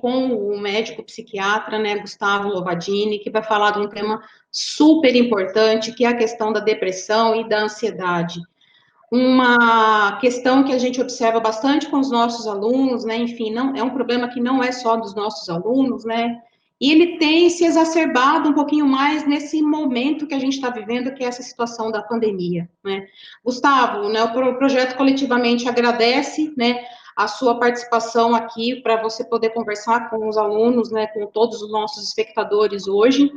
com o médico psiquiatra, né, Gustavo Lovadini, que vai falar de um tema super importante, que é a questão da depressão e da ansiedade. Uma questão que a gente observa bastante com os nossos alunos, né, enfim, não, é um problema que não é só dos nossos alunos, né, e ele tem se exacerbado um pouquinho mais nesse momento que a gente está vivendo, que é essa situação da pandemia, né. Gustavo, né, o projeto coletivamente agradece, né, a sua participação aqui para você poder conversar com os alunos, né, com todos os nossos espectadores hoje.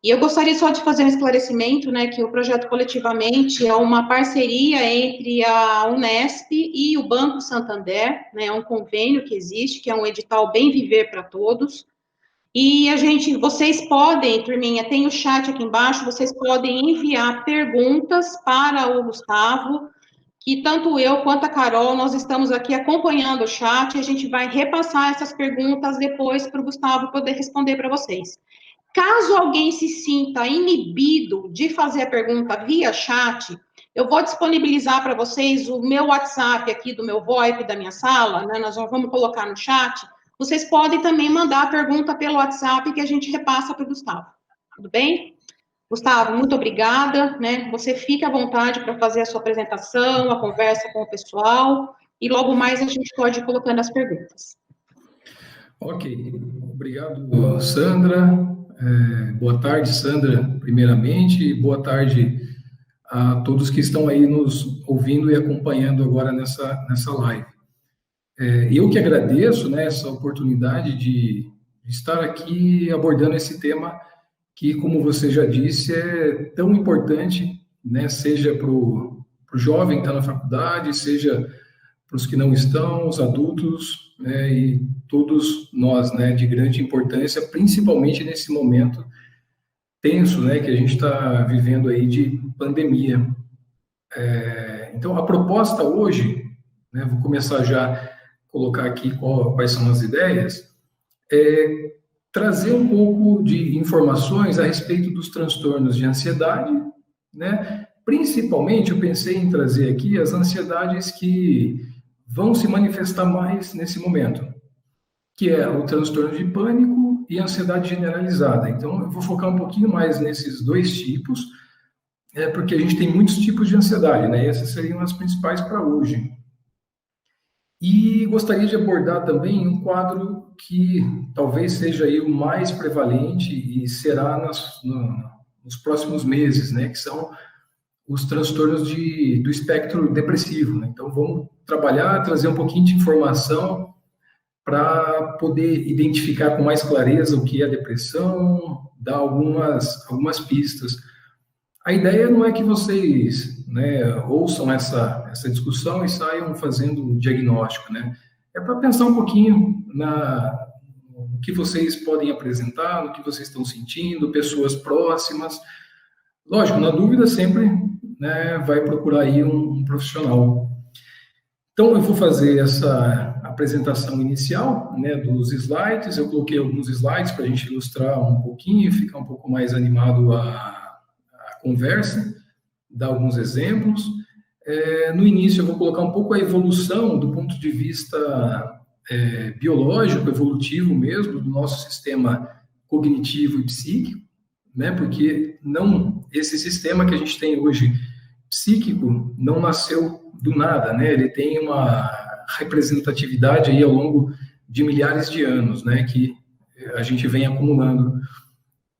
E eu gostaria só de fazer um esclarecimento, né, que o projeto coletivamente é uma parceria entre a Unesp e o Banco Santander, né, é um convênio que existe, que é um edital Bem Viver para Todos. E vocês podem, turminha, tem o chat aqui embaixo, vocês podem enviar perguntas para o Gustavo, que tanto eu quanto a Carol, nós estamos aqui acompanhando o chat, e a gente vai repassar essas perguntas depois para o Gustavo poder responder para vocês. Caso alguém se sinta inibido de fazer a pergunta via chat, eu vou disponibilizar para vocês o meu WhatsApp aqui do meu VoIP da minha sala, né? Nós vamos colocar no chat. Vocês podem também mandar a pergunta pelo WhatsApp que a gente repassa para o Gustavo. Tudo bem? Gustavo, muito obrigada, né? Você fica à vontade para fazer a sua apresentação, a conversa com o pessoal, e logo mais a gente pode ir colocando as perguntas. Ok, obrigado, Sandra. Boa tarde, Sandra, primeiramente, e boa tarde a todos que estão aí nos ouvindo e acompanhando agora nessa live. Eu que agradeço, né, essa oportunidade de estar aqui abordando esse tema que, como você já disse, é tão importante, né, seja para o jovem que está na faculdade, seja para os que não estão, os adultos, né, e todos nós, né, de grande importância, principalmente nesse momento tenso, né, que a gente está vivendo aí de pandemia. Então, a proposta hoje, né, vou começar já a colocar aqui quais são as ideias, é trazer um pouco de informações a respeito dos transtornos de ansiedade, né? Principalmente, eu pensei em trazer aqui as ansiedades que vão se manifestar mais nesse momento, que é o transtorno de pânico e a ansiedade generalizada. Então, eu vou focar um pouquinho mais nesses dois tipos, porque a gente tem muitos tipos de ansiedade, né? E essas seriam as principais para hoje. E gostaria de abordar também um quadro que talvez seja aí o mais prevalente e será nos próximos meses, né? Que são os transtornos do espectro depressivo, né? Então, vamos trabalhar, trazer um pouquinho de informação para poder identificar com mais clareza o que é a depressão, dar algumas pistas. A ideia não é que vocês, né, ouçam essa discussão e saiam fazendo o diagnóstico, né? É para pensar um pouquinho no que vocês podem apresentar, no que vocês estão sentindo, pessoas próximas. Lógico, na dúvida sempre, né, vai procurar aí um profissional. Então, eu vou fazer essa apresentação inicial, né, dos slides. Eu coloquei alguns slides para a gente ilustrar um pouquinho e ficar um pouco mais animado a conversa, dar alguns exemplos. No início, eu vou colocar um pouco a evolução do ponto de vista biológico, evolutivo mesmo, do nosso sistema cognitivo e psíquico, né? Porque esse sistema que a gente tem hoje, psíquico, não nasceu do nada, né? Ele tem uma representatividade aí ao longo de milhares de anos, né? Que a gente vem acumulando.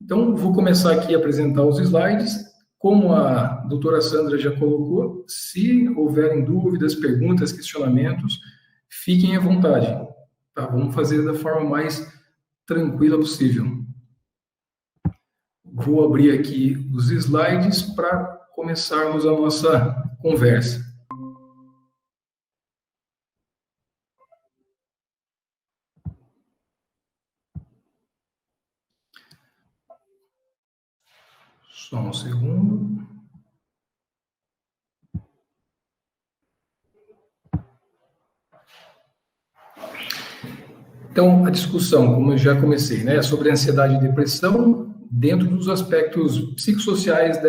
Então, vou começar aqui a apresentar os slides. Como a doutora Sandra já colocou, se houverem dúvidas, perguntas, questionamentos, fiquem à vontade, tá? Vamos fazer da forma mais tranquila possível. Vou abrir aqui os slides para começarmos a nossa conversa. Só um segundo. Então, a discussão, como eu já comecei, né, sobre ansiedade e depressão dentro dos aspectos psicossociais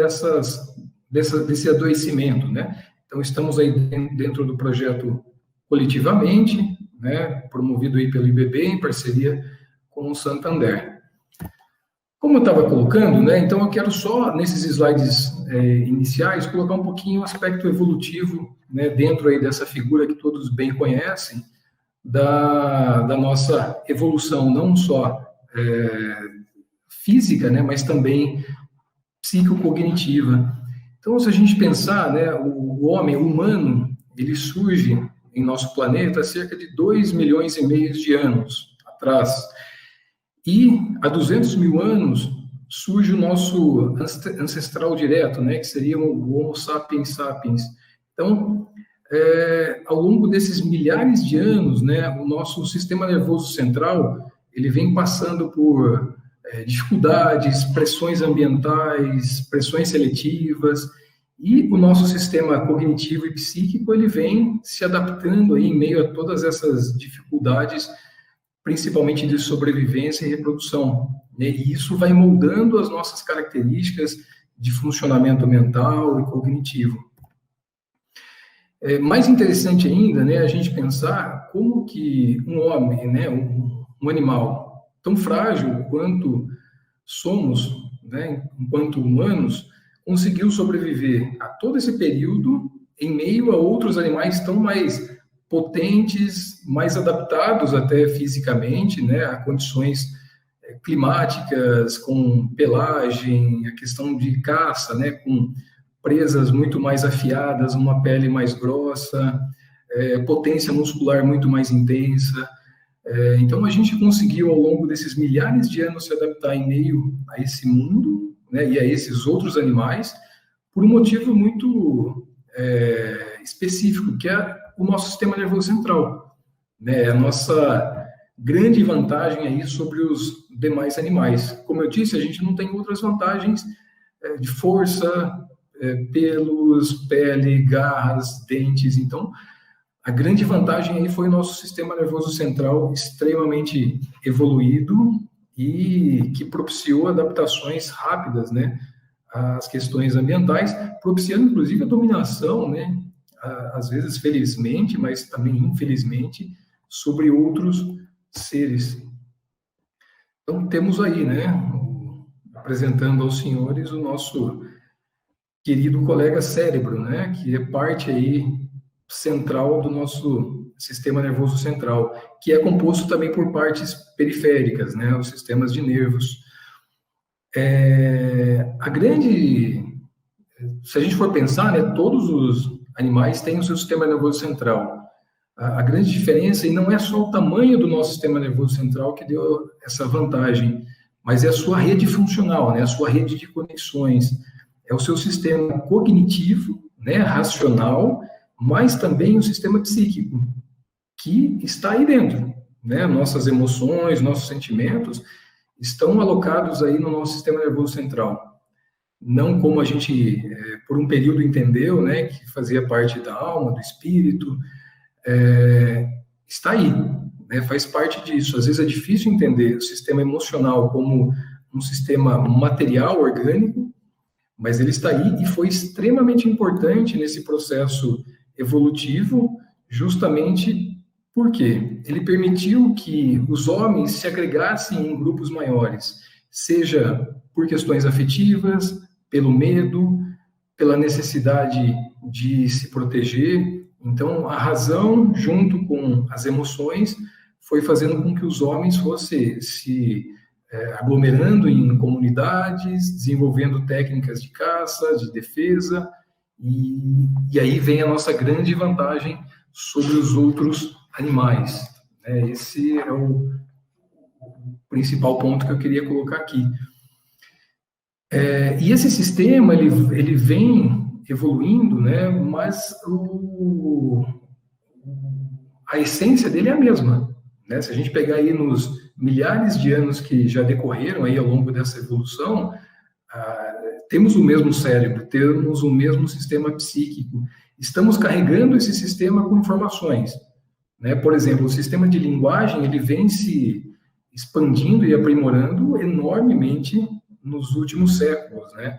desse adoecimento, né? Então, estamos aí dentro do projeto coletivamente, né, promovido aí pelo IBB em parceria com o Santander. Como eu estava colocando, né, então eu quero só, nesses slides iniciais, colocar um pouquinho o aspecto evolutivo, né, dentro aí dessa figura que todos bem conhecem, da nossa evolução, não só física, né, mas também psicocognitiva. Então, se a gente pensar, né, o homem, o humano, ele surge em nosso planeta há cerca de 2,5 milhões de anos atrás. E há 200 mil anos surge o nosso ancestral direto, né, que seria o Homo sapiens sapiens. Então, ao longo desses milhares de anos, né, o nosso sistema nervoso central, ele vem passando por dificuldades, pressões ambientais, pressões seletivas, e o nosso sistema cognitivo e psíquico, ele vem se adaptando aí em meio a todas essas dificuldades, principalmente de sobrevivência e reprodução, né? E isso vai moldando as nossas características de funcionamento mental e cognitivo. Mais interessante ainda, né, a gente pensar como que um homem, né, um animal tão frágil quanto somos, né, enquanto humanos, conseguiu sobreviver a todo esse período em meio a outros animais tão mais potentes, mais adaptados até fisicamente, né, a condições climáticas, com pelagem, a questão de caça, né, com presas muito mais afiadas, uma pele mais grossa, potência muscular muito mais intensa. Então, a gente conseguiu, ao longo desses milhares de anos, se adaptar em meio a esse mundo, né, e a esses outros animais, por um motivo muito específico, que é o nosso sistema nervoso central, né, a nossa grande vantagem aí sobre os demais animais. Como eu disse, a gente não tem outras vantagens de força, pelos, pele, garras, dentes. Então, a grande vantagem aí foi o nosso sistema nervoso central extremamente evoluído e que propiciou adaptações rápidas, né, às questões ambientais, propiciando, inclusive, a dominação, né, às vezes felizmente, mas também infelizmente, sobre outros seres. Então, temos aí, né, apresentando aos senhores o nosso querido colega cérebro, né, que é parte aí central do nosso sistema nervoso central, que é composto também por partes periféricas, né, os sistemas de nervos. Se a gente for pensar, né, todos os animais têm o seu sistema nervoso central. A grande diferença, e não é só o tamanho do nosso sistema nervoso central que deu essa vantagem, mas é a sua rede funcional, né, a sua rede de conexões, é o seu sistema cognitivo, né, racional, mas também o sistema psíquico, que está aí dentro, né, nossas emoções, nossos sentimentos estão alocados aí no nosso sistema nervoso central. Não como a gente, por um período, entendeu, né, que fazia parte da alma, do espírito, está aí, né, faz parte disso. Às vezes é difícil entender o sistema emocional como um sistema material, orgânico, mas ele está aí e foi extremamente importante nesse processo evolutivo, justamente porque ele permitiu que os homens se agregassem em grupos maiores, seja por questões afetivas, pelo medo, pela necessidade de se proteger. Então, a razão, junto com as emoções, foi fazendo com que os homens fossem se aglomerando em comunidades, desenvolvendo técnicas de caça, de defesa, e aí vem a nossa grande vantagem sobre os outros animais. Esse é o principal ponto que eu queria colocar aqui. E esse sistema, ele vem evoluindo, né, mas a essência dele é a mesma, né? Se a gente pegar aí nos milhares de anos que já decorreram aí ao longo dessa evolução, temos o mesmo cérebro, temos o mesmo sistema psíquico, estamos carregando esse sistema com informações, né? Por exemplo, o sistema de linguagem, ele vem se expandindo e aprimorando enormemente nos últimos séculos, né?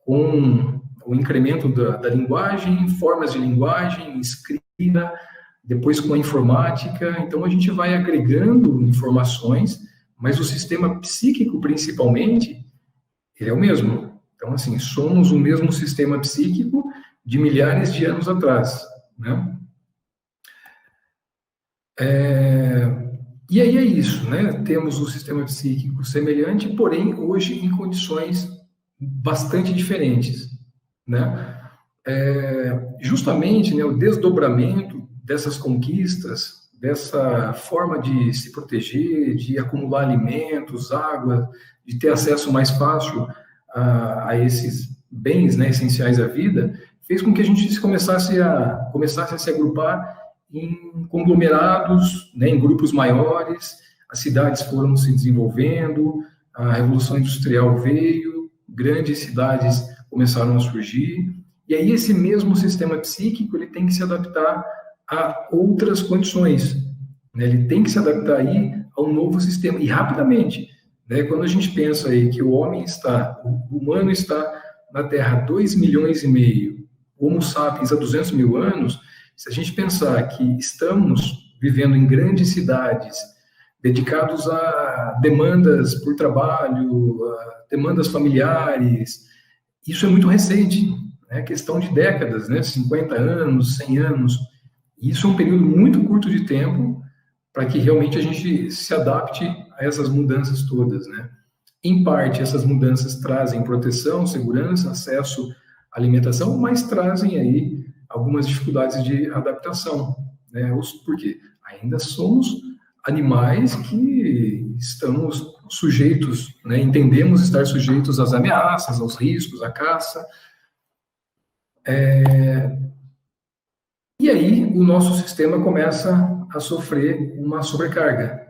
Com o incremento da linguagem, formas de linguagem, escrita, depois com a informática. Então, a gente vai agregando informações, mas o sistema psíquico, principalmente, ele é o mesmo. Então, assim, somos o mesmo sistema psíquico de milhares de anos atrás, né? E aí é isso, né? Temos um sistema psíquico semelhante, porém, hoje em condições bastante diferentes, né? Justamente, né, o desdobramento dessas conquistas, dessa forma de se proteger, de acumular alimentos, água, de ter acesso mais fácil a esses bens, né, essenciais à vida, fez com que a gente começasse a se agrupar em conglomerados, né, em grupos maiores. As cidades foram se desenvolvendo, a Revolução Industrial veio, grandes cidades começaram a surgir, e aí esse mesmo sistema psíquico ele tem que se adaptar a outras condições, né? Ele tem que se adaptar aí a um novo sistema, e rapidamente, né? Quando a gente pensa aí que o humano está na Terra há 2,5 milhões, o Homo sapiens há 200 mil anos, se a gente pensar que estamos vivendo em grandes cidades, dedicados a demandas por trabalho, a demandas familiares, isso é muito recente, é questão de décadas, né? 50 anos, 100 anos. Isso é um período muito curto de tempo para que realmente a gente se adapte a essas mudanças todas, né? Em parte, essas mudanças trazem proteção, segurança, acesso à alimentação, mas trazem aí algumas dificuldades de adaptação, né? Por quê? Ainda somos animais que estamos sujeitos, né? Entendemos estar sujeitos às ameaças, aos riscos, à caça. E aí o nosso sistema começa a sofrer uma sobrecarga,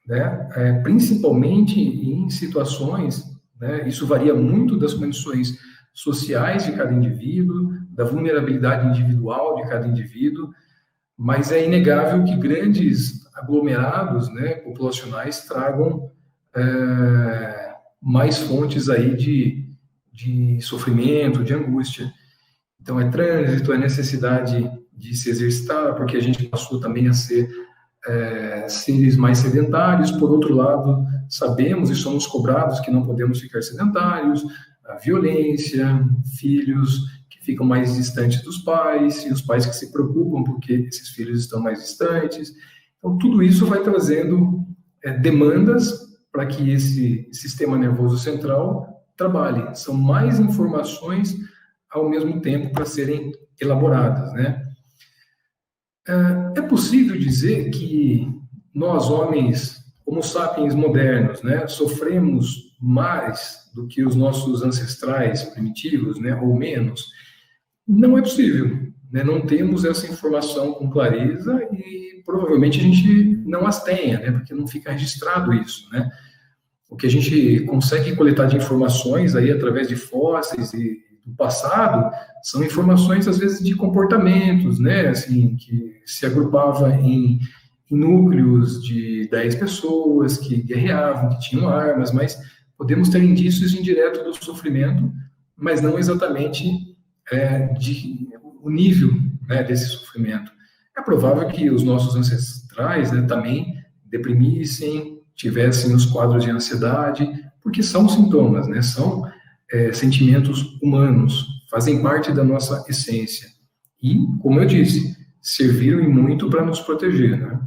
né? Principalmente em situações, né? Isso varia muito das condições sociais de cada indivíduo, da vulnerabilidade individual de cada indivíduo, mas é inegável que grandes aglomerados, né, populacionais tragam mais fontes aí de sofrimento, de angústia. Então, é trânsito, é necessidade de se exercitar, porque a gente passou também a ser seres mais sedentários. Por outro lado, sabemos e somos cobrados que não podemos ficar sedentários, a violência, filhos que ficam mais distantes dos pais, e os pais que se preocupam porque esses filhos estão mais distantes. Então, tudo isso vai trazendo demandas para que esse sistema nervoso central trabalhe. São mais informações ao mesmo tempo para serem elaboradas, né? É possível dizer que nós, homens, Homo sapiens modernos, né, sofremos mais do que os nossos ancestrais primitivos, né, ou menos? Não é possível, né? Não temos essa informação com clareza e provavelmente a gente não as tenha, né, porque não fica registrado isso, né? O que a gente consegue coletar de informações aí através de fósseis e do passado são informações às vezes de comportamentos, né, assim, que se agrupava em núcleos de 10 pessoas que guerreavam, que tinham armas, mas podemos ter indícios indiretos do sofrimento, mas não exatamente o nível, né, desse sofrimento. É provável que os nossos ancestrais, né, também deprimissem, tivessem os quadros de ansiedade, porque são sintomas, né, são sentimentos humanos, fazem parte da nossa essência. E, como eu disse, serviram e muito para nos proteger, né?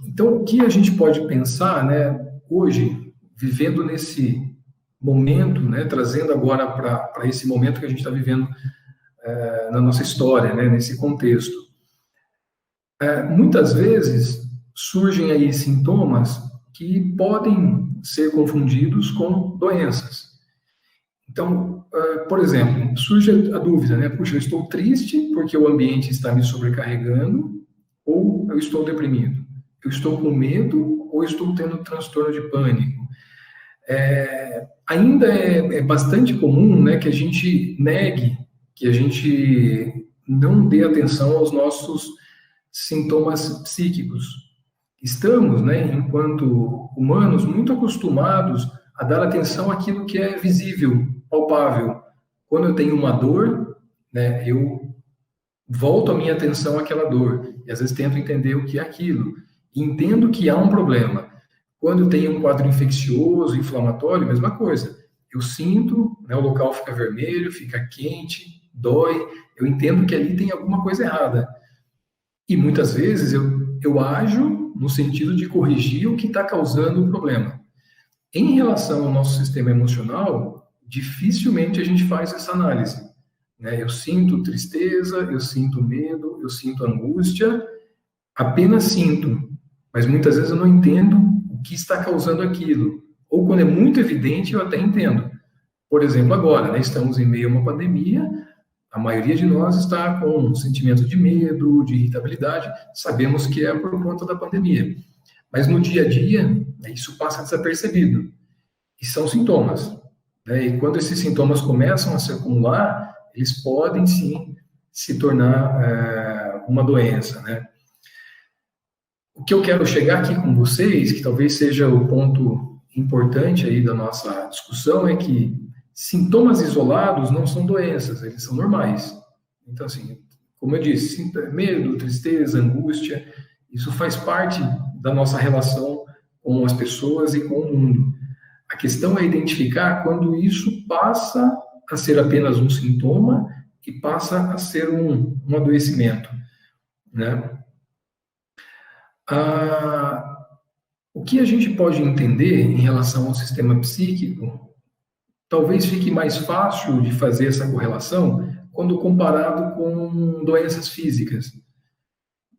Então, o que a gente pode pensar, né, hoje, vivendo nesse momento, né, trazendo agora para esse momento que a gente está vivendo na nossa história, né, nesse contexto. Muitas vezes surgem aí sintomas que podem ser confundidos com doenças. Então, por exemplo, surge a dúvida, né? Puxa, eu estou triste porque o ambiente está me sobrecarregando, ou eu estou deprimido? Eu estou com medo ou estou tendo transtorno de pânico? Ainda é bastante comum, né, que a gente negue, que a gente não dê atenção aos nossos sintomas psíquicos. Estamos, né, enquanto humanos, muito acostumados a dar atenção àquilo que é visível, palpável. Quando eu tenho uma dor, né, eu volto a minha atenção àquela dor, e às vezes tento entender o que é aquilo, e entendo que há um problema. Quando eu tenho um quadro infeccioso, inflamatório, mesma coisa. Eu sinto, né, o local fica vermelho, fica quente, dói, eu entendo que ali tem alguma coisa errada. E muitas vezes eu ajo no sentido de corrigir o que está causando o problema. Em relação ao nosso sistema emocional, dificilmente a gente faz essa análise, né? Eu sinto tristeza, eu sinto medo, eu sinto angústia, apenas sinto, mas muitas vezes eu não entendo o que está causando aquilo. Ou quando é muito evidente, eu até entendo. Por exemplo, agora, né, estamos em meio a uma pandemia, a maioria de nós está com um sentimento de medo, de irritabilidade, sabemos que é por conta da pandemia. Mas no dia a dia, né, isso passa desapercebido. E são sintomas, né? E quando esses sintomas começam a se acumular, eles podem sim se tornar uma doença, né? O que eu quero chegar aqui com vocês, que talvez seja o ponto importante aí da nossa discussão, é que sintomas isolados não são doenças, eles são normais. Então, assim, como eu disse, medo, tristeza, angústia, isso faz parte da nossa relação com as pessoas e com o mundo. A questão é identificar quando isso passa a ser apenas um sintoma e passa a ser um adoecimento, né? O que a gente pode entender em relação ao sistema psíquico, talvez fique mais fácil de fazer essa correlação quando comparado com doenças físicas.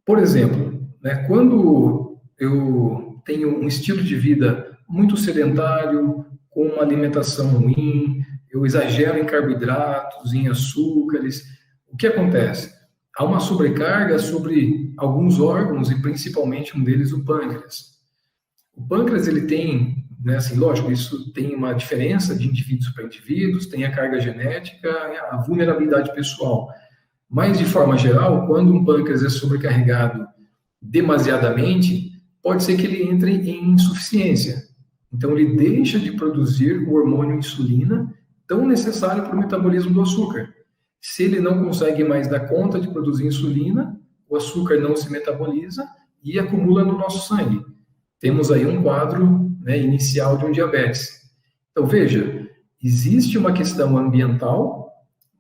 Por exemplo, né, quando eu tenho um estilo de vida muito sedentário, com uma alimentação ruim, eu exagero em carboidratos, em açúcares, o que acontece? Há uma sobrecarga sobre alguns órgãos e principalmente um deles, o pâncreas. O pâncreas, ele tem, né, assim, lógico, isso tem uma diferença de indivíduos para indivíduos, tem a carga genética, a vulnerabilidade pessoal. Mas, de forma geral, quando um pâncreas é sobrecarregado demasiadamente, pode ser que ele entre em insuficiência. Então, ele deixa de produzir o hormônio insulina, tão necessário para o metabolismo do açúcar. Se ele não consegue mais dar conta de produzir insulina, o açúcar não se metaboliza e acumula no nosso sangue. Temos aí um quadro, né, inicial de um diabetes. Então, veja, existe uma questão ambiental,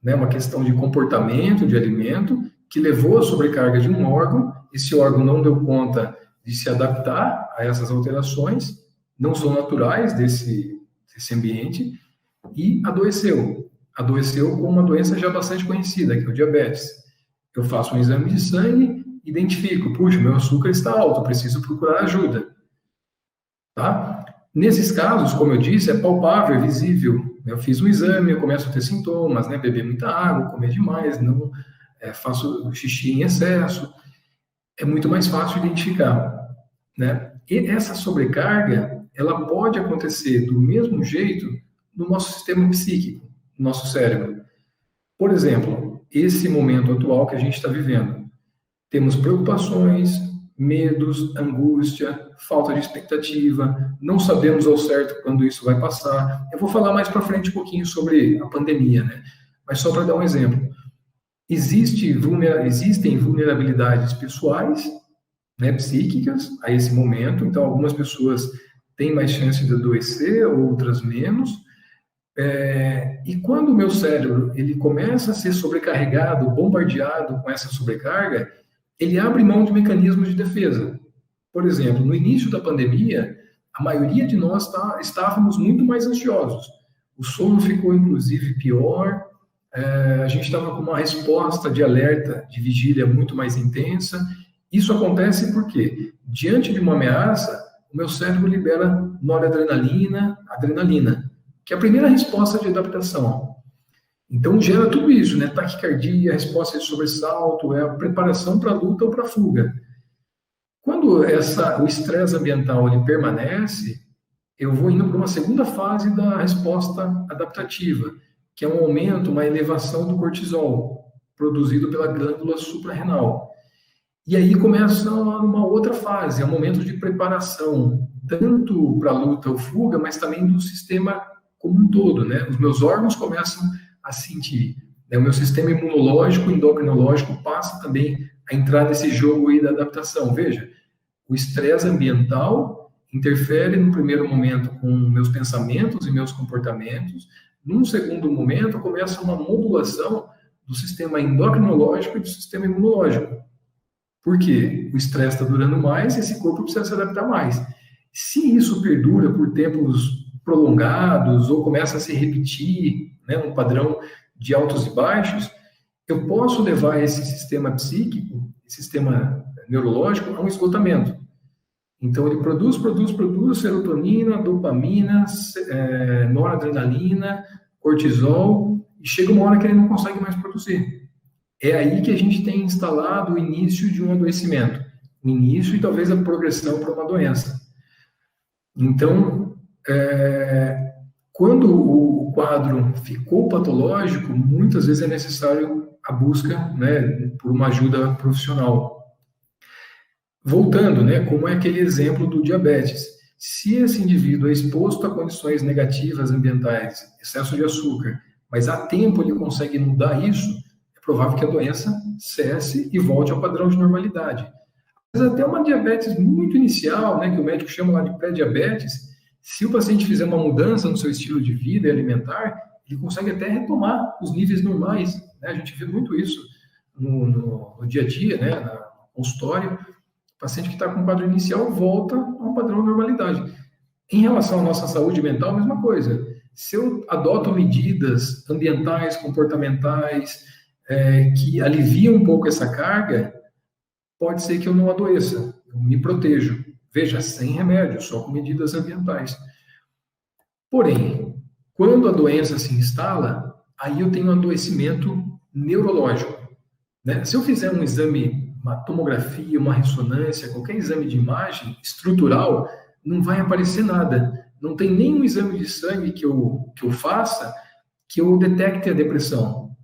né, uma questão de comportamento, de alimento, que levou à sobrecarga de um órgão. Esse órgão não deu conta de se adaptar a essas alterações, não são naturais desse ambiente, e adoeceu. Adoeceu com uma doença já bastante conhecida, que é o diabetes. Eu faço um exame de sangue, identifico, puxa, meu açúcar está alto, preciso procurar ajuda. Tá? Nesses casos, como eu disse, é palpável, é visível. Eu fiz um exame, eu começo a ter sintomas, né? Beber muita água, comer demais, não faço xixi em excesso. É muito mais fácil identificar, né? E essa sobrecarga, ela pode acontecer do mesmo jeito no nosso sistema psíquico, no nosso cérebro. Por exemplo, esse momento atual que a gente está vivendo. Temos preocupações, medos, angústia, falta de expectativa, não sabemos ao certo quando isso vai passar. Eu vou falar mais para frente um pouquinho sobre a pandemia, né? Mas só para dar um exemplo. Existem vulnerabilidades pessoais, né, psíquicas, a esse momento. Então, algumas pessoas têm mais chance de adoecer, outras menos. E quando o meu cérebro ele começa a ser sobrecarregado, bombardeado com essa sobrecarga, ele abre mão de mecanismos de defesa. Por exemplo, no início da pandemia, a maioria de nós estávamos muito mais ansiosos. O sono ficou, inclusive, pior. A gente estava com uma resposta de alerta, de vigília muito mais intensa. Isso acontece porque, diante de uma ameaça, o meu cérebro libera noradrenalina, adrenalina, que é a primeira resposta de adaptação. Então, gera tudo isso, né? Taquicardia, resposta de sobressalto, é a preparação para a luta ou para a fuga. Quando o estresse ambiental ele permanece, eu vou indo para uma segunda fase da resposta adaptativa, que é um aumento, uma elevação do cortisol, produzido pela glândula suprarrenal. E aí começa uma outra fase, é um momento de preparação, tanto para a luta ou fuga, mas também do sistema como um todo, né? Os meus órgãos começam a sentir né? O meu sistema imunológico, endocrinológico, passa também a entrar nesse jogo aí da adaptação. Veja, o estresse ambiental interfere no primeiro momento com meus pensamentos e meus comportamentos. Num segundo momento, começa uma modulação do sistema endocrinológico e do sistema imunológico. Por quê? O estresse está durando mais e esse corpo precisa se adaptar mais. Se isso perdura por tempos prolongados ou começa a se repetir, né, um padrão de altos e baixos, eu posso levar esse sistema psíquico, esse sistema neurológico, a um esgotamento. Então, ele produz serotonina, dopamina, noradrenalina, cortisol, e chega uma hora que ele não consegue mais produzir. É aí que a gente tem instalado o início de um adoecimento. O início e talvez a progressão para uma doença. Então, quando o quadro ficou patológico, muitas vezes é necessário a busca, né, por uma ajuda profissional. Voltando, né, como é aquele exemplo do diabetes. Se esse indivíduo é exposto a condições negativas ambientais, excesso de açúcar, mas há tempo ele consegue mudar isso, é provável que a doença cesse e volte ao padrão de normalidade. Mas até uma diabetes muito inicial, né, que o médico chama lá de pré-diabetes, se o paciente fizer uma mudança no seu estilo de vida e alimentar, ele consegue até retomar os níveis normais, né? A gente vê muito isso no dia a dia, né, no consultório. O paciente que está com um quadro inicial volta a um padrão de normalidade. Em relação à nossa saúde mental, a mesma coisa. Se eu adoto medidas ambientais, comportamentais, que aliviam um pouco essa carga, pode ser que eu não adoeça, eu me protejo. Veja, sem remédio, só com medidas ambientais. Porém, quando a doença se instala, aí eu tenho um adoecimento neurológico, né? Se eu fizer um exame, uma tomografia, uma ressonância, qualquer exame de imagem estrutural, não vai aparecer nada. Não tem nenhum exame de sangue que eu faça que eu detecte a depressão,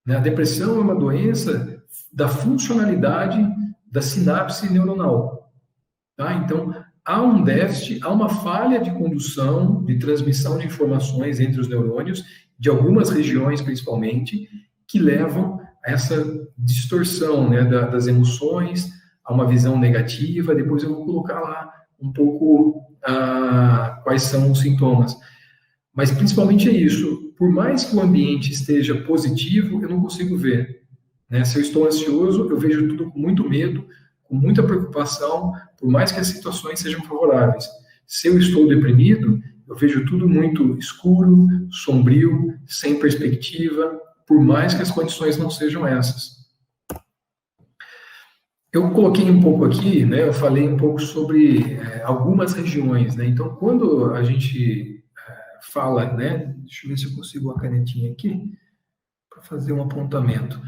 né? A depressão é uma doença da funcionalidade da sinapse neuronal. Tá? Então, há um déficit, há uma falha de condução, de transmissão de informações entre os neurônios, de algumas regiões principalmente, que levam a essa distorção, né, das emoções, a uma visão negativa. Depois eu vou colocar lá um pouco quais são os sintomas. Mas principalmente é isso. Por mais que o ambiente esteja positivo, eu não consigo ver, né? Se eu estou ansioso, eu vejo tudo com muito medo, com muita preocupação, por mais que as situações sejam favoráveis. Se eu estou deprimido, eu vejo tudo muito escuro, sombrio, sem perspectiva, por mais que as condições não sejam essas. Eu coloquei um pouco aqui, né, eu falei um pouco sobre algumas regiões, né? Então, quando a gente fala, né, deixa eu ver se eu consigo uma canetinha aqui, para fazer um apontamento.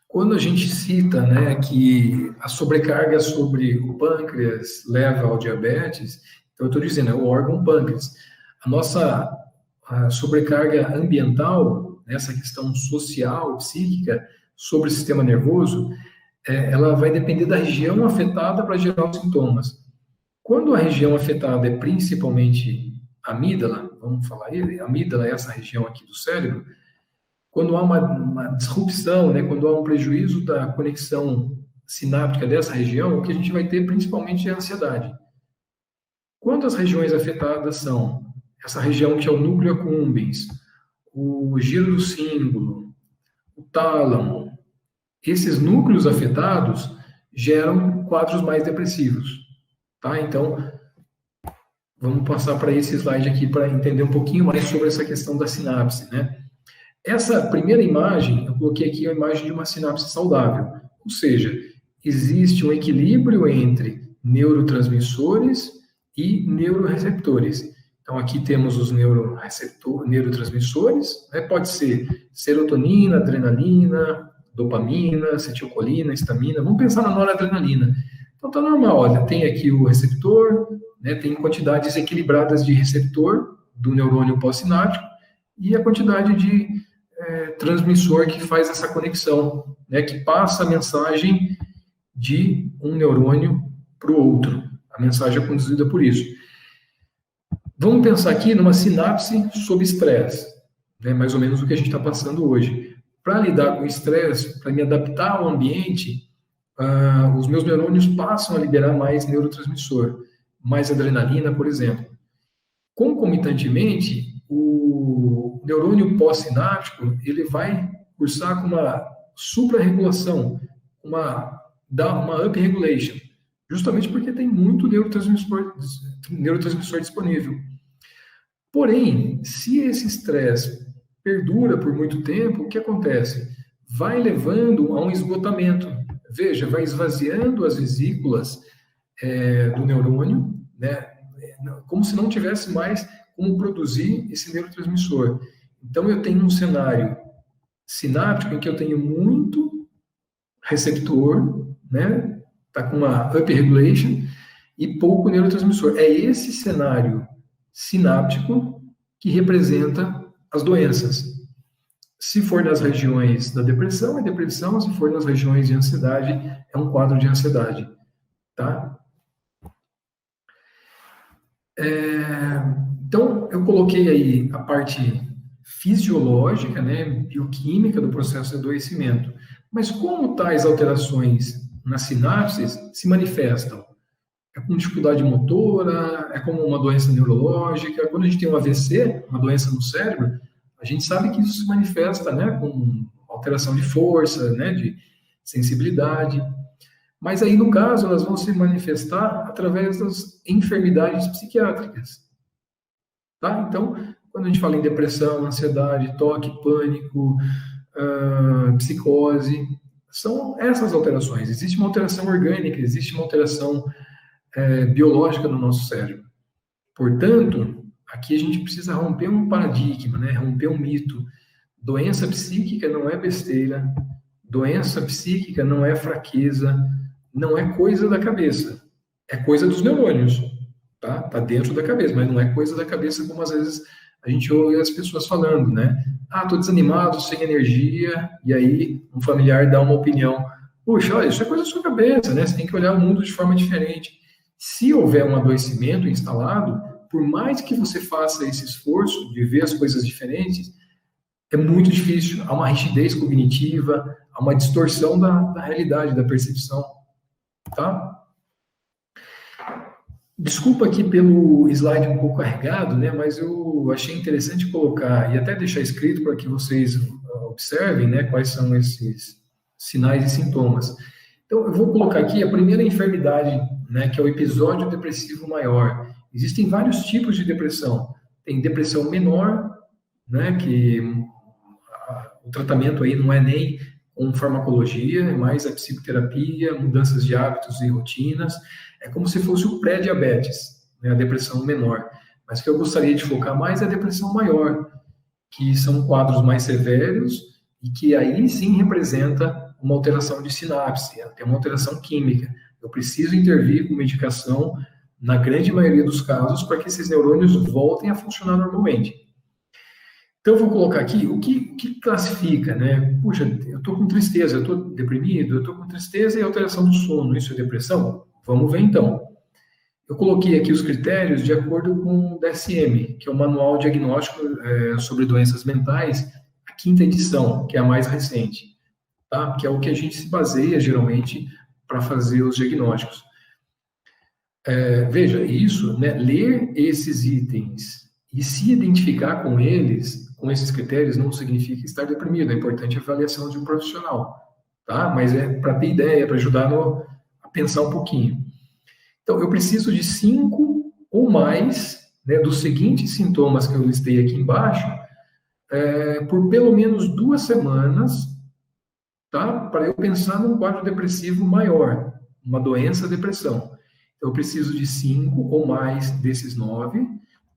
Quando a gente cita, né, que a sobrecarga sobre o pâncreas leva ao diabetes, então eu estou dizendo, é o órgão pâncreas. A nossa sobrecarga ambiental, essa questão social, psíquica, sobre o sistema nervoso, ela vai depender da região afetada para gerar os sintomas. Quando a região afetada é principalmente a amígdala, vamos falar aí, a amígdala é essa região aqui do cérebro, quando há uma disrupção, né, quando há um prejuízo da conexão sináptica dessa região, o que a gente vai ter principalmente é a ansiedade. Quantas regiões afetadas são? Essa região que é o núcleo accumbens, o giro do símbolo, o tálamo. Esses núcleos afetados geram quadros mais depressivos. Tá? Então, vamos passar para esse slide aqui para entender um pouquinho mais sobre essa questão da sinapse, né? Essa primeira imagem, eu coloquei aqui a imagem de uma sinapse saudável, ou seja, existe um equilíbrio entre neurotransmissores e neuroreceptores. Então, aqui temos os neurotransmissores, né? Pode ser serotonina, adrenalina, dopamina, acetilcolina, histamina. Vamos pensar na noradrenalina. Então, tá normal, olha, tem aqui o receptor, né? Tem quantidades equilibradas de receptor do neurônio pós-sináptico e a quantidade de transmissor que faz essa conexão, né, que passa a mensagem de um neurônio para o outro. A mensagem é conduzida por isso. Vamos pensar aqui numa sinapse sob estresse, né, mais ou menos o que a gente está passando hoje. para lidar com o estresse, para me adaptar ao ambiente, os meus neurônios passam a liberar mais neurotransmissor, mais adrenalina, por exemplo. Concomitantemente, o neurônio pós-sináptico, ele vai cursar com uma suprarregulação, dar uma upregulation, justamente porque tem muito neurotransmissor disponível. Porém, se esse estresse perdura por muito tempo, o que acontece? Vai levando a um esgotamento. Veja, vai esvaziando as vesículas do neurônio, né? Como se não tivesse mais como produzir esse neurotransmissor. Então, eu tenho um cenário sináptico em que eu tenho muito receptor, né? Tá com uma upregulation e pouco neurotransmissor. É esse cenário sináptico que representa as doenças. Se for nas regiões da depressão, é depressão. Se for nas regiões de ansiedade, é um quadro de ansiedade, tá? Então, eu coloquei aí a parte fisiológica, né, bioquímica do processo de adoecimento. Mas como tais alterações nas sinapses se manifestam? É com dificuldade motora, é como uma doença neurológica. Quando a gente tem um AVC, uma doença no cérebro, a gente sabe que isso se manifesta, né, com alteração de força, né, de sensibilidade. Mas aí, no caso, elas vão se manifestar através das enfermidades psiquiátricas. Tá? Então, quando a gente fala em depressão, ansiedade, toque, pânico, psicose, são essas alterações. Existe uma alteração orgânica, existe uma alteração biológica no nosso cérebro. Portanto, aqui a gente precisa romper um paradigma, né? Romper um mito. Doença psíquica não é besteira, doença psíquica não é fraqueza, não é coisa da cabeça, é coisa dos neurônios, tá? Tá dentro da cabeça, mas não é coisa da cabeça como às vezes a gente ouve as pessoas falando, né? Tô desanimado, sem energia, e aí um familiar dá uma opinião. Puxa, olha, isso é coisa da sua cabeça, né? Você tem que olhar o mundo de forma diferente. Se houver um adoecimento instalado, por mais que você faça esse esforço de ver as coisas diferentes, é muito difícil. Há uma rigidez cognitiva, há uma distorção da realidade, da percepção. Tá? Desculpa aqui pelo slide um pouco carregado, né? Mas eu achei interessante colocar e até deixar escrito para que vocês observem, né, quais são esses sinais e sintomas. Então, eu vou colocar aqui a primeira enfermidade, né, que é o episódio depressivo maior. Existem vários tipos de depressão. Tem depressão menor, né, que o tratamento aí não é nem com farmacologia, é mais a psicoterapia, mudanças de hábitos e rotinas. É como se fosse o pré-diabetes, né, a depressão menor. Mas o que eu gostaria de focar mais é a depressão maior, que são quadros mais severos e que aí sim representa uma alteração de sinapse, tem uma alteração química. Eu preciso intervir com medicação, na grande maioria dos casos, para que esses neurônios voltem a funcionar normalmente. Então, eu vou colocar aqui o que classifica, né? Puxa, eu estou com tristeza, eu estou deprimido, eu estou com tristeza e alteração do sono, isso é depressão? Vamos ver, então. Eu coloquei aqui os critérios de acordo com o DSM, que é o Manual Diagnóstico sobre Doenças Mentais, a 5ª edição, que é a mais recente, tá? Que é o que a gente se baseia, geralmente, para fazer os diagnósticos. Veja, isso, né? Ler esses itens e se identificar com eles, com esses critérios, não significa estar deprimido. É importante a avaliação de um profissional, tá? Mas é para ter ideia, para ajudar a pensar um pouquinho. Então, eu preciso de 5 ou mais, né, dos seguintes sintomas que eu listei aqui embaixo, por pelo menos 2 semanas, tá? Para eu pensar num quadro depressivo maior, uma doença, depressão. Eu preciso de 5 ou mais desses 9,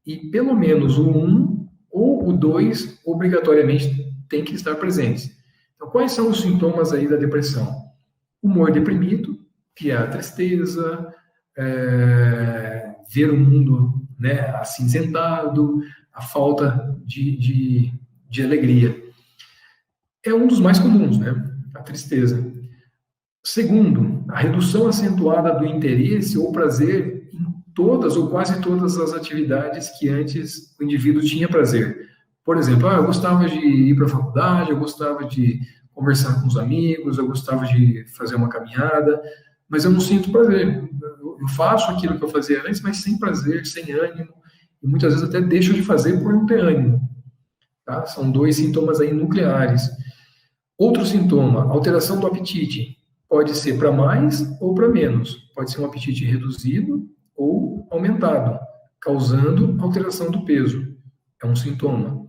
e pelo menos o 1 ou o 2 obrigatoriamente tem que estar presentes. Então, quais são os sintomas aí da depressão? Humor deprimido, que é a tristeza, ver o mundo, né, acinzentado, a falta de alegria. É um dos mais comuns, né, a tristeza. Segundo, a redução acentuada do interesse ou prazer em todas ou quase todas as atividades que antes o indivíduo tinha prazer. Por exemplo, eu gostava de ir para a faculdade, eu gostava de conversar com os amigos, eu gostava de fazer uma caminhada, mas eu não sinto prazer. Eu faço aquilo que eu fazia antes, mas sem prazer, sem ânimo, e muitas vezes até deixo de fazer por não ter ânimo. Tá? São dois sintomas aí nucleares. Outro sintoma, alteração do apetite. Pode ser para mais ou para menos. Pode ser um apetite reduzido ou aumentado, causando alteração do peso. É um sintoma.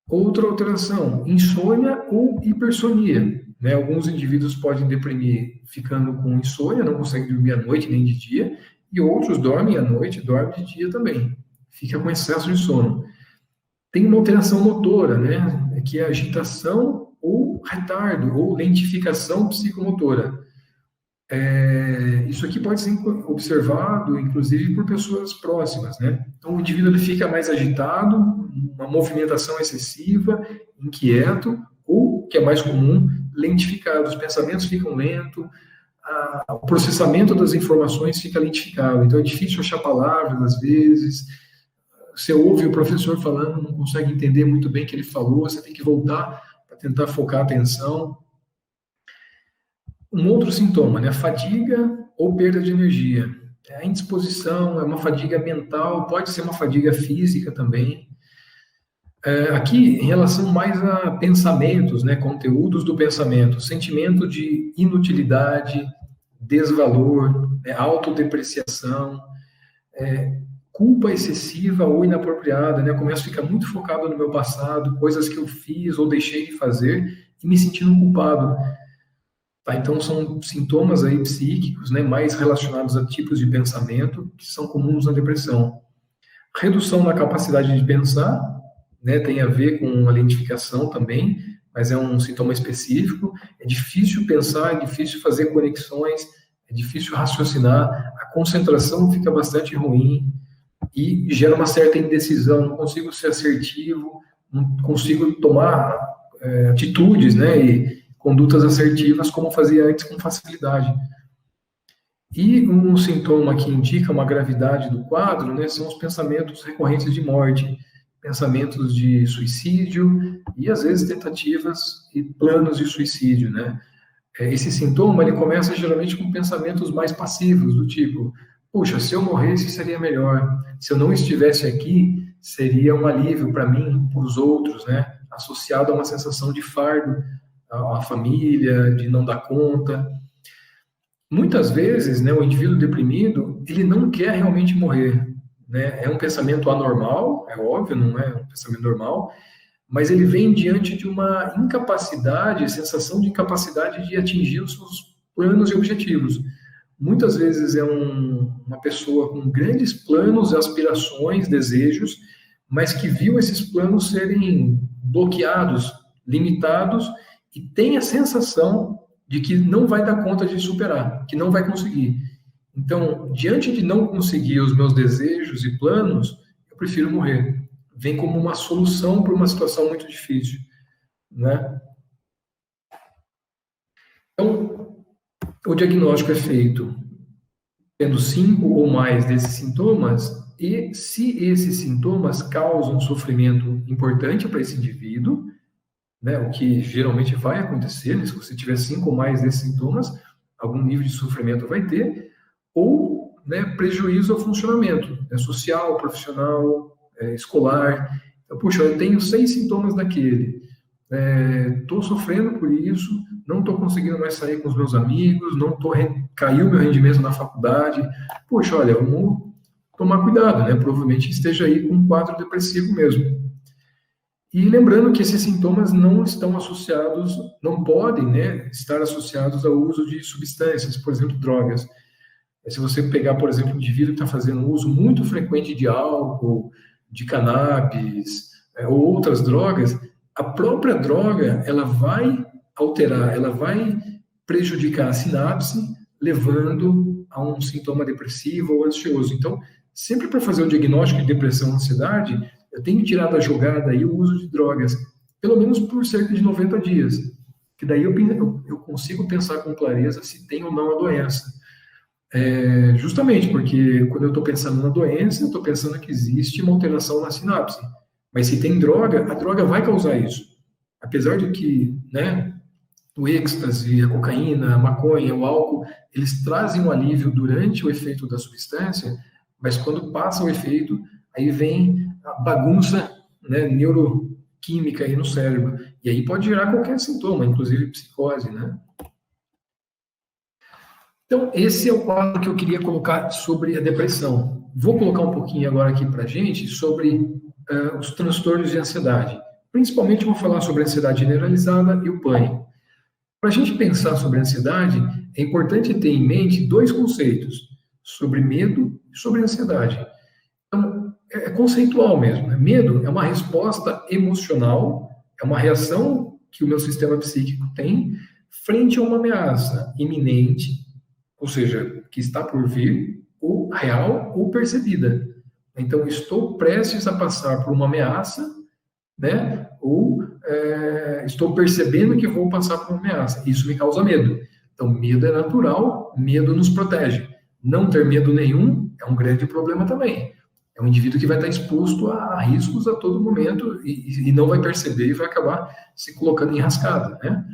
Outra alteração, insônia ou hipersonia. Né? Alguns indivíduos podem deprimir ficando com insônia, não conseguem dormir à noite nem de dia, e outros dormem à noite, dormem de dia também. Fica com excesso de sono. Tem uma alteração motora, né? Que é agitação ou retardo, ou lentificação psicomotora. Isso aqui pode ser observado, inclusive, por pessoas próximas, né? Então, o indivíduo ele fica mais agitado, uma movimentação excessiva, inquieto, ou, que é mais comum, lentificado. Os pensamentos ficam lentos, o processamento das informações fica lentificado. Então, é difícil achar palavras, às vezes. Você ouve o professor falando, não consegue entender muito bem o que ele falou, você tem que voltar para tentar focar a atenção. Um outro sintoma, né? Fadiga ou perda de energia. A indisposição, é uma fadiga mental, pode ser uma fadiga física também. Aqui, em relação mais a pensamentos, né? Conteúdos do pensamento, sentimento de inutilidade, desvalor, autodepreciação, culpa excessiva ou inapropriada, né? Eu começo a ficar muito focado no meu passado, coisas que eu fiz ou deixei de fazer e me sentindo culpado. Tá, então, são sintomas aí psíquicos, né, mais relacionados a tipos de pensamento que são comuns na depressão. Redução na capacidade de pensar, né, tem a ver com a lentificação também, mas é um sintoma específico. É difícil pensar, é difícil fazer conexões, é difícil raciocinar, a concentração fica bastante ruim e gera uma certa indecisão, não consigo ser assertivo, não consigo tomar atitudes, né, e condutas assertivas como fazia antes com facilidade. E um sintoma que indica uma gravidade do quadro, né, são os pensamentos recorrentes de morte, pensamentos de suicídio e, às vezes, tentativas e planos de suicídio, né? Esse sintoma, ele começa geralmente com pensamentos mais passivos, do tipo, puxa, se eu morresse seria melhor, se eu não estivesse aqui, seria um alívio para mim, para os outros, né? Associado a uma sensação de fardo, a família, de não dar conta. Muitas vezes, né, o indivíduo deprimido, ele não quer realmente morrer, né? É um pensamento anormal, é óbvio, não é um pensamento normal, mas ele vem diante de uma incapacidade, sensação de incapacidade de atingir os seus planos e objetivos. Muitas vezes é uma pessoa com grandes planos, aspirações, desejos, mas que viu esses planos serem bloqueados, limitados, e tem a sensação de que não vai dar conta de superar, que não vai conseguir. Então, diante de não conseguir os meus desejos e planos, eu prefiro morrer. Vem como uma solução para uma situação muito difícil, né? Então, o diagnóstico é feito tendo 5 ou mais desses sintomas, e se esses sintomas causam sofrimento importante para esse indivíduo, né, o que geralmente vai acontecer, né, se você tiver 5 ou mais desses sintomas, algum nível de sofrimento vai ter, ou, né, prejuízo ao funcionamento, né, social, profissional, escolar. Então, puxa, eu tenho 6 sintomas daquele, estou sofrendo por isso, não estou conseguindo mais sair com os meus amigos, caiu meu rendimento na faculdade. Puxa, olha, vamos tomar cuidado, né? Provavelmente esteja aí com um quadro depressivo mesmo. E lembrando que esses sintomas não estão associados, não podem, né, estar associados ao uso de substâncias, por exemplo, drogas. Se você pegar, por exemplo, um indivíduo que está fazendo um uso muito frequente de álcool, de cannabis, ou outras drogas, a própria droga, ela vai alterar, ela vai prejudicar a sinapse, levando a um sintoma depressivo ou ansioso. Então, sempre para fazer o diagnóstico de depressão ou ansiedade, eu tenho que tirar da jogada aí o uso de drogas, pelo menos por cerca de 90 dias, que daí eu consigo pensar com clareza se tem ou não a doença. Justamente porque quando eu estou pensando na doença, eu estou pensando que existe uma alteração na sinapse, Mas se tem droga, a droga vai causar isso. Apesar de que, né, o êxtase, a cocaína, a maconha, o álcool, eles trazem um alívio durante o efeito da substância, mas quando passa o efeito, aí vem a bagunça, né, neuroquímica aí no cérebro. E aí pode gerar qualquer sintoma, inclusive psicose, né? Então, esse é o quadro que eu queria colocar sobre a depressão. Vou colocar um pouquinho agora aqui para a gente sobre os transtornos de ansiedade. Principalmente vou falar sobre a ansiedade generalizada e o pânico. Para a gente pensar sobre a ansiedade, é importante ter em mente dois conceitos, sobre medo e sobre ansiedade. Então, é conceitual mesmo. Né? Medo é uma resposta emocional, é uma reação que o meu sistema psíquico tem frente a uma ameaça iminente, ou seja, que está por vir, ou real ou percebida. Então, estou prestes a passar por uma ameaça, né? Ou estou percebendo que vou passar por uma ameaça. Isso me causa medo. Então, medo é natural, medo nos protege. Não ter medo nenhum é um grande problema também. É um indivíduo que vai estar exposto a riscos a todo momento e não vai perceber e vai acabar se colocando em enrascada, né?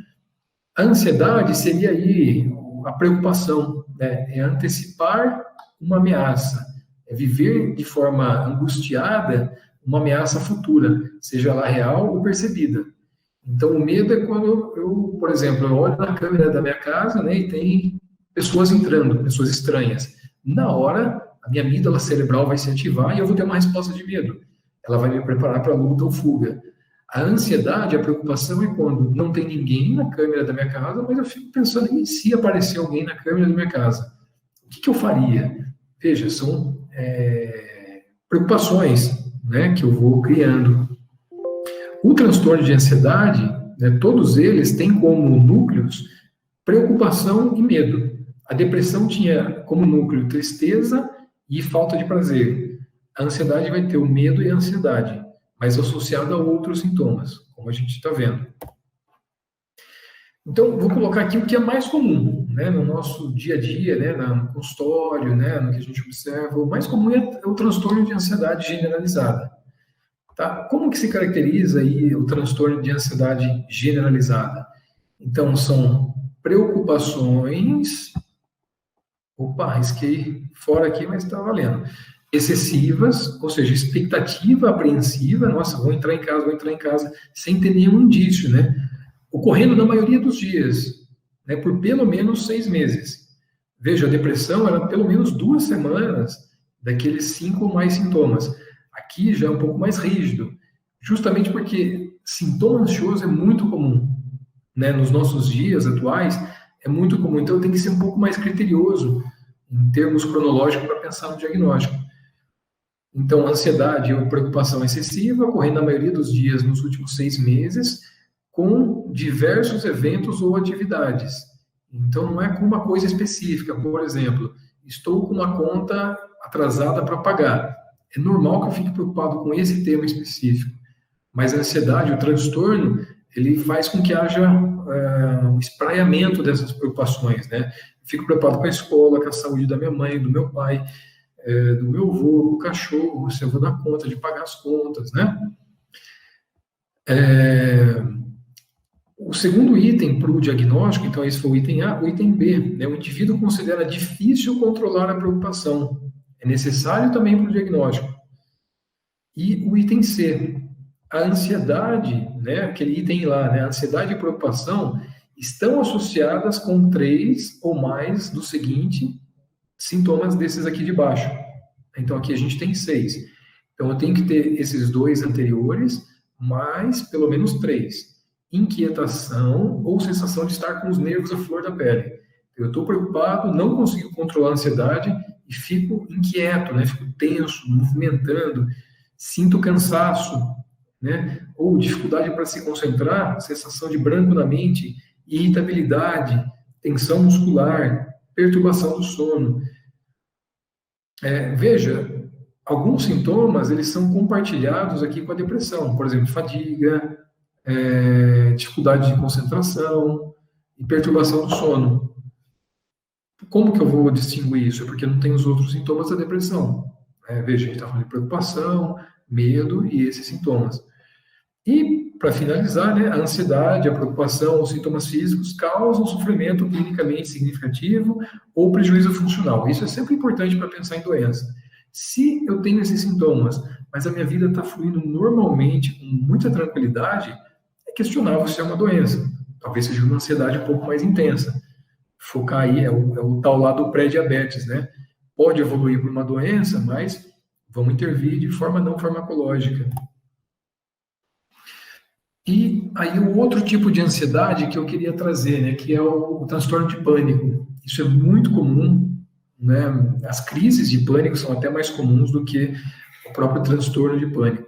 A ansiedade seria aí a preocupação, né? É antecipar uma ameaça, é viver de forma angustiada uma ameaça futura, seja ela real ou percebida. Então, o medo é quando eu, por exemplo, eu olho na câmera da minha casa, né, e tem pessoas entrando, pessoas estranhas. Na hora, a minha amígdala cerebral vai se ativar e eu vou ter uma resposta de medo. Ela vai me preparar para luta ou fuga. A ansiedade, a preocupação é quando não tem ninguém na câmera da minha casa, mas eu fico pensando em se aparecer alguém na câmera da minha casa. O que eu faria? Veja, são preocupações, né, que eu vou criando. O transtorno de ansiedade, né, todos eles têm como núcleos preocupação e medo. A depressão tinha como núcleo tristeza e falta de prazer. A ansiedade vai ter o medo e a ansiedade, mas associado a outros sintomas, como a gente está vendo. Então, vou colocar aqui o que é mais comum, né, no nosso dia a dia, né, no consultório, né, no que a gente observa. O mais comum é o transtorno de ansiedade generalizada. Tá? Como que se caracteriza aí o transtorno de ansiedade generalizada? Então, são preocupações... Opa, risquei fora aqui, mas está valendo. Excessivas, ou seja, expectativa apreensiva. Nossa, vou entrar em casa, sem ter nenhum indício, né? Ocorrendo na maioria dos dias, né, por pelo menos 6 meses. Veja, a depressão era pelo menos 2 semanas daqueles 5 ou mais sintomas. Aqui já é um pouco mais rígido, justamente porque sintoma ansioso é muito comum, né, nos nossos dias atuais, é muito comum. Então, tem que ser um pouco mais criterioso em termos cronológicos para pensar no diagnóstico. Então, ansiedade ou preocupação excessiva, ocorrendo na maioria dos dias nos últimos 6 meses, com diversos eventos ou atividades. Então, não é com uma coisa específica. Por exemplo, estou com uma conta atrasada para pagar. É normal que eu fique preocupado com esse tema específico. Mas a ansiedade, o transtorno, ele faz com que haja um espraiamento dessas preocupações, né? Eu fico preocupado com a escola, com a saúde da minha mãe, do meu pai, do meu avô, do cachorro, se eu vou dar conta de pagar as contas, né? O segundo item para o diagnóstico, então esse foi o item A, o item B, né? O indivíduo considera difícil controlar a preocupação. É necessário também para o diagnóstico. E o item C, a ansiedade, né? Aquele item lá, né? A ansiedade e preocupação estão associadas com 3 ou mais dos seguintes sintomas desses aqui de baixo. Então aqui a gente tem 6. Então eu tenho que ter esses 2 anteriores, mais pelo menos 3. Inquietação ou sensação de estar com os nervos à flor da pele. Eu estou preocupado, não consigo controlar a ansiedade e fico inquieto, né? Fico tenso, movimentando, sinto cansaço, né? Ou dificuldade para se concentrar, sensação de branco na mente, irritabilidade, tensão muscular, perturbação do sono. Veja, alguns sintomas eles são compartilhados aqui com a depressão, por exemplo, fadiga, dificuldade de concentração e perturbação do sono. Como que eu vou distinguir isso? Porque não tem os outros sintomas da depressão. Veja, a gente está falando de preocupação, medo e esses sintomas. E, para finalizar, né, a ansiedade, a preocupação, os sintomas físicos causam sofrimento clinicamente significativo ou prejuízo funcional. Isso é sempre importante para pensar em doença. Se eu tenho esses sintomas, mas a minha vida está fluindo normalmente, com muita tranquilidade, é questionável se é uma doença. Talvez seja uma ansiedade um pouco mais intensa. Focar aí é o tal lado pré-diabetes, né? Pode evoluir para uma doença, mas vamos intervir de forma não farmacológica. E aí o outro tipo de ansiedade que eu queria trazer, né, que é o transtorno de pânico. Isso é muito comum, né? As crises de pânico são até mais comuns do que o próprio transtorno de pânico.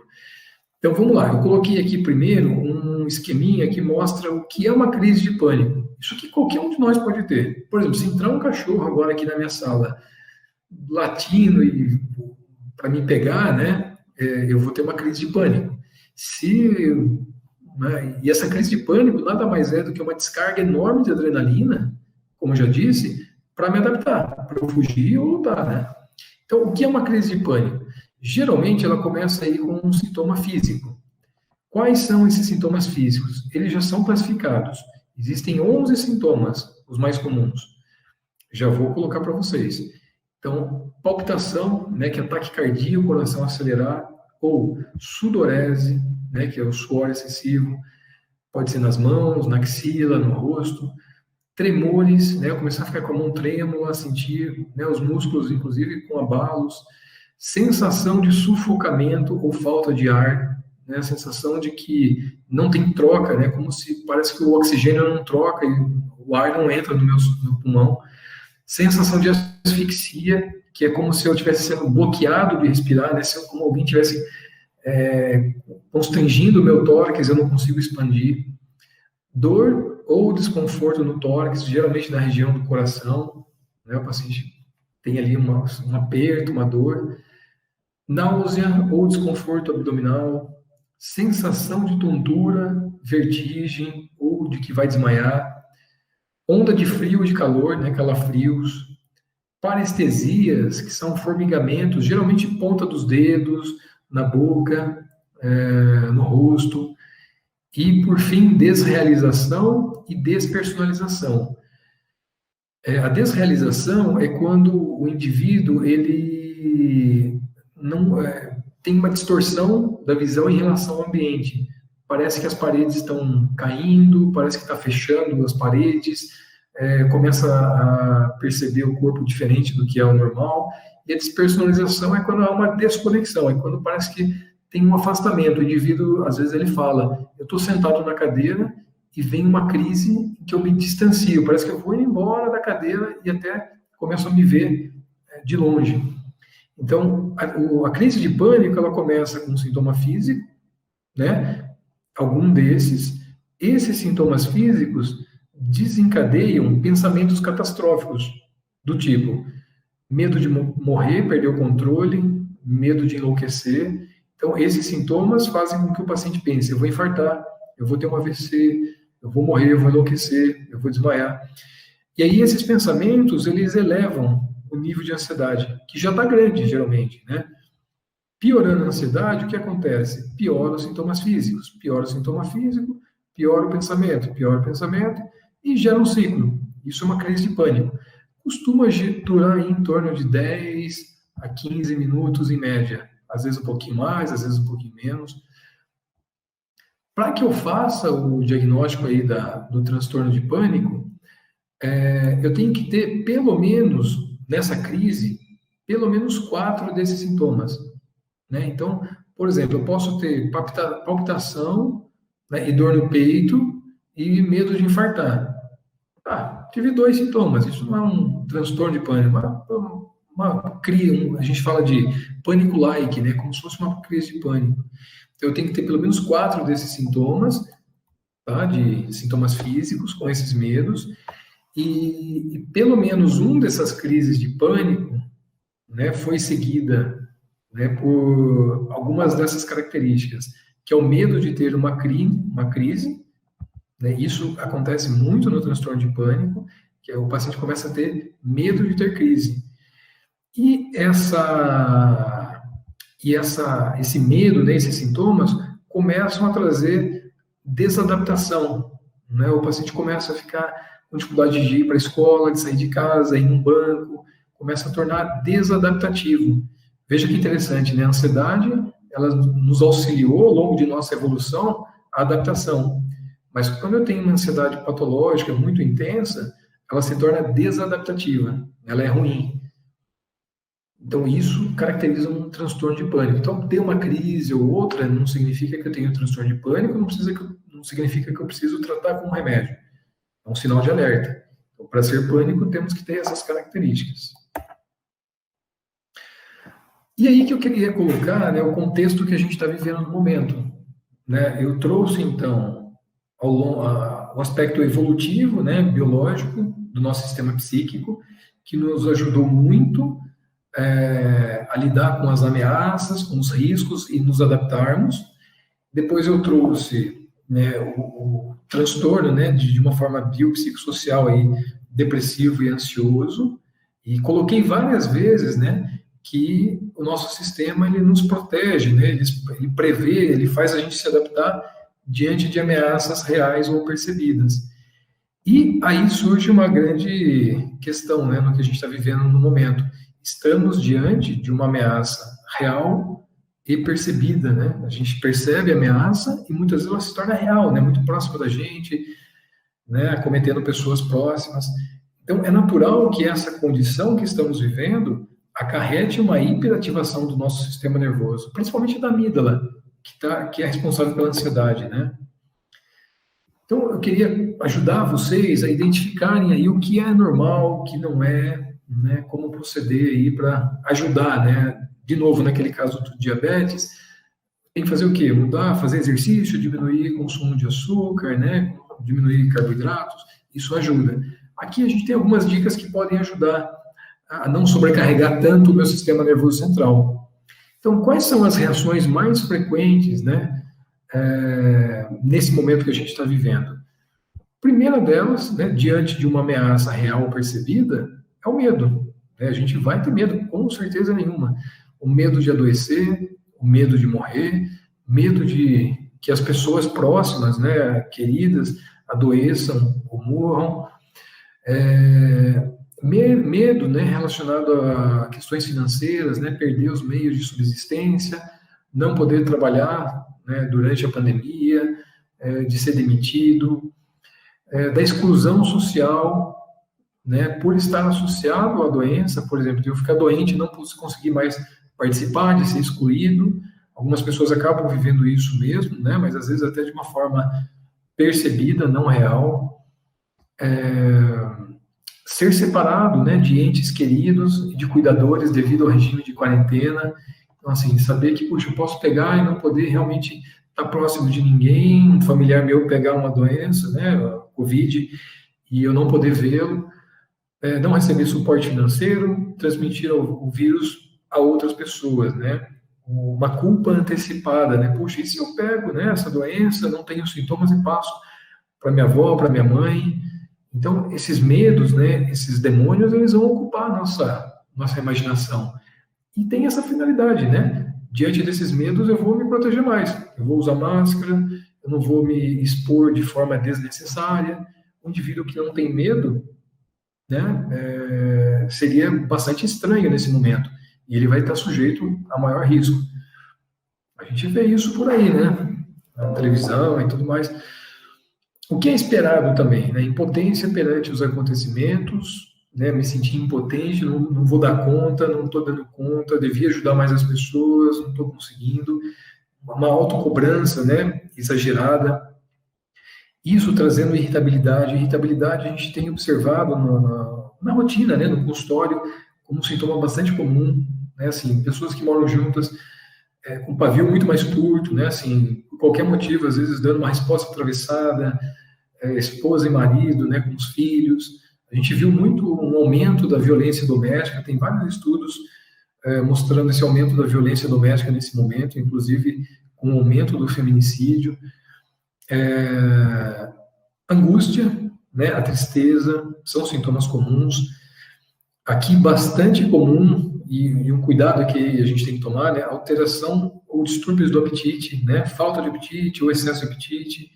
Então vamos lá, eu coloquei aqui primeiro um esqueminha que mostra o que é uma crise de pânico. Isso que qualquer um de nós pode ter. Por exemplo, se entrar um cachorro agora aqui na minha sala, latindo e para me pegar, né, eu vou ter uma crise de pânico. Né, e essa crise de pânico nada mais é do que uma descarga enorme de adrenalina, como eu já disse, para me adaptar, para eu fugir ou lutar, né? Então, o que é uma crise de pânico? Geralmente, ela começa aí com um sintoma físico. Quais são esses sintomas físicos? Eles já são classificados. Existem 11 sintomas, os mais comuns. Já vou colocar para vocês. Então, palpitação, né, que é ataque cardíaco, coração acelerar, ou sudorese, né, que é o suor excessivo, pode ser nas mãos, na axila, no rosto, tremores, né, começar a ficar com a mão trêmula, sentir, né, os músculos, inclusive, com abalos, sensação de sufocamento ou falta de ar, né, a sensação de que não tem troca, né, como se parece que o oxigênio não troca e o ar não entra no meu pulmão, sensação de asfixia, que é como se eu estivesse sendo bloqueado de respirar, né, como alguém estivesse constringindo o meu tórax, eu não consigo expandir. Dor ou desconforto no tórax, geralmente na região do coração, né, o paciente tem ali um aperto, uma dor. Náusea ou desconforto abdominal, sensação de tontura, vertigem ou de que vai desmaiar, onda de frio e de calor, né, calafrios, parestesias, que são formigamentos, geralmente ponta dos dedos, na boca, no rosto, e, por fim, desrealização e despersonalização. A desrealização é quando o indivíduo ele não tem uma distorção da visão em relação ao ambiente. Parece que as paredes estão caindo, parece que está fechando as paredes, começa a perceber o corpo diferente do que é o normal. E a despersonalização é quando há uma desconexão, é quando parece que tem um afastamento. O indivíduo, às vezes, ele fala, eu estou sentado na cadeira e vem uma crise em que eu me distancio, parece que eu vou embora da cadeira e até começo a me ver de longe. Então, a crise de pânico, ela começa com um sintoma físico, né? Algum desses. Esses sintomas físicos desencadeiam pensamentos catastróficos, do tipo medo de morrer, perder o controle, medo de enlouquecer. Então, esses sintomas fazem com que o paciente pense, eu vou infartar, eu vou ter um AVC, eu vou morrer, eu vou enlouquecer, eu vou desmaiar. E aí esses pensamentos, eles elevam o nível de ansiedade, que já está grande, geralmente, né? Piorando a ansiedade, o que acontece? Piora os sintomas físicos. Piora o sintoma físico, piora o pensamento, e gera um ciclo. Isso é uma crise de pânico. Costuma durar em torno de 10 a 15 minutos em média. Às vezes um pouquinho mais, às vezes um pouquinho menos. Para que eu faça o diagnóstico aí do transtorno de pânico, eu tenho que ter, pelo menos, nessa crise, pelo menos 4 desses sintomas. Né? Então, por exemplo, eu posso ter palpitação, né, e dor no peito e medo de infartar. Tive 2 sintomas, isso não é um transtorno de pânico, a gente fala de pânico-like, né, como se fosse uma crise de pânico. Então, eu tenho que ter pelo menos 4 desses sintomas, tá, de sintomas físicos com esses medos, e pelo menos um dessas crises de pânico, né, foi seguida, né, por algumas dessas características, que é o medo de ter uma crise, né, isso acontece muito no transtorno de pânico, que o paciente começa a ter medo de ter crise. E e esse medo, né, esses sintomas, começam a trazer desadaptação, né? O paciente começa a ficar com dificuldade de ir para a escola, de sair de casa, ir num banco, começa a tornar desadaptativo. Veja que interessante, né? A ansiedade, ela nos auxiliou ao longo de nossa evolução a adaptação. Mas quando eu tenho uma ansiedade patológica muito intensa, ela se torna desadaptativa, ela é ruim. Então, isso caracteriza um transtorno de pânico. Então, ter uma crise ou outra não significa que eu tenho um transtorno de pânico, não significa que eu preciso tratar com um remédio. É um sinal de alerta. Então, para ser pânico, temos que ter essas características. E aí que eu queria colocar, né, o contexto que a gente está vivendo no momento. Né? Eu trouxe, então, o aspecto evolutivo, né, biológico do nosso sistema psíquico, que nos ajudou muito a lidar com as ameaças, com os riscos e nos adaptarmos. Depois eu trouxe, né, o transtorno, né, de uma forma biopsicossocial aí, depressivo e ansioso, e coloquei várias vezes, né, que o nosso sistema ele nos protege, né, ele prevê, ele faz a gente se adaptar diante de ameaças reais ou percebidas. E aí surge uma grande questão, né, no que a gente está vivendo no momento. Estamos diante de uma ameaça real e percebida, né? A gente percebe a ameaça e muitas vezes ela se torna real, né? Muito próxima da gente, né? Acometendo pessoas próximas. Então, é natural que essa condição que estamos vivendo acarrete uma hiperativação do nosso sistema nervoso, principalmente da amígdala, que é responsável pela ansiedade, né? Então, eu queria ajudar vocês a identificarem aí o que é normal, o que não é, né? Como proceder aí para ajudar, né? De novo, naquele caso do diabetes, tem que fazer o quê? Mudar, fazer exercício, diminuir o consumo de açúcar, né? Diminuir carboidratos, isso ajuda. Aqui a gente tem algumas dicas que podem ajudar a não sobrecarregar tanto o meu sistema nervoso central. Então, quais são as reações mais frequentes, né? Nesse momento que a gente está vivendo? Primeira delas, né, diante de uma ameaça real percebida, é o medo. Né? A gente vai ter medo, com certeza nenhuma. O medo de adoecer, o medo de morrer, medo de que as pessoas próximas, né, queridas, adoeçam ou morram. Medo, né, relacionado a questões financeiras, né, perder os meios de subsistência, não poder trabalhar, né, durante a pandemia, de ser demitido, da exclusão social, né, por estar associado à doença, por exemplo, de eu ficar doente e não conseguir mais participar, de ser excluído. Algumas pessoas acabam vivendo isso mesmo, né, mas às vezes até de uma forma percebida, não real. Ser separado, né, de entes queridos e de cuidadores devido ao regime de quarentena. Então, assim, saber que, puxa, eu posso pegar e não poder realmente estar próximo de ninguém, um familiar meu pegar uma doença, né, a Covid, e eu não poder vê-lo, não receber suporte financeiro, transmitir o vírus a outras pessoas, né, uma culpa antecipada, né, puxa, e se eu pego, né, essa doença, não tenho sintomas e passo para minha avó, para minha mãe? Então, esses medos, né, esses demônios, eles vão ocupar a nossa imaginação. E tem essa finalidade, né? Diante desses medos, eu vou me proteger mais. Eu vou usar máscara, eu não vou me expor de forma desnecessária. Um indivíduo que não tem medo, né, seria bastante estranho nesse momento. E ele vai estar sujeito a maior risco. A gente vê isso por aí, né? Na televisão e tudo mais. O que é esperado também, né? Impotência perante os acontecimentos, né? Me sentir impotente, não vou dar conta, não estou dando conta, devia ajudar mais as pessoas, não estou conseguindo. Uma autocobrança, né? Exagerada. Isso trazendo irritabilidade. Irritabilidade a gente tem observado na rotina, né? No consultório, como um sintoma bastante comum, né? Assim, pessoas que moram juntas, com um pavio muito mais curto, né? Assim, por qualquer motivo, às vezes dando uma resposta atravessada, esposa e marido, né, com os filhos. A gente viu muito um aumento da violência doméstica, tem vários estudos mostrando esse aumento da violência doméstica nesse momento, inclusive com o aumento do feminicídio. Angústia, né, a tristeza, são sintomas comuns. Aqui, bastante comum, e um cuidado que a gente tem que tomar, né? Alteração ou distúrbios do apetite, né? Falta de apetite ou excesso de apetite.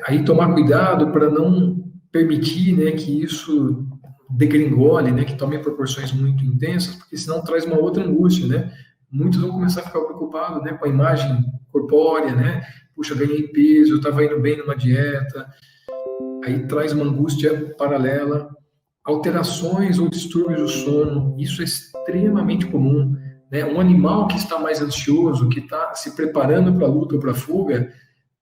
Aí tomar cuidado para não permitir, né, que isso degringole, né, que tome proporções muito intensas, porque senão traz uma outra angústia, né? Muitos vão começar a ficar preocupados, né, com a imagem corpórea, né? Puxa, ganhei peso, eu estava indo bem numa dieta. Aí traz uma angústia paralela. Alterações ou distúrbios do sono, isso é extremamente comum, né? Um animal que está mais ansioso, que está se preparando para a luta ou para a fuga,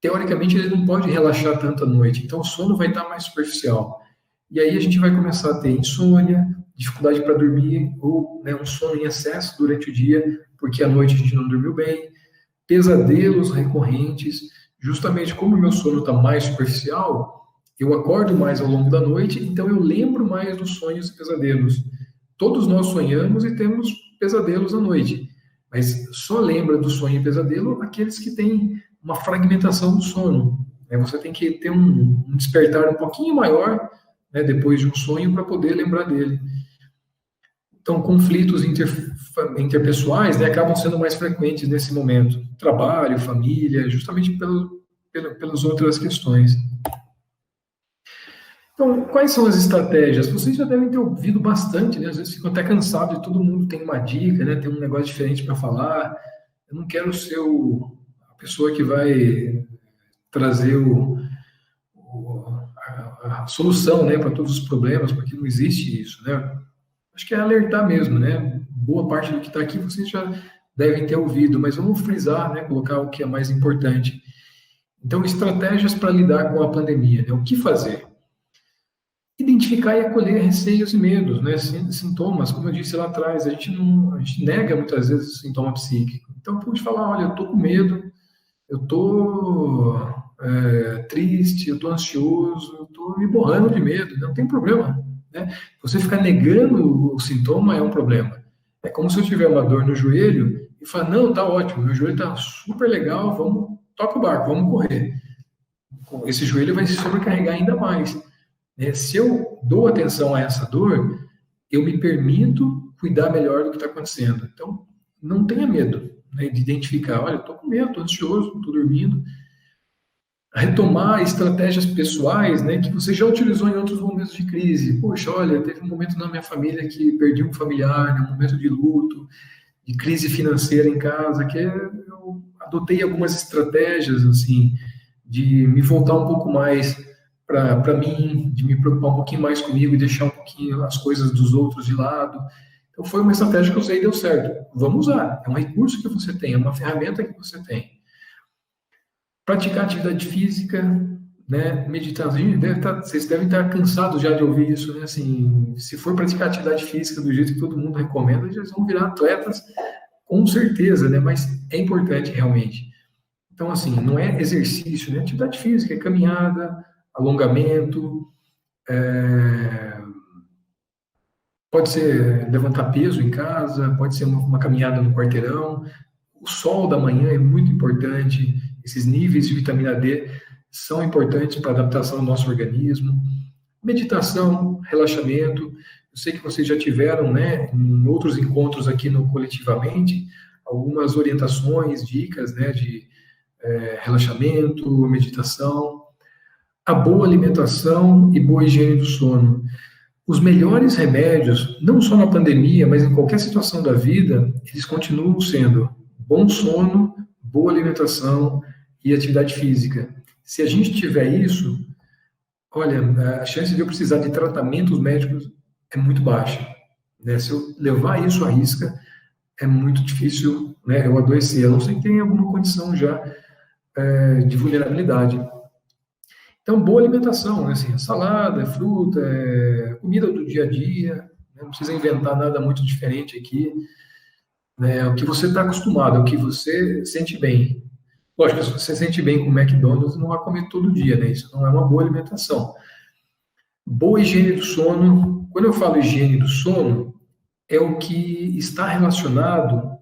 teoricamente ele não pode relaxar tanto à noite, então o sono vai estar mais superficial. E aí a gente vai começar a ter insônia, dificuldade para dormir, ou, né, um sono em excesso durante o dia, porque à noite a gente não dormiu bem, pesadelos recorrentes, justamente como o meu sono está mais superficial, eu acordo mais ao longo da noite, então eu lembro mais dos sonhos e pesadelos. Todos nós sonhamos e temos pesadelos à noite, mas só lembra do sonho e pesadelo aqueles que têm uma fragmentação do sono. Você tem que ter um despertar um pouquinho maior, né, depois de um sonho para poder lembrar dele. Então, conflitos interpessoais, né, acabam sendo mais frequentes nesse momento. Trabalho, família, justamente pelas outras questões. Então, quais são as estratégias? Vocês já devem ter ouvido bastante, né? Às vezes ficam até cansados de todo mundo tem uma dica, né? Tem um negócio diferente para falar. Eu não quero ser a pessoa que vai trazer a solução, né, para todos os problemas, porque não existe isso, né? Acho que é alertar mesmo, né? Boa parte do que está aqui vocês já devem ter ouvido, mas vamos frisar, né? Colocar o que é mais importante. Então, estratégias para lidar com a pandemia, né? O que fazer? Identificar e acolher receios e medos, né? Sintomas, como eu disse lá atrás, a gente nega muitas vezes o sintoma psíquico. Então, pode falar, olha, eu estou com medo, eu estou triste, eu estou ansioso, eu estou me borrando de medo, não tem problema, né? Você ficar negando o sintoma é um problema. É como se eu tiver uma dor no joelho e falar, não, tá ótimo, meu joelho tá super legal, toca o barco, vamos correr. Esse joelho vai se sobrecarregar ainda mais. Se eu dou atenção a essa dor, eu me permito cuidar melhor do que está acontecendo. Então, não tenha medo, né, de identificar, olha, estou com medo, estou ansioso, estou dormindo. Retomar estratégias pessoais, né, que você já utilizou em outros momentos de crise. Poxa, olha, teve um momento na minha família que perdi um familiar, né, um momento de luto, de crise financeira em casa, que eu adotei algumas estratégias, assim, de me voltar um pouco mais para mim, de me preocupar um pouquinho mais comigo e deixar um pouquinho as coisas dos outros de lado. Então, foi uma estratégia que eu usei e deu certo. Vamos usar. É um recurso que você tem, é uma ferramenta que você tem. Praticar atividade física, né? Meditar. Vocês devem estar cansados já de ouvir isso, né? Assim, se for praticar atividade física do jeito que todo mundo recomenda, eles vão virar atletas, com certeza, né? Mas é importante realmente. Então, assim, não é exercício, né? Atividade física é caminhada, alongamento, pode ser levantar peso em casa, pode ser uma caminhada no quarteirão. O sol da manhã é muito importante, esses níveis de vitamina D são importantes para a adaptação do nosso organismo. Meditação, relaxamento, eu sei que vocês já tiveram, né, em outros encontros aqui no Coletivamente, algumas orientações, dicas, né, de relaxamento, meditação. A boa alimentação e boa higiene do sono. Os melhores remédios, não só na pandemia, mas em qualquer situação da vida, eles continuam sendo bom sono, boa alimentação e atividade física. Se a gente tiver isso, olha, a chance de eu precisar de tratamentos médicos é muito baixa, né? Se eu levar isso à risca, é muito difícil, né, eu adoecer, a não ser que tenha alguma condição já de vulnerabilidade. Então, boa alimentação, né? Assim, salada, fruta, comida do dia a dia, né? Não precisa inventar nada muito diferente aqui, né? O que você está acostumado, o que você sente bem. Lógico, se você sente bem com o McDonald's, não vai comer todo dia, né? Isso não é uma boa alimentação. Boa higiene do sono. Quando eu falo higiene do sono, é o que está relacionado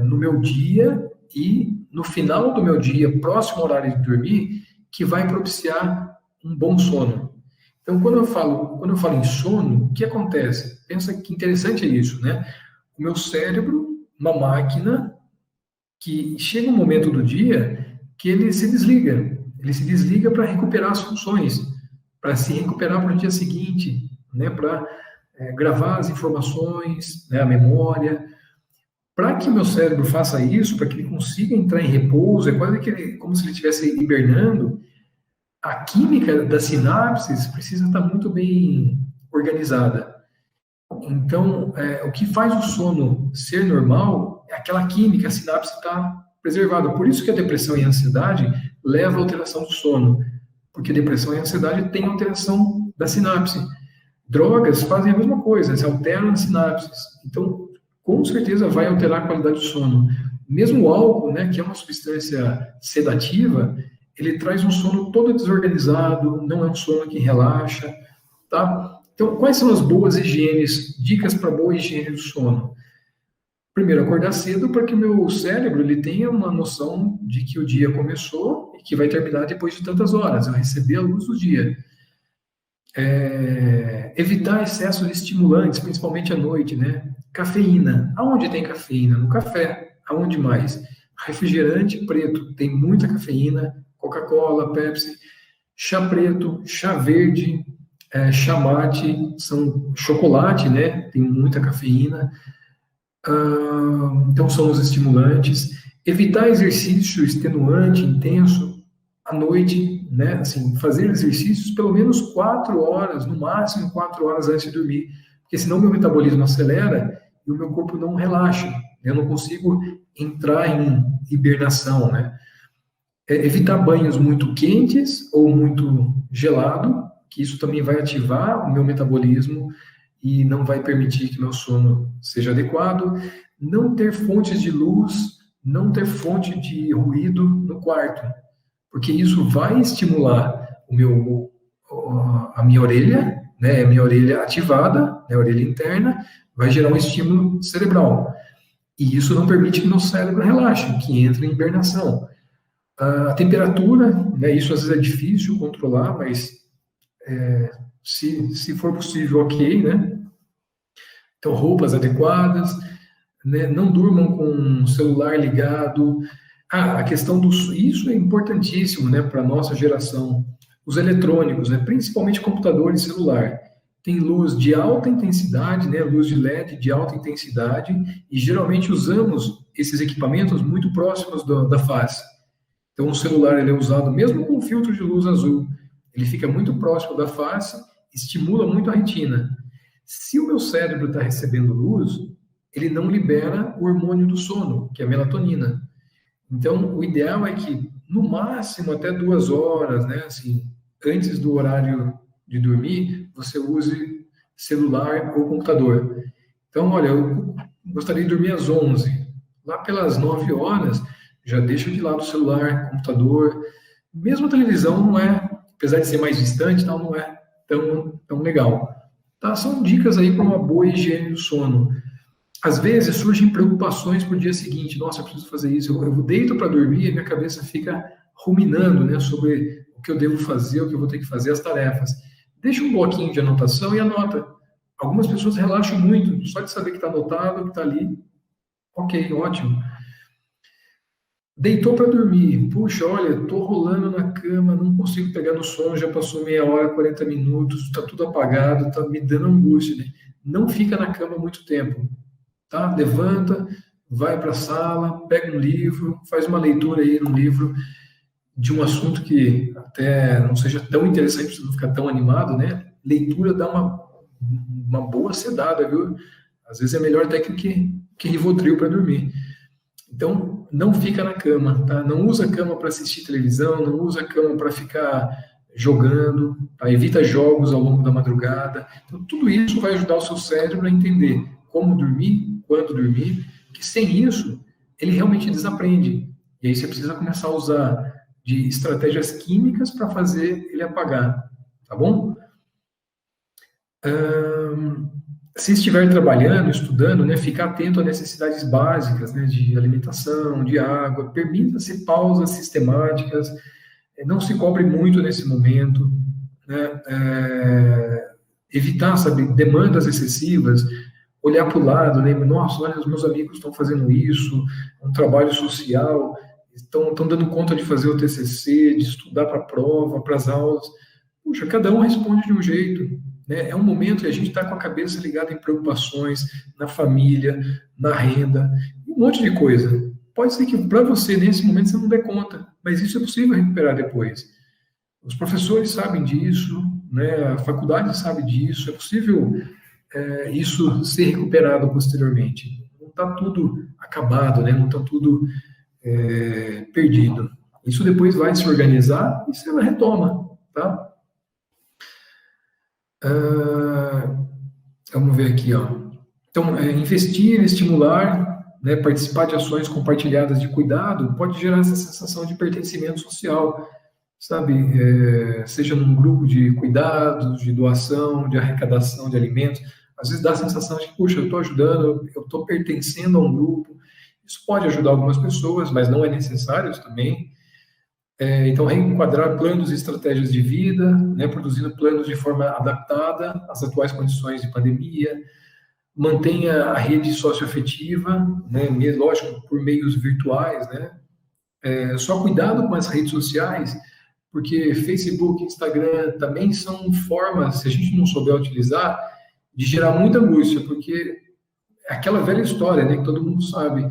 no meu dia e no final do meu dia, próximo ao horário de dormir, que vai propiciar um bom sono. Então, quando eu falo em sono, o que acontece? Pensa que interessante é isso, né? O meu cérebro, uma máquina, que chega um momento do dia que ele se desliga. Ele se desliga para recuperar as funções, para se recuperar para o dia seguinte, né? Para gravar as informações, né? A memória. Para que o meu cérebro faça isso, para que ele consiga entrar em repouso, é quase que como se ele estivesse hibernando, a química das sinapses precisa estar muito bem organizada. Então, o que faz o sono ser normal é aquela química, a sinapse está preservada. Por isso que a depressão e a ansiedade levam à alteração do sono, porque depressão e ansiedade têm alteração da sinapse. Drogas fazem a mesma coisa, se alteram as sinapses. Então, com certeza vai alterar a qualidade do sono. Mesmo o álcool, né, que é uma substância sedativa, ele traz um sono todo desorganizado, não é um sono que relaxa, tá? Então, quais são as boas higienes, dicas para boa higiene do sono? Primeiro, acordar cedo para que o meu cérebro ele tenha uma noção de que o dia começou e que vai terminar depois de tantas horas, eu receber a luz do dia. Evitar excesso de estimulantes, principalmente à noite, né? Cafeína. Aonde tem cafeína? No café. Aonde mais? Refrigerante preto. Tem muita cafeína. Coca-Cola, Pepsi. Chá preto, chá verde, chá mate, são chocolate, né? Tem muita cafeína. Então, são os estimulantes. Evitar exercício extenuante, intenso, à noite, né? Assim, fazer exercícios pelo menos 4 horas, no máximo 4 horas antes de dormir, porque senão meu metabolismo acelera e o meu corpo não relaxa, eu não consigo entrar em hibernação, né? Evitar banhos muito quentes ou muito gelado, que isso também vai ativar o meu metabolismo e não vai permitir que meu sono seja adequado. Não ter fontes de luz, não ter fonte de ruído no quarto, porque isso vai estimular a minha orelha, né, a minha orelha ativada, né, a orelha interna, vai gerar um estímulo cerebral. E isso não permite que meu cérebro relaxe, que entre em hibernação. A temperatura, né, isso às vezes é difícil controlar, mas se for possível, ok, né? Então, roupas adequadas, né, não durmam com o celular ligado. A questão isso é importantíssimo, né, para a nossa geração. Os eletrônicos, né, principalmente computador e celular, tem luz de alta intensidade, né, luz de LED de alta intensidade, e geralmente usamos esses equipamentos muito próximos da face. Então, o celular ele é usado mesmo com filtro de luz azul. Ele fica muito próximo da face, estimula muito a retina. Se o meu cérebro está recebendo luz, ele não libera o hormônio do sono, que é a melatonina. Então, o ideal é que, no máximo, até 2 horas, né, assim, antes do horário de dormir, você use celular ou computador. Então, olha, eu gostaria de dormir às 11. Lá pelas 9 horas, já deixa de lado o celular, computador. Mesmo a televisão não é, apesar de ser mais distante, não é tão legal. Tá? São dicas aí para uma boa higiene do sono. Às vezes surgem preocupações para o dia seguinte. Nossa, eu preciso fazer isso. Eu deito para dormir e minha cabeça fica ruminando, né, sobre o que eu devo fazer, o que eu vou ter que fazer, as tarefas. Deixa um bloquinho de anotação e anota. Algumas pessoas relaxam muito, só de saber que está anotado, que está ali. Ok, ótimo. Deitou para dormir. Puxa, olha, estou rolando na cama, não consigo pegar no sono, já passou meia hora, 40 minutos, está tudo apagado, está me dando angústia. Né? Não fica na cama muito tempo. Tá? Levanta, vai para a sala, pega um livro, faz uma leitura aí no livro de um assunto que até não seja tão interessante para você não ficar tão animado, né? Leitura dá uma boa sedada, viu? Às vezes é melhor até que Rivotril para dormir. Então, não fica na cama, tá? Não usa a cama para assistir televisão, não usa a cama para ficar jogando, tá? Evita jogos ao longo da madrugada. Então, tudo isso vai ajudar o seu cérebro a entender como dormir, quando dormir, que sem isso, ele realmente desaprende. E aí você precisa começar a usar de estratégias químicas para fazer ele apagar, tá bom? Se estiver trabalhando, estudando, né, ficar atento a necessidades básicas, né, de alimentação, de água, permita-se pausas sistemáticas, não se cobre muito nesse momento, né, evitar, sabe, demandas excessivas, olhar para o lado, né? Nossa, olha, os meus amigos estão fazendo isso, um trabalho social, estão dando conta de fazer o TCC, de estudar para a prova, para as aulas. Puxa, cada um responde de um jeito, né? É um momento que a gente está com a cabeça ligada em preocupações, na família, na renda, um monte de coisa. Pode ser que para você, nesse momento, você não dê conta, mas isso é possível recuperar depois. Os professores sabem disso, né? A faculdade sabe disso, é possível isso ser recuperado posteriormente. Não está tudo acabado, né? Não está tudo perdido. Isso depois vai se organizar e você retoma, tá? Vamos ver aqui, ó. Então, investir, estimular, né, participar de ações compartilhadas de cuidado pode gerar essa sensação de pertencimento social, sabe? Seja num grupo de cuidados, de doação, de arrecadação de alimentos. Às vezes dá a sensação de, puxa, eu estou ajudando, eu estou pertencendo a um grupo. Isso pode ajudar algumas pessoas, mas não é necessário também. Então, reenquadrar planos e estratégias de vida, né, produzindo planos de forma adaptada às atuais condições de pandemia. Mantenha a rede socioafetiva, né, lógico, por meios virtuais, né. Só cuidado com as redes sociais, porque Facebook, Instagram também são formas, se a gente não souber utilizar, de gerar muita angústia, porque é aquela velha história, né, que todo mundo sabe.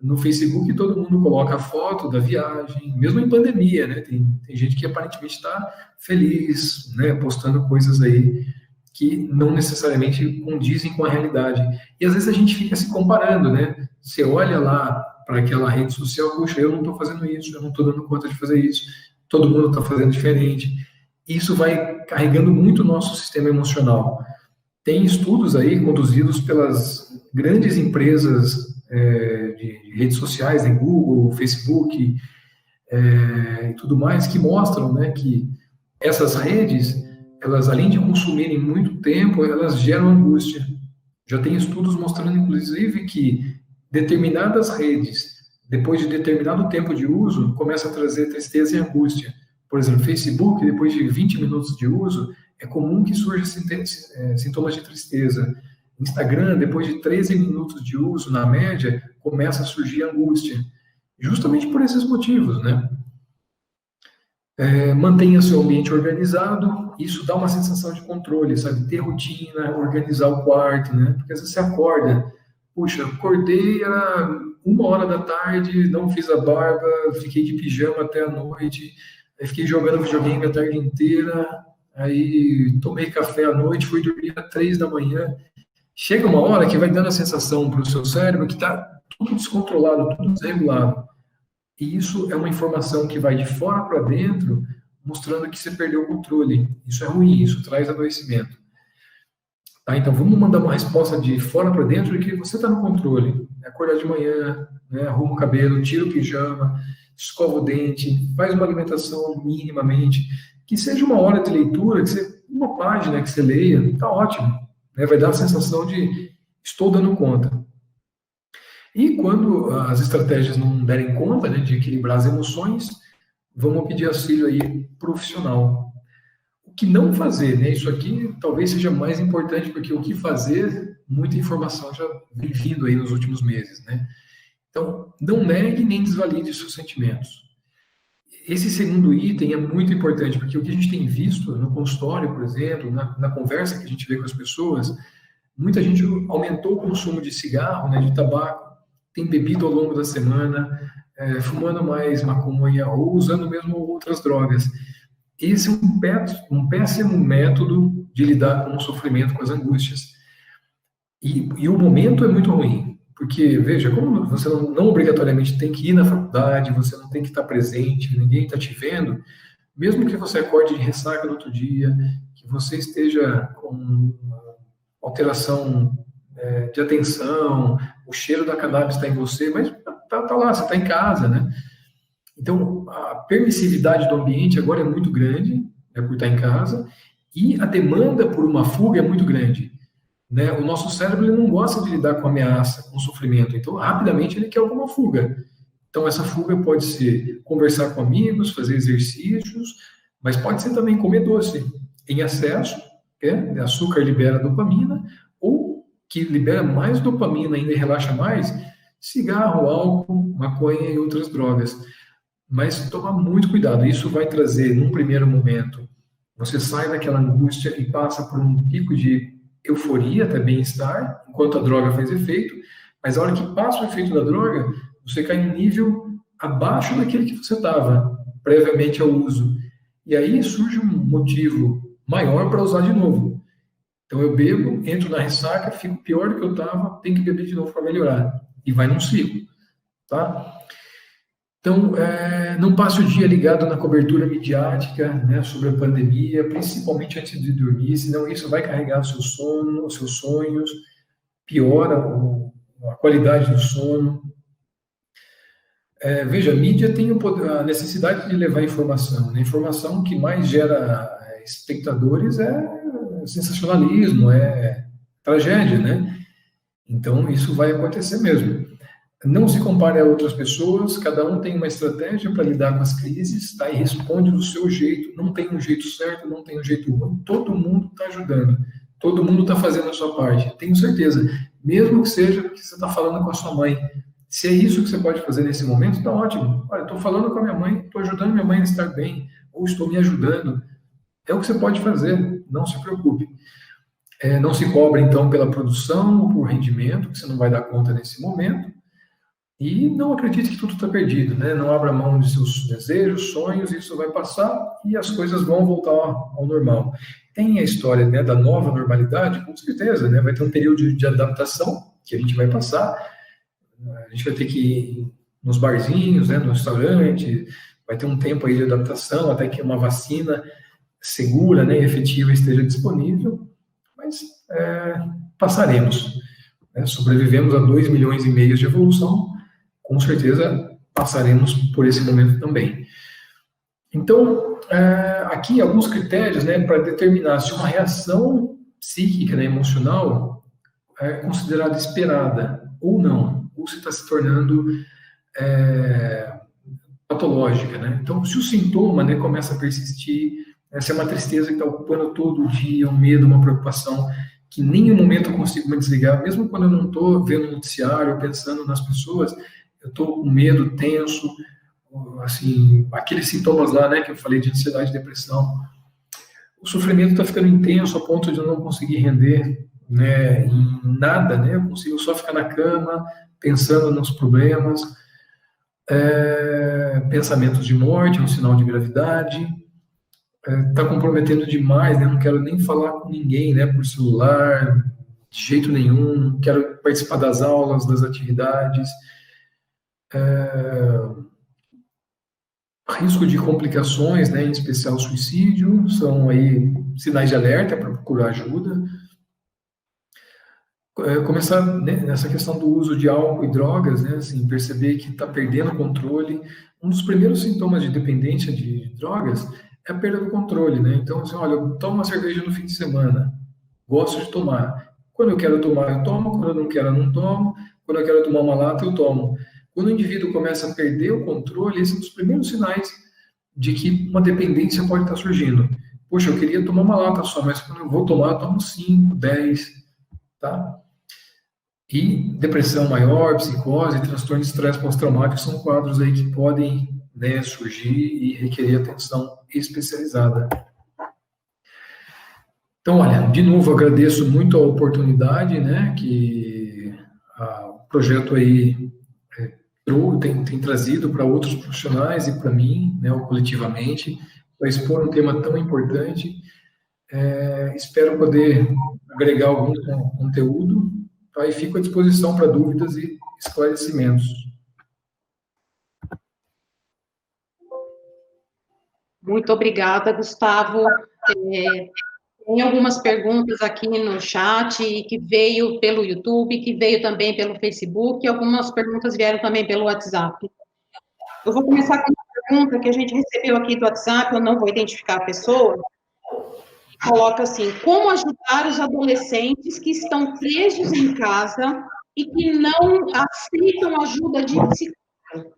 No Facebook, todo mundo coloca a foto da viagem, mesmo em pandemia, né? Tem gente que aparentemente está feliz, né? Postando coisas aí que não necessariamente condizem com a realidade. E às vezes a gente fica se comparando, né? Você olha lá para aquela rede social, puxa, eu não estou fazendo isso, eu não estou dando conta de fazer isso, todo mundo está fazendo diferente. Isso vai carregando muito o nosso sistema emocional. Tem estudos aí conduzidos pelas grandes empresas de redes sociais, né, Google, Facebook e tudo mais, que mostram, né, que essas redes, elas além de consumirem muito tempo, elas geram angústia. Já tem estudos mostrando, inclusive, que determinadas redes, depois de determinado tempo de uso, começam a trazer tristeza e angústia. Por exemplo, Facebook, depois de 20 minutos de uso, é comum que surjam sintomas de tristeza. Instagram, depois de 13 minutos de uso, na média, começa a surgir angústia. Justamente por esses motivos, né? Mantenha seu ambiente organizado, isso dá uma sensação de controle, sabe? Ter rotina, organizar o quarto, né? Porque às vezes você acorda, puxa, acordei, era 1h da tarde, não fiz a barba, fiquei de pijama até a noite, aí fiquei jogando videogame a tarde inteira, aí tomei café à noite, fui dormir às 3 da manhã. Chega uma hora que vai dando a sensação para o seu cérebro que está tudo descontrolado, tudo desregulado. E isso é uma informação que vai de fora para dentro, mostrando que você perdeu o controle. Isso é ruim, isso traz adoecimento. Tá? Então, vamos mandar uma resposta de fora para dentro de que você está no controle. Acordar de manhã, né, arruma o cabelo, tira o pijama, escova o dente, faz uma alimentação minimamente, que seja uma hora de leitura, uma página que você leia, está ótimo. Né, vai dar a sensação de estou dando conta. E quando as estratégias não derem conta, né, de equilibrar as emoções, vamos pedir auxílio aí profissional. O que não fazer, né? Isso aqui talvez seja mais importante, porque o que fazer, muita informação já vem vindo aí nos últimos meses, né? Então, não negue nem desvalide seus sentimentos. Esse segundo item é muito importante, porque o que a gente tem visto no consultório, por exemplo, na conversa que a gente vê com as pessoas, muita gente aumentou o consumo de cigarro, né, de tabaco, tem bebido ao longo da semana, fumando mais maconha ou usando mesmo outras drogas. Esse é um péssimo método de lidar com o sofrimento, com as angústias. E o momento é muito ruim, porque, veja, como você não obrigatoriamente tem que ir na faculdade, você não tem que estar presente, ninguém está te vendo, mesmo que você acorde de ressaca no outro dia, que você esteja com alteração de atenção, o cheiro da cannabis está em você, mas tá lá, você está em casa, né? Então, a permissividade do ambiente agora é muito grande, né, por estar em casa, e a demanda por uma fuga é muito grande. Né? O nosso cérebro ele não gosta de lidar com ameaça, com sofrimento, então, rapidamente, ele quer alguma fuga. Então, essa fuga pode ser conversar com amigos, fazer exercícios, mas pode ser também comer doce. em excesso, açúcar libera dopamina, ou que libera mais dopamina ainda e relaxa mais, cigarro, álcool, maconha e outras drogas. Mas tomar muito cuidado, isso vai trazer, num primeiro momento, você sai daquela angústia e passa por um pico de euforia, até bem-estar, enquanto a droga faz efeito, mas a hora que passa o efeito da droga, você cai em nível abaixo daquele que você estava, previamente ao uso. E aí surge um motivo maior para usar de novo. Então eu bebo, entro na ressaca, fico pior do que eu estava, tenho que beber de novo para melhorar. E vai num ciclo, tá? Então, não passe o dia ligado na cobertura midiática, né, sobre a pandemia, principalmente antes de dormir, senão isso vai carregar o seu sono, os seus sonhos, piora a qualidade do sono. Veja, a mídia tem a necessidade de levar informação. A informação que mais gera espectadores é sensacionalismo, é tragédia, né? Então, isso vai acontecer mesmo. Não se compare a outras pessoas, cada um tem uma estratégia para lidar com as crises, tá? E responde do seu jeito, não tem um jeito certo, não tem um jeito ruim, todo mundo está ajudando, todo mundo está fazendo a sua parte, tenho certeza, mesmo que seja que você está falando com a sua mãe, se é isso que você pode fazer nesse momento, está ótimo. Olha, estou falando com a minha mãe, estou ajudando minha mãe a estar bem, ou estou me ajudando, é o que você pode fazer, não se preocupe. Não se cobra, então, pela produção ou por rendimento, que você não vai dar conta nesse momento. E não acredite que tudo está perdido, né? Não abra mão de seus desejos, sonhos, isso vai passar e as coisas vão voltar ao normal. Tem a história, né, da nova normalidade, com certeza, né? Vai ter um período de adaptação que a gente vai passar. A gente vai ter que ir nos barzinhos, né, no restaurante, vai ter um tempo aí de adaptação até que uma vacina segura, né, e efetiva esteja disponível, mas passaremos. Né? Sobrevivemos a 2,5 milhões de evolução, com certeza passaremos por esse momento também. Então, aqui alguns critérios, né, para determinar se uma reação psíquica, né, emocional é considerada esperada ou não, ou se está se tornando patológica. Né? Então, se o sintoma, né, começa a persistir, se é uma tristeza que está ocupando todo o dia, um medo, uma preocupação, que em nenhum momento eu consigo me desligar, mesmo quando eu não estou vendo o noticiário, pensando nas pessoas, eu estou com medo, tenso, assim, aqueles sintomas lá, né, que eu falei de ansiedade e depressão. O sofrimento está ficando intenso a ponto de eu não conseguir render, né, em nada, né, eu consigo só ficar na cama, pensando nos problemas, pensamentos de morte, um sinal de gravidade, está comprometendo demais, né, não quero nem falar com ninguém, né, por celular, de jeito nenhum, não quero participar das aulas, das atividades, risco de complicações, né, em especial suicídio, são aí sinais de alerta para procurar ajuda. Começar, né, nessa questão do uso de álcool e drogas, né, assim, perceber que está perdendo o controle. Um dos primeiros sintomas de dependência de drogas é a perda do controle, né? Então, assim, olha, eu tomo uma cerveja no fim de semana, gosto de tomar. Quando eu quero tomar, eu tomo. Quando eu não quero, eu não tomo. Quando eu quero tomar uma lata, eu tomo. Quando o indivíduo começa a perder o controle, esse é um dos primeiros sinais de que uma dependência pode estar surgindo. Poxa, eu queria tomar uma lata só, mas quando eu vou tomar, eu tomo 5, 10, tá? E depressão maior, psicose, transtorno de estresse pós-traumático são quadros aí que podem, né, surgir e requerer atenção especializada. Então, olha, de novo, agradeço muito a oportunidade, né, que o projeto aí tem trazido para outros profissionais e para mim, né, coletivamente, para expor um tema tão importante. Espero poder agregar algum conteúdo, tá, e fico à disposição para dúvidas e esclarecimentos. Muito obrigada, Gustavo. Tem algumas perguntas aqui no chat, que veio pelo YouTube, que veio também pelo Facebook, e algumas perguntas vieram também pelo WhatsApp. Eu vou começar com uma pergunta que a gente recebeu aqui do WhatsApp, eu não vou identificar a pessoa. Coloca assim: como ajudar os adolescentes que estão presos em casa e que não aceitam ajuda de psicólogo,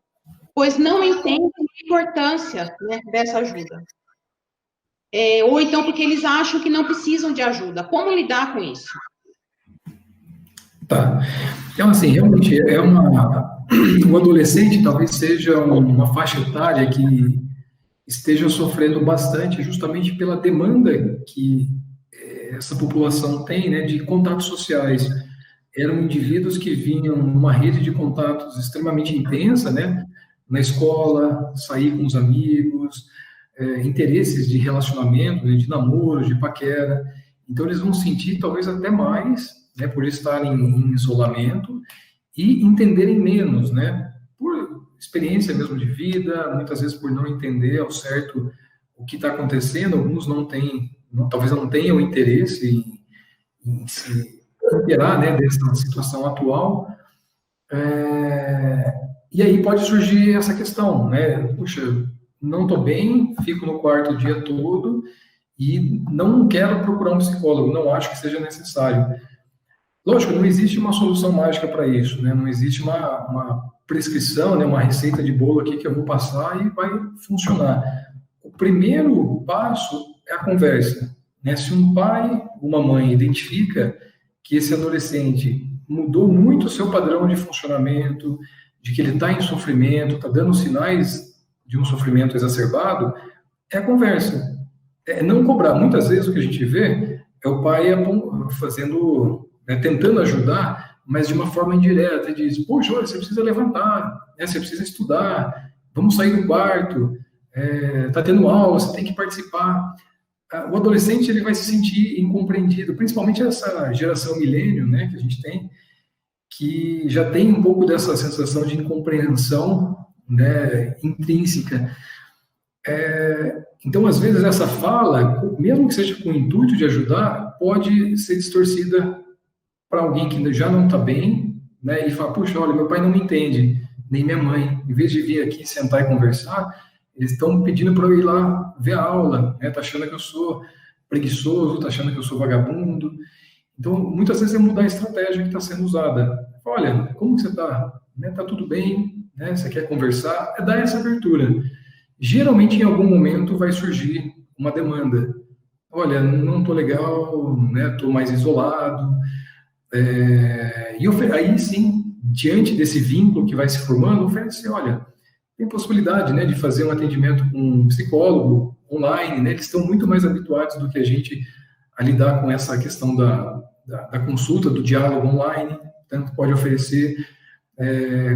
pois não entendem a importância, né, dessa ajuda? ou então porque eles acham que não precisam de ajuda. Como lidar com isso? Tá. Então, assim, realmente o adolescente talvez seja uma faixa etária que esteja sofrendo bastante justamente pela demanda que essa população tem, né, de contatos sociais. Eram indivíduos que vinham numa rede de contatos extremamente intensa, né, na escola, sair com os amigos, interesses de relacionamento, né, de namoro, de paquera. Então, eles vão sentir talvez até mais, né, por estarem em isolamento e entenderem menos, né, por experiência mesmo de vida, muitas vezes por não entender ao certo o que está acontecendo. Alguns não têm, talvez não tenham interesse em se inteirar, né, dessa situação atual. E aí pode surgir essa questão, né? Puxa, não estou bem, fico no quarto o dia todo e não quero procurar um psicólogo, não acho que seja necessário. Lógico, não existe uma solução mágica para isso, né? Não existe uma prescrição, né? Uma receita de bolo aqui que eu vou passar e vai funcionar. O primeiro passo é a conversa, né? Se um pai, uma mãe identifica que esse adolescente mudou muito o seu padrão de funcionamento, de que ele está em sofrimento, está dando sinais de um sofrimento exacerbado, é a conversa. É não cobrar. Muitas vezes o que a gente vê é o pai fazendo, né, tentando ajudar, mas de uma forma indireta. Ele diz, poxa, olha, você precisa levantar, né, você precisa estudar, vamos sair do quarto, está tendo aula, você tem que participar. O adolescente ele vai se sentir incompreendido, principalmente essa geração milênio, né, que a gente tem, que já tem um pouco dessa sensação de incompreensão, né, intrínseca. Então, às vezes, essa fala, mesmo que seja com o intuito de ajudar, pode ser distorcida para alguém que já não está bem, né, e fala, puxa, olha, meu pai não me entende, nem minha mãe. Em vez de vir aqui sentar e conversar, eles estão pedindo para eu ir lá ver a aula, né, tá achando que eu sou preguiçoso, tá achando que eu sou vagabundo. Então, muitas vezes é mudar a estratégia que está sendo usada. Olha, como que você está? Né, tá tudo bem? Né, você quer conversar? É dar essa abertura. Geralmente, em algum momento, vai surgir uma demanda. Olha, não estou legal, né, estou mais isolado. E aí, sim, diante desse vínculo que vai se formando, oferecer, olha, tem possibilidade, né, de fazer um atendimento com um psicólogo online, né, eles estão muito mais habituados do que a gente a lidar com essa questão da consulta, do diálogo online. Tanto pode oferecer,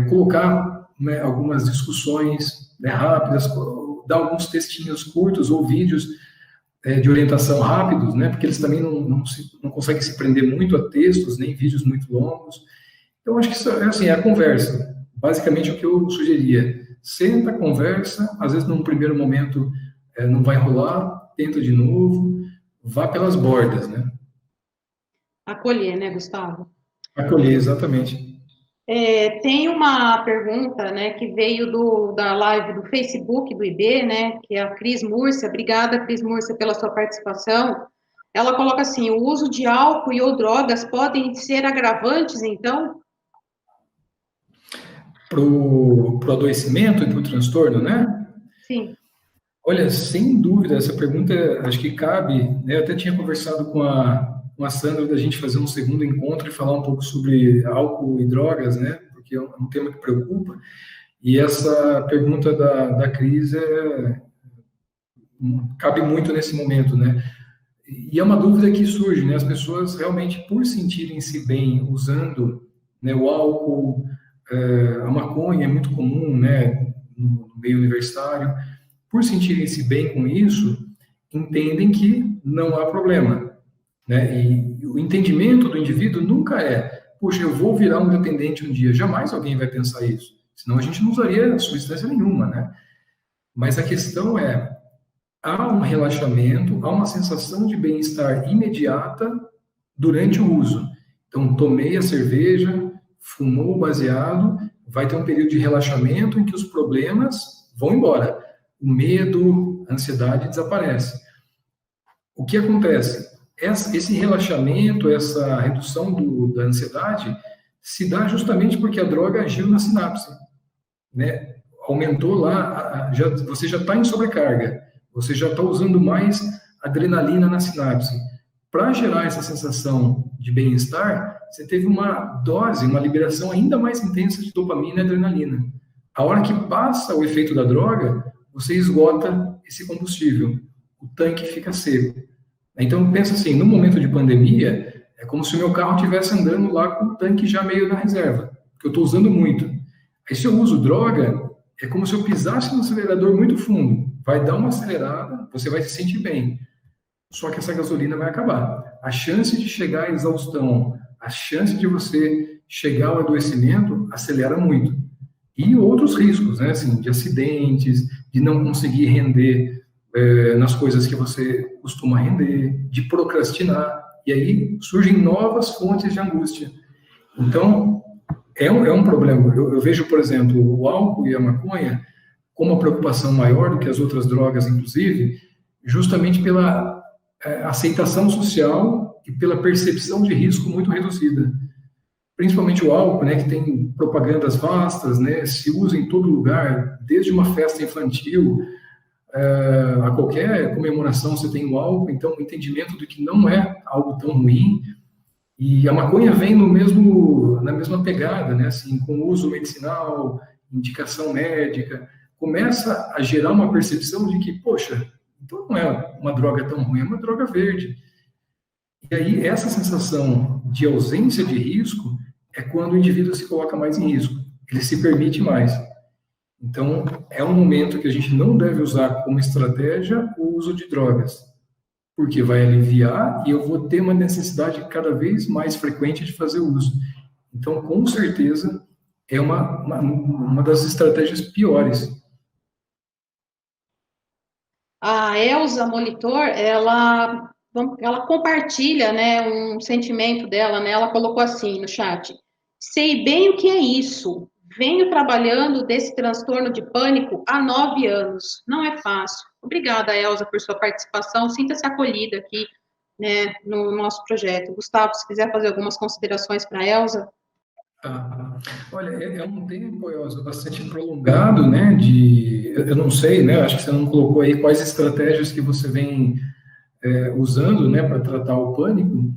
colocar, né, algumas discussões, né, rápidas, dar alguns textinhos curtos ou vídeos de orientação rápidos, né, porque eles também não conseguem se prender muito a textos, nem vídeos muito longos. Então, acho que isso é assim, é a conversa. Basicamente, o que eu sugeria, senta, conversa, às vezes, num primeiro momento, não vai rolar, tenta de novo, vá pelas bordas, né? Acolher, né, Gustavo? Acolher, exatamente. Tem uma pergunta, né, que veio da live do Facebook do IB, né, que é a Cris Múrcia. Obrigada, Cris Múrcia, pela sua participação. Ela coloca assim, o uso de álcool e ou drogas podem ser agravantes, então? Para o adoecimento e para o transtorno, né? Sim. Olha, sem dúvida, essa pergunta acho que cabe, né? Eu até tinha conversado com a Sandra da gente fazer um segundo encontro e falar um pouco sobre álcool e drogas, né? Porque é um tema que preocupa. E essa pergunta da Cris cabe muito nesse momento, né? E é uma dúvida que surge, né? As pessoas realmente, por sentirem-se bem usando, né, o álcool, a maconha é muito comum, né, no meio universitário, por sentirem-se bem com isso, entendem que não há problema, né? E o entendimento do indivíduo nunca puxa, eu vou virar um dependente um dia. Jamais alguém vai pensar isso. Senão a gente não usaria substância nenhuma, né? Mas a questão há um relaxamento, há uma sensação de bem-estar imediata durante o uso. Então, tomei a cerveja, fumou o baseado, vai ter um período de relaxamento em que os problemas vão embora. O medo, a ansiedade desaparece. O que acontece? Esse relaxamento, essa redução da ansiedade, se dá justamente porque a droga agiu na sinapse, né? Aumentou lá, você já está em sobrecarga, você já está usando mais adrenalina na sinapse. Para gerar essa sensação de bem-estar, você teve uma dose, uma liberação ainda mais intensa de dopamina e adrenalina. A hora que passa o efeito da droga, você esgota esse combustível, o tanque fica seco. Então, pensa assim, no momento de pandemia, é como se o meu carro estivesse andando lá com o tanque já meio na reserva, que eu estou usando muito. Aí, se eu uso droga, é como se eu pisasse no acelerador muito fundo. Vai dar uma acelerada, você vai se sentir bem. Só que essa gasolina vai acabar. A chance de chegar à exaustão, a chance de você chegar ao adoecimento, acelera muito. E outros riscos, né, assim, de acidentes, de não conseguir render nas coisas que você costuma render, de procrastinar. E aí surgem novas fontes de angústia. Então, é um problema. Eu vejo, por exemplo, o álcool e a maconha com uma preocupação maior do que as outras drogas, inclusive, justamente pela aceitação social e pela percepção de risco muito reduzida. Principalmente o álcool, né, que tem propagandas vastas, né, se usa em todo lugar, desde uma festa infantil a qualquer comemoração você tem o álcool, então o entendimento de que não é algo tão ruim. E a maconha vem na mesma pegada, né, assim, com uso medicinal, indicação médica, começa a gerar uma percepção de que, poxa, então não é uma droga tão ruim, é uma droga verde. E aí, essa sensação de ausência de risco é quando o indivíduo se coloca mais em risco, ele se permite mais. Então, é um momento que a gente não deve usar como estratégia o uso de drogas, porque vai aliviar e eu vou ter uma necessidade cada vez mais frequente de fazer uso. Então, com certeza, é uma das estratégias piores. A Elza Molitor, ela compartilha, né, um sentimento dela, né, ela colocou assim no chat: sei bem o que é isso, venho trabalhando desse transtorno de pânico há 9 anos, não é fácil. Obrigada, Elza, por sua participação, sinta-se acolhida aqui, né, no nosso projeto. Gustavo, se quiser fazer algumas considerações para a Elza. Olha, é um tempo, Elza, bastante prolongado, né, eu não sei, né, acho que você não colocou aí quais estratégias que você vem usando, né, para tratar o pânico,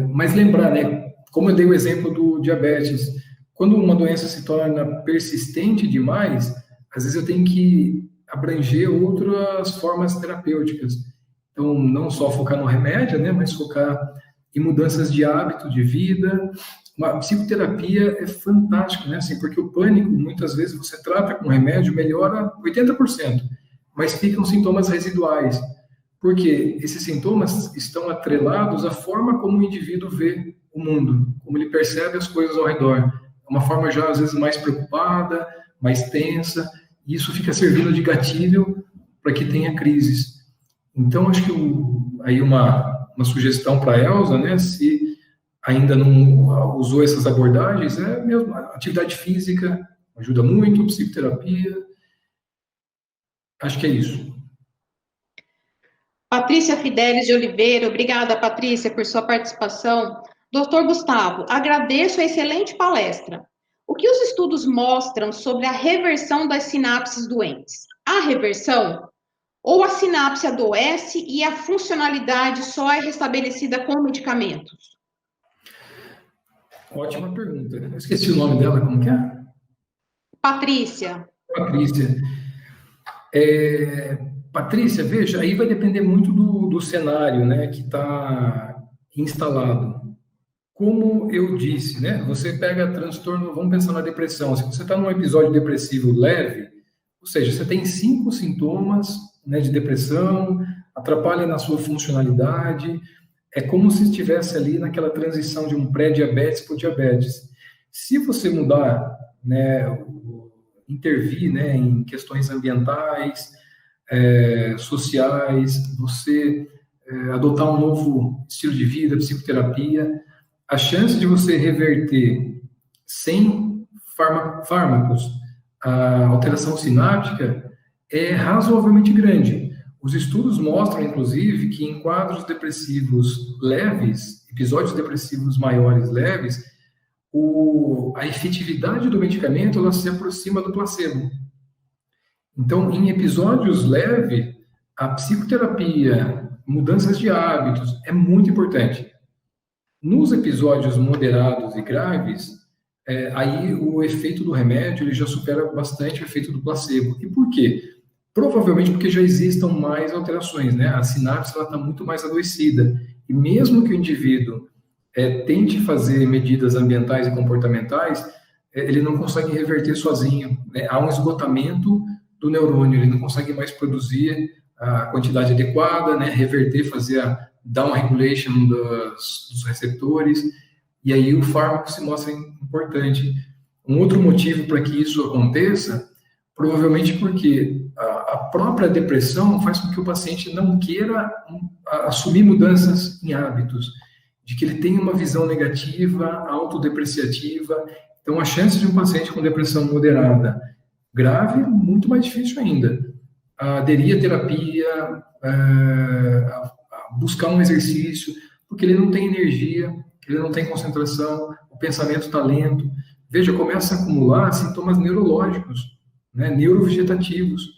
mas lembrar, né, como eu dei o exemplo do diabetes, quando uma doença se torna persistente demais, às vezes eu tenho que abranger outras formas terapêuticas. Então, não só focar no remédio, né, mas focar em mudanças de hábito, de vida. Uma psicoterapia é fantástico, né, assim, porque o pânico, muitas vezes, você trata com remédio, melhora 80%, mas ficam sintomas residuais, porque esses sintomas estão atrelados à forma como o indivíduo vê o mundo, como ele percebe as coisas ao redor. É uma forma já, às vezes, mais preocupada, mais tensa, e isso fica servindo de gatilho para que tenha crises. Então, acho que aí uma sugestão para a Elza, né, se ainda não usou essas abordagens, é mesmo atividade física, ajuda muito, psicoterapia, acho que é isso. Patrícia Fidelis de Oliveira, obrigada, Patrícia, por sua participação. Doutor Gustavo, agradeço a excelente palestra. O que os estudos mostram sobre a reversão das sinapses doentes? Há reversão? Ou a sinapse adoece e a funcionalidade só é restabelecida com medicamentos? Ótima pergunta. Eu esqueci o nome dela, como que é? Patrícia. Patrícia, veja, aí vai depender muito do cenário, né, que está instalado. Como eu disse, né, você pega transtorno, vamos pensar na depressão, se você está num episódio depressivo leve, ou seja, você tem 5 sintomas, né, de depressão, atrapalha na sua funcionalidade, é como se estivesse ali naquela transição de um pré-diabetes para o diabetes. Se você mudar, né, intervir, né, em questões ambientais, sociais, você adotar um novo estilo de vida, psicoterapia, a chance de você reverter sem fármacos a alteração sináptica é razoavelmente grande. Os estudos mostram, inclusive, que em quadros depressivos leves, episódios depressivos maiores leves, a efetividade do medicamento ela se aproxima do placebo. Então, em episódios leves, a psicoterapia, mudanças de hábitos, é muito importante. Nos episódios moderados e graves, aí o efeito do remédio ele já supera bastante o efeito do placebo. E por quê? Provavelmente porque já existam mais alterações, né? A sinapse está muito mais adoecida. E mesmo que o indivíduo tente fazer medidas ambientais e comportamentais, ele não consegue reverter sozinho, né? Há um esgotamento do neurônio, ele não consegue mais produzir a quantidade adequada, né? Reverter, fazer a down regulation dos receptores, e aí o fármaco se mostra importante. Um outro motivo para que isso aconteça, provavelmente porque a própria depressão faz com que o paciente não queira assumir mudanças em hábitos, de que ele tenha uma visão negativa, autodepreciativa. Então, a chance de um paciente com depressão moderada grave, muito mais difícil ainda. Aderir à terapia, buscar um exercício, porque ele não tem energia, ele não tem concentração, o pensamento está lento. Veja, começa a acumular sintomas neurológicos, né, neurovegetativos,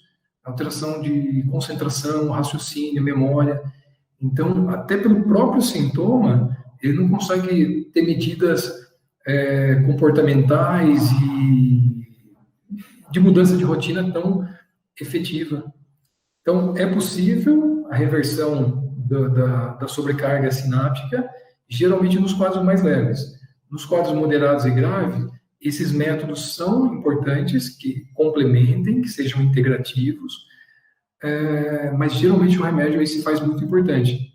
alteração de concentração, raciocínio, memória. Então, até pelo próprio sintoma, ele não consegue ter medidas comportamentais e de mudança de rotina tão efetiva. Então, é possível a reversão da sobrecarga sináptica, geralmente nos quadros mais leves. Nos quadros moderados e graves, esses métodos são importantes, que complementem, que sejam integrativos, mas geralmente o remédio aí se faz muito importante,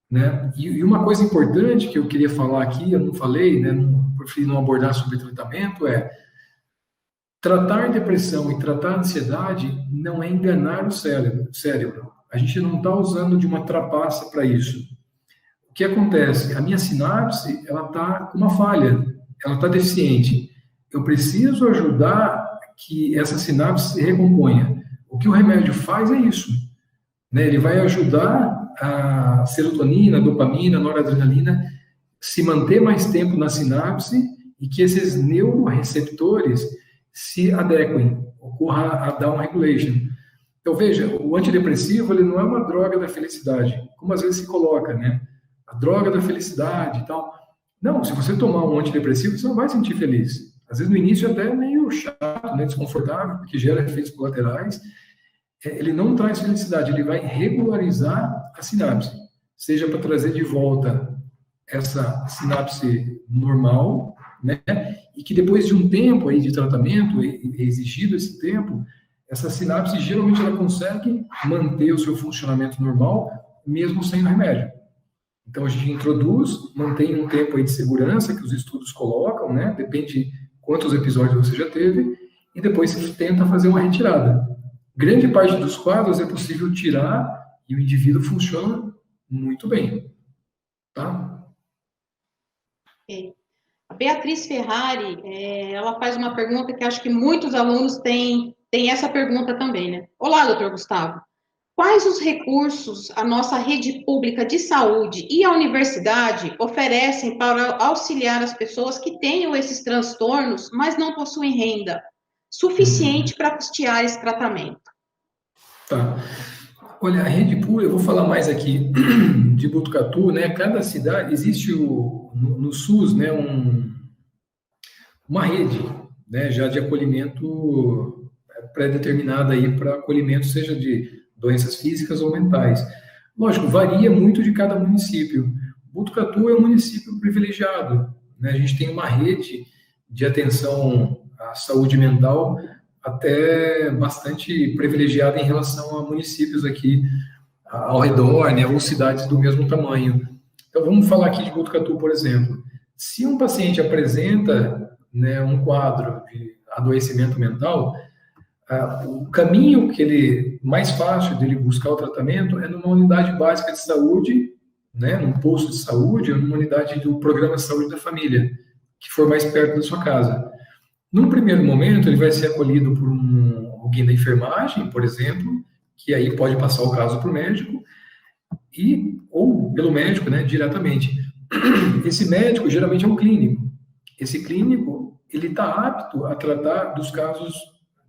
né? E uma coisa importante que eu queria falar aqui, eu não falei, né, preferi não abordar sobre tratamento, tratar depressão e tratar ansiedade não é enganar o cérebro. A gente não está usando de uma trapaça para isso. O que acontece? A minha sinapse, ela está com uma falha, ela está deficiente. Eu preciso ajudar que essa sinapse se recomponha. O que o remédio faz é isso, né? Ele vai ajudar a serotonina, a dopamina, a noradrenalina se manter mais tempo na sinapse e que esses neuroreceptores se adequem, ocorra a down regulation. Então, veja, o antidepressivo ele não é uma droga da felicidade, como às vezes se coloca, né? A droga da felicidade e tal. Não, se você tomar um antidepressivo, você não vai se sentir feliz. Às vezes no início até é meio chato, né? Desconfortável, porque gera efeitos colaterais. Ele não traz felicidade, ele vai regularizar a sinapse, seja para trazer de volta essa sinapse normal, né? E que depois de um tempo aí de tratamento, exigido esse tempo, essa sinapse geralmente ela consegue manter o seu funcionamento normal, mesmo sem o remédio. Então a gente introduz, mantém um tempo aí de segurança que os estudos colocam, né? Depende de quantos episódios você já teve, e depois se tenta fazer uma retirada. Grande parte dos quadros é possível tirar e o indivíduo funciona muito bem, tá? Ok. A Beatriz Ferrari, ela faz uma pergunta que acho que muitos alunos têm essa pergunta também, né? Olá, doutor Gustavo. Quais os recursos a nossa rede pública de saúde e a universidade oferecem para auxiliar as pessoas que tenham esses transtornos, mas não possuem renda suficiente para custear esse tratamento? Tá. Olha, a rede pública, eu vou falar mais aqui de Botucatu, né? Cada cidade, existe no SUS, né, uma rede, né, já de acolhimento pré-determinada aí para acolhimento, seja de doenças físicas ou mentais. Lógico, varia muito de cada município. Botucatu é um município privilegiado, né? A gente tem uma rede de atenção à saúde mental até bastante privilegiada em relação a municípios aqui ao redor, né, ou cidades do mesmo tamanho. Então, vamos falar aqui de Botucatu, por exemplo. Se um paciente apresenta, né, um quadro de adoecimento mental, o caminho que ele mais fácil dele buscar o tratamento é numa unidade básica de saúde, né, num posto de saúde, ou numa unidade do programa de saúde da família, que for mais perto da sua casa. Num primeiro momento, ele vai ser acolhido por alguém da enfermagem, por exemplo, que aí pode passar o caso para o médico, ou pelo médico, né, diretamente. Esse médico geralmente é um clínico. Esse clínico, ele está apto a tratar dos casos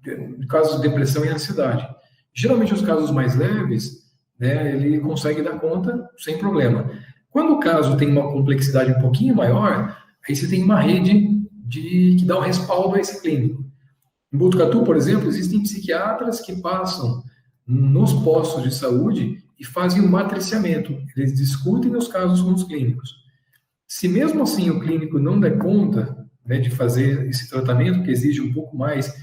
de depressão e ansiedade. Geralmente, os casos mais leves, né, ele consegue dar conta sem problema. Quando o caso tem uma complexidade um pouquinho maior, aí você tem uma rede que dá um respaldo a esse clínico. Em Botucatu, por exemplo, existem psiquiatras que passam nos postos de saúde e fazem um matriciamento. Eles discutem os casos com os clínicos. Se mesmo assim o clínico não der conta, né, de fazer esse tratamento, que exige um pouco mais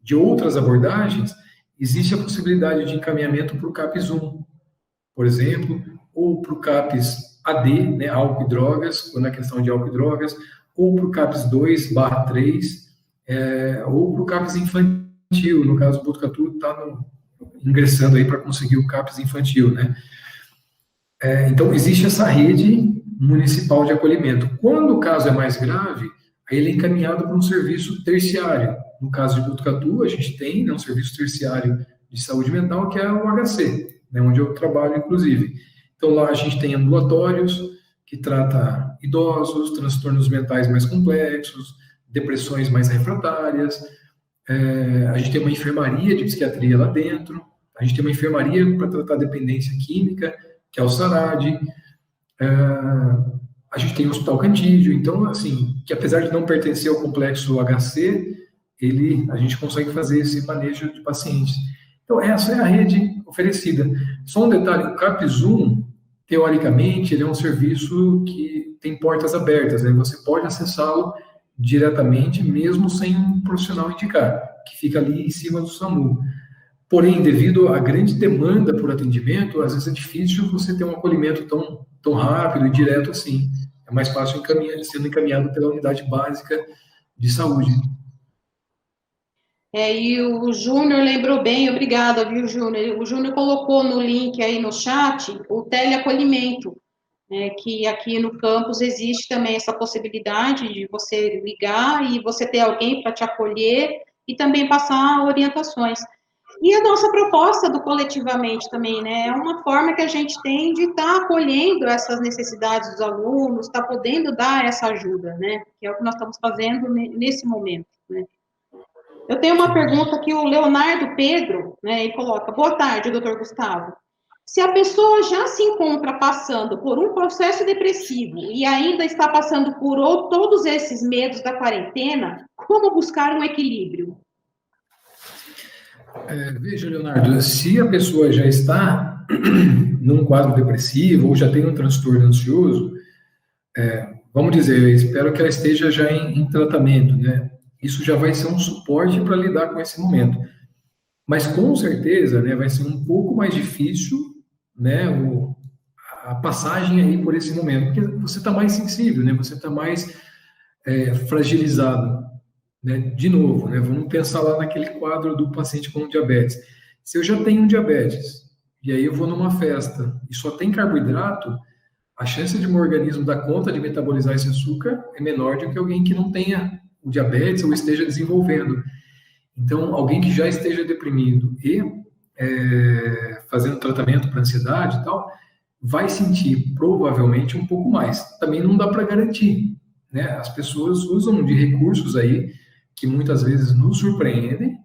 de outras abordagens, existe a possibilidade de encaminhamento para o CAPS 1, por exemplo, ou para o CAPS AD, né, álcool e drogas, ou na questão de álcool e drogas, ou para o CAPS 2/3, ou para o CAPS infantil. No caso, o Botucatu está ingressando aí para conseguir o CAPS infantil, né? Então, existe essa rede municipal de acolhimento. Quando o caso é mais grave, aí ele é encaminhado para um serviço terciário. No caso de Botucatu, a gente tem, né, um serviço terciário de saúde mental, que é o HC, né, onde eu trabalho, inclusive. Então, lá a gente tem ambulatórios, que trata idosos, transtornos mentais mais complexos, depressões mais refratárias. A gente tem uma enfermaria de psiquiatria lá dentro. A gente tem uma enfermaria para tratar dependência química, que é o SARAD. A gente tem o Hospital Cantídio. Então, assim, que apesar de não pertencer ao complexo HC, a gente consegue fazer esse manejo de pacientes. Então, essa é a rede oferecida. Só um detalhe, o CAPS 1, teoricamente, ele é um serviço que tem portas abertas, né? Você pode acessá-lo diretamente, mesmo sem um profissional indicar, que fica ali em cima do SAMU. Porém, devido à grande demanda por atendimento, às vezes é difícil você ter um acolhimento tão rápido e direto assim. É mais fácil sendo encaminhado pela unidade básica de saúde. E o Júnior lembrou bem, obrigada, viu, Júnior? O Júnior colocou no link aí no chat o teleacolhimento, né, que aqui no campus existe também essa possibilidade de você ligar e você ter alguém para te acolher e também passar orientações. E a nossa proposta do Coletivamente também, né, é uma forma que a gente tem de estar acolhendo essas necessidades dos alunos, estar podendo dar essa ajuda, né, que é o que nós estamos fazendo nesse momento, né. Eu tenho uma pergunta que o Leonardo Pedro, né, ele coloca: boa tarde, doutor Gustavo. Se a pessoa já se encontra passando por um processo depressivo e ainda está passando por todos esses medos da quarentena, como buscar um equilíbrio? Veja, Leonardo, se a pessoa já está num quadro depressivo ou já tem um transtorno ansioso, vamos dizer, eu espero que ela esteja já em tratamento, né? Isso já vai ser um suporte para lidar com esse momento. Mas, com certeza, né, vai ser um pouco mais difícil, né, a passagem aí por esse momento, porque você está mais sensível, né, você está mais fragilizado. Né? De novo, né, vamos pensar lá naquele quadro do paciente com diabetes. Se eu já tenho diabetes, e aí eu vou numa festa e só tem carboidrato, a chance de meu organismo dar conta de metabolizar esse açúcar é menor do que alguém que não tenha o diabetes ou esteja desenvolvendo. Então, alguém que já esteja deprimido e fazendo tratamento para ansiedade e tal, vai sentir provavelmente um pouco mais. Também não dá para garantir, né? As pessoas usam de recursos aí que muitas vezes nos surpreendem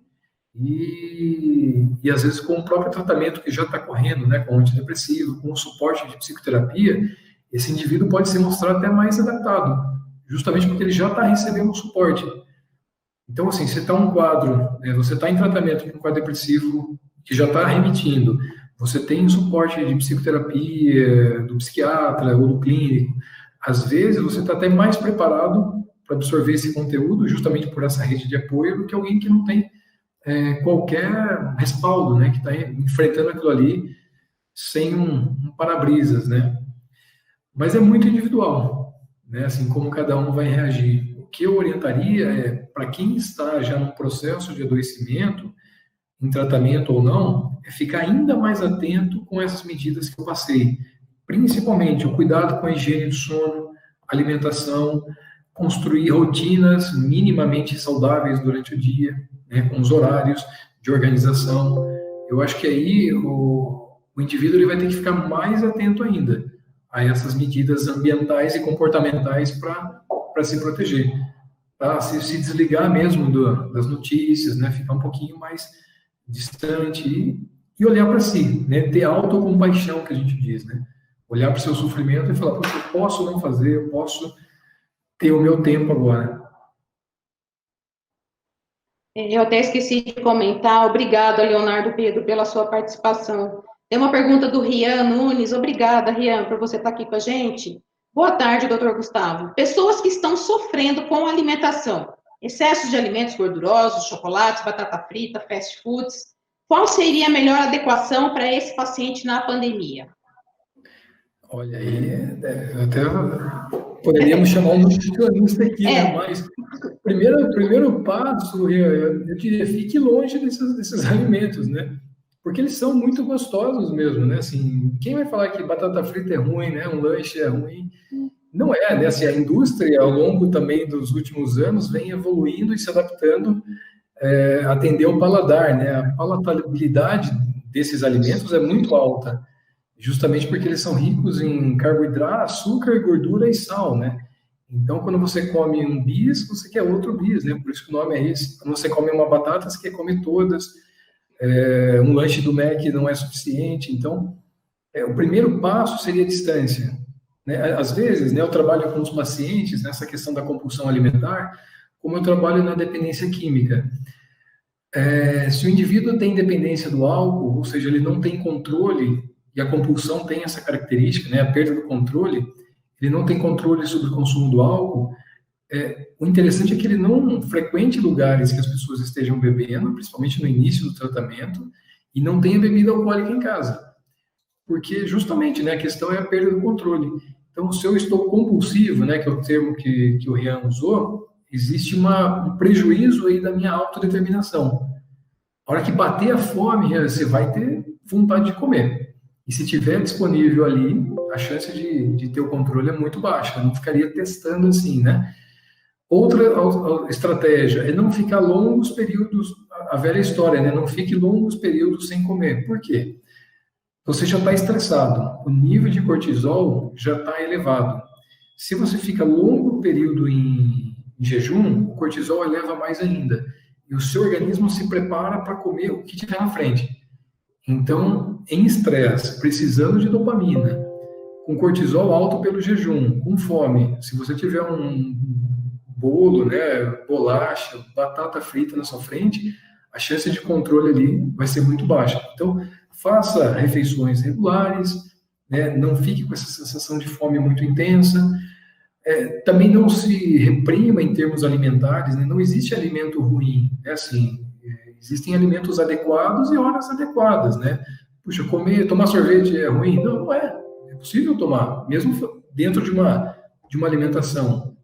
e às vezes com o próprio tratamento que já está correndo, né, com o antidepressivo, com o suporte de psicoterapia, esse indivíduo pode se mostrar até mais adaptado, justamente porque ele já está recebendo o suporte. Então, assim, você está um quadro, né, você está em tratamento com um quadro depressivo que já está remitindo, você tem suporte de psicoterapia, do psiquiatra ou do clínico, às vezes você está até mais preparado para absorver esse conteúdo, justamente por essa rede de apoio, do que alguém que não tem qualquer respaldo, né, que está enfrentando aquilo ali sem um para-brisas, né? Mas é muito individual, né, assim, como cada um vai reagir. O que eu orientaria para quem está já num processo de adoecimento, em tratamento ou não, é ficar ainda mais atento com essas medidas que eu passei. Principalmente o cuidado com a higiene do sono, alimentação, construir rotinas minimamente saudáveis durante o dia, né, com os horários de organização. Eu acho que aí o indivíduo ele vai ter que ficar mais atento ainda a essas medidas ambientais e comportamentais para se proteger, tá? Se desligar mesmo das notícias, né, ficar um pouquinho mais distante e olhar para si, né? Ter autocompaixão, que a gente diz, né? Olhar para o seu sofrimento e falar, poxa, eu posso não fazer, eu posso ter o meu tempo agora. Eu até esqueci de comentar. Obrigada, Leonardo Pedro, pela sua participação. Tem uma pergunta do Rian Nunes. Obrigada, Rian, por você estar aqui com a gente. Boa tarde, doutor Gustavo. Pessoas que estão sofrendo com alimentação, excesso de alimentos gordurosos, chocolates, batata frita, fast foods. Qual seria a melhor adequação para esse paciente na pandemia? Olha aí, até poderíamos chamar um nutricionista aqui, né? Mas primeiro passo, eu diria, fique longe desses alimentos, né? Porque eles são muito gostosos mesmo, né? Assim, quem vai falar que batata frita é ruim, né? Um lanche é ruim? Não é, né? Assim, a indústria, ao longo também dos últimos anos, vem evoluindo e se adaptando a atender o paladar, né? A palatabilidade desses alimentos é muito alta, justamente porque eles são ricos em carboidrato, açúcar, gordura e sal, né? Então, quando você come um bis, você quer outro bis, né? Por isso que o nome é esse. Quando você come uma batata, você quer comer todas. Um lanche do Mac não é suficiente. Então, o primeiro passo seria a distância, né? Às vezes, né, eu trabalho com os pacientes nessa questão da compulsão alimentar, como eu trabalho na dependência química. Se o indivíduo tem dependência do álcool, ou seja, ele não tem controle, e a compulsão tem essa característica, né, a perda do controle, ele não tem controle sobre o consumo do álcool, o interessante é que ele não frequente lugares que as pessoas estejam bebendo, principalmente no início do tratamento, e não tenha bebida alcoólica em casa. Porque justamente, né, a questão é a perda do controle. Então, se eu estou compulsivo, né, que é o termo que o Rian usou, existe um prejuízo aí da minha autodeterminação. A hora que bater a fome, você vai ter vontade de comer. E se tiver disponível ali, a chance de ter o controle é muito baixa. Eu não ficaria testando assim, né? Outra estratégia é não ficar longos períodos, a velha história, né? Não fique longos períodos sem comer. Por quê? Você já está estressado, o nível de cortisol já está elevado. Se você fica longo período em jejum, o cortisol eleva mais ainda. E o seu organismo se prepara para comer o que tiver na frente. Então, em estresse, precisando de dopamina, com cortisol alto pelo jejum, com fome, se você tiver um bolo, né, bolacha, batata frita na sua frente, a chance de controle ali vai ser muito baixa. Então, faça refeições regulares, né, não fique com essa sensação de fome muito intensa, também não se reprima em termos alimentares, né, não existe alimento ruim, é assim, existem alimentos adequados e horas adequadas, né? Puxa, tomar sorvete é ruim? Não, não é. É possível tomar, mesmo dentro de uma alimentação.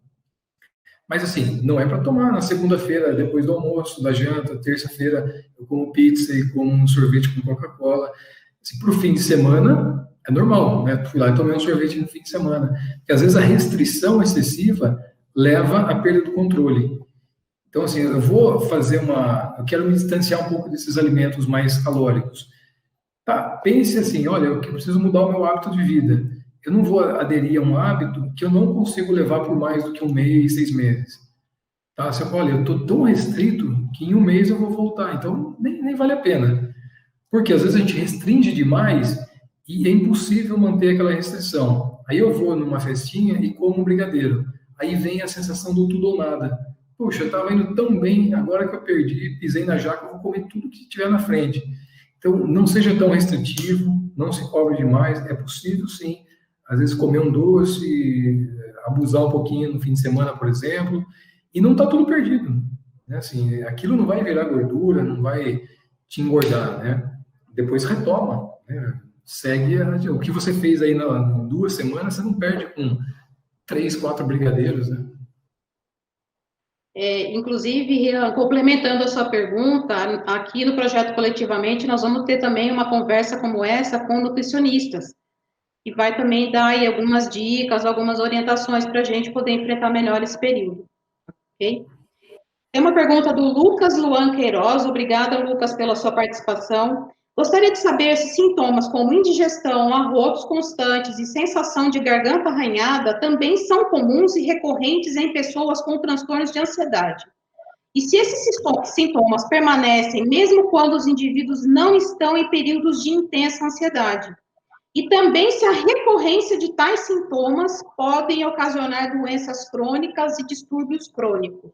Mas, assim, não é para tomar na segunda-feira, depois do almoço, da janta, terça-feira, eu como pizza e como um sorvete com Coca-Cola. Assim, para o fim de semana, é normal, né? Fui lá e tomei um sorvete no fim de semana. Porque, às vezes, a restrição excessiva leva à perda do controle. Então, assim, eu quero me distanciar um pouco desses alimentos mais calóricos. Tá, pense assim, olha, eu preciso mudar o meu hábito de vida. Eu não vou aderir a um hábito que eu não consigo levar por mais do que 1 mês, 6 meses. Tá? Você fala, olha, eu estou tão restrito que em 1 mês eu vou voltar, então nem vale a pena. Porque às vezes a gente restringe demais e é impossível manter aquela restrição. Aí eu vou numa festinha e como um brigadeiro. Aí vem a sensação do tudo ou nada. Poxa, eu estava indo tão bem, agora que eu perdi, pisei na jaca, eu vou comer tudo que tiver na frente. Então, não seja tão restritivo, não se cobre demais, é possível sim, às vezes comer um doce, abusar um pouquinho no fim de semana, por exemplo, e não está tudo perdido, né? Assim, aquilo não vai virar gordura, não vai te engordar, né? Depois retoma, né? Segue o que você fez aí em 2 semanas, você não perde com 3, 4 brigadeiros, né? Inclusive, Rian, complementando a sua pergunta, aqui no projeto Coletivamente, nós vamos ter também uma conversa como essa com nutricionistas, que vai também dar aí algumas dicas, algumas orientações para a gente poder enfrentar melhor esse período, ok? Tem uma pergunta do Lucas Luan Queiroz. Obrigada, Lucas, pela sua participação. Gostaria de saber se sintomas como indigestão, arrotos constantes e sensação de garganta arranhada também são comuns e recorrentes em pessoas com transtornos de ansiedade. E se esses sintomas permanecem, mesmo quando os indivíduos não estão em períodos de intensa ansiedade. E também se a recorrência de tais sintomas podem ocasionar doenças crônicas e distúrbios crônicos.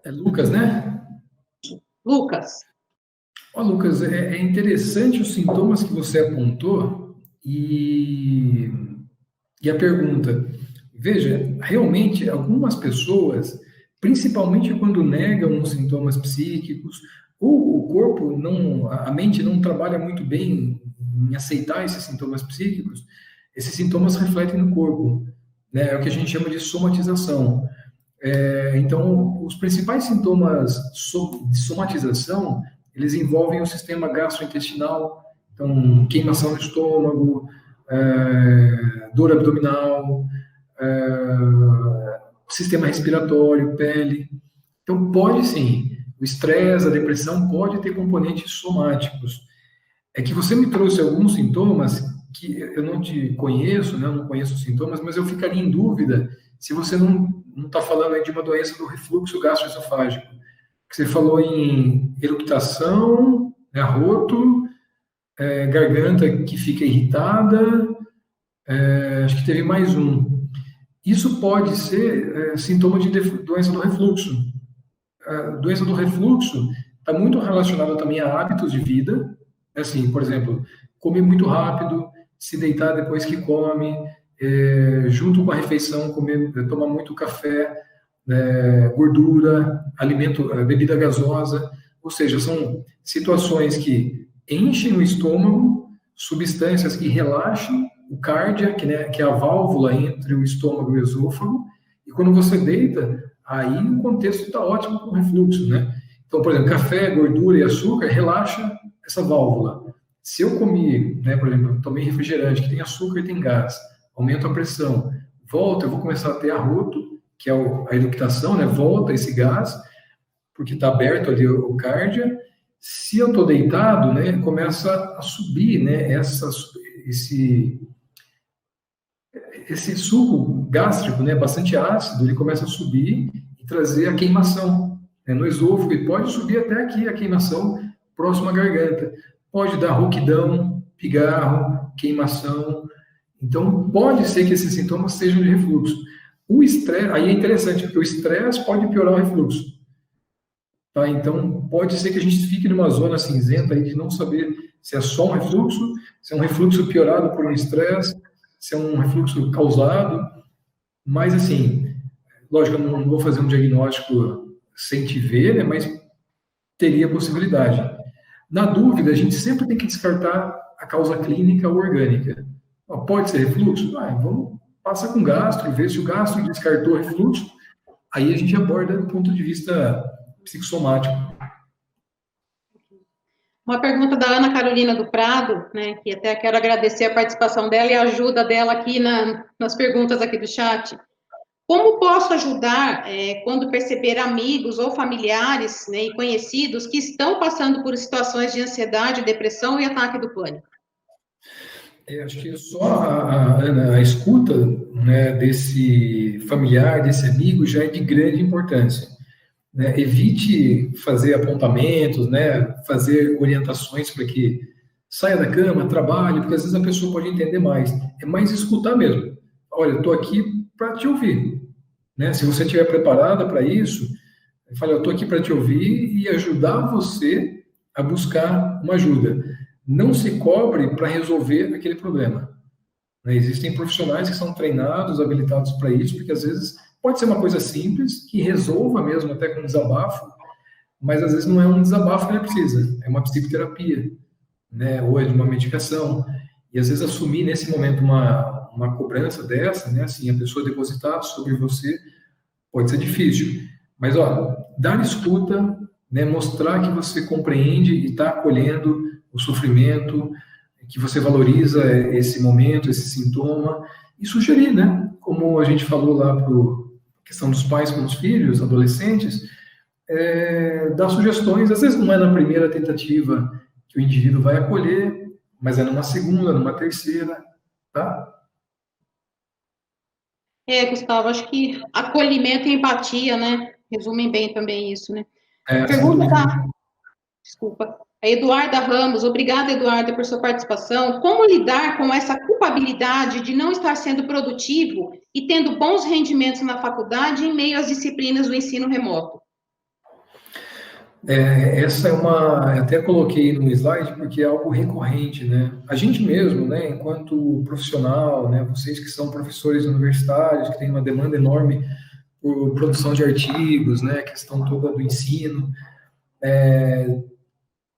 É Lucas, né? Lucas. Ó, Lucas, é interessante os sintomas que você apontou e a pergunta. Veja, realmente, algumas pessoas, principalmente quando negam os sintomas psíquicos, ou o corpo não, a mente não trabalha muito bem em aceitar esses sintomas psíquicos, esses sintomas refletem no corpo, né? É o que a gente chama de somatização. Então, os principais sintomas de somatização, eles envolvem o sistema gastrointestinal, então, queimação no estômago, dor abdominal, sistema respiratório, pele. Então, pode sim, o estresse, a depressão pode ter componentes somáticos. É que você me trouxe alguns sintomas que eu não te conheço, né? Eu não conheço os sintomas, mas eu ficaria em dúvida se você não está falando aí de uma doença do refluxo gastroesofágico. Você falou em eructação, né, arroto, garganta que fica irritada, acho que teve mais um. Isso pode ser sintoma de doença do refluxo. A doença do refluxo está muito relacionada também a hábitos de vida, assim, por exemplo, comer muito rápido, se deitar depois que come, junto com a refeição, tomar muito café, gordura, bebida gasosa, ou seja, são situações que enchem o estômago, substâncias que relaxam o cardia, que é a válvula entre o estômago e o esôfago, e quando você deita, aí o contexto está ótimo com o refluxo, né? Então, por exemplo, café, gordura e açúcar relaxa essa válvula. Se eu comi, né, por exemplo, tomei refrigerante que tem açúcar e tem gás, aumento a pressão, volta, eu vou começar a ter arroto, que é a eructação, né? Volta esse gás, porque está aberto ali o cardia. Se eu estou deitado, né, começa a subir, né, esse suco gástrico, né, bastante ácido, ele começa a subir e trazer a queimação, né, no esôfago, e pode subir até aqui a queimação próximo à garganta. Pode dar rouquidão, pigarro, queimação. Então, pode ser que esses sintomas sejam de refluxo. O estresse, aí é interessante, porque o estresse pode piorar o refluxo. Tá? Então, pode ser que a gente fique numa zona cinzenta aí de não saber se é só um refluxo, se é um refluxo piorado por um estresse, se é um refluxo causado. Mas, assim, lógico, eu não vou fazer um diagnóstico sem te ver, né, mas teria possibilidade. Na dúvida, a gente sempre tem que descartar a causa clínica ou orgânica. Pode ser refluxo? Vamos passar com gastro, ver se o gastro descartou refluxo, aí a gente aborda do ponto de vista psicossomático. Uma pergunta da Ana Carolina do Prado, né, que até quero agradecer a participação dela e a ajuda dela aqui nas perguntas aqui do chat. Como posso ajudar quando perceber amigos ou familiares, né, e conhecidos que estão passando por situações de ansiedade, depressão e ataque do pânico? Acho que só a escuta, né, desse familiar, desse amigo, já é de grande importância. Né? Evite fazer apontamentos, né, fazer orientações para que saia da cama, trabalhe, porque às vezes a pessoa pode entender mais. É mais escutar mesmo. Olha, eu estou aqui para te ouvir. Né? Se você estiver preparada para isso, fale, eu estou aqui para te ouvir e ajudar você a buscar uma ajuda. Não se cobre para resolver aquele problema. Né? Existem profissionais que são treinados, habilitados para isso, porque às vezes pode ser uma coisa simples, que resolva mesmo até com desabafo, mas às vezes não é um desabafo que ele precisa, é uma psicoterapia, né? Ou é de uma medicação. E às vezes assumir nesse momento uma cobrança dessa, né? Assim, a pessoa depositar sobre você, pode ser difícil. Mas, ó, dar escuta, né? Mostrar que você compreende e está acolhendo o sofrimento, que você valoriza esse momento, esse sintoma, e sugerir, né? Como a gente falou lá para a questão dos pais com os filhos, adolescentes, dar sugestões. Às vezes não é na primeira tentativa que o indivíduo vai acolher, mas é numa segunda, numa terceira, tá? Gustavo, acho que acolhimento e empatia, né? resumem bem também isso, né? Sem Pergunta dúvida. da... Desculpa. A Eduarda Ramos, obrigada, Eduarda, por sua participação. Como lidar com essa culpabilidade de não estar sendo produtivo e tendo bons rendimentos na faculdade em meio às disciplinas do ensino remoto? Essa é uma, eu até coloquei no slide porque é algo recorrente, né? A gente mesmo, né, enquanto profissional, né, vocês que são professores universitários, que têm uma demanda enorme por produção de artigos, né, a questão toda do ensino,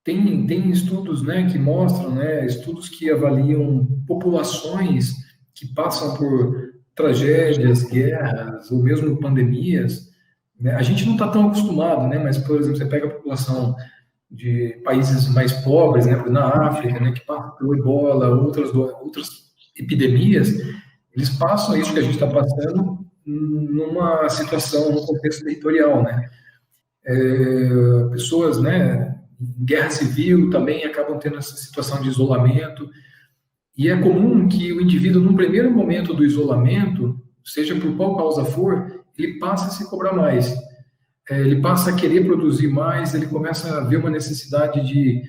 tem estudos, né, que mostram, né, estudos que avaliam populações que passam por tragédias, guerras ou mesmo pandemias, né? A gente não está tão acostumado, né, mas, por exemplo, você pega a população de países mais pobres, né, na África, né, que passam pelo ebola, outras epidemias, eles passam isso que a gente está passando numa situação, num contexto territorial, né? Pessoas, né, em guerra civil também acabam tendo essa situação de isolamento, e é comum que o indivíduo, num primeiro momento do isolamento, seja por qual causa for, ele passa a se cobrar mais. Ele passa a querer produzir mais, ele começa a ver uma necessidade de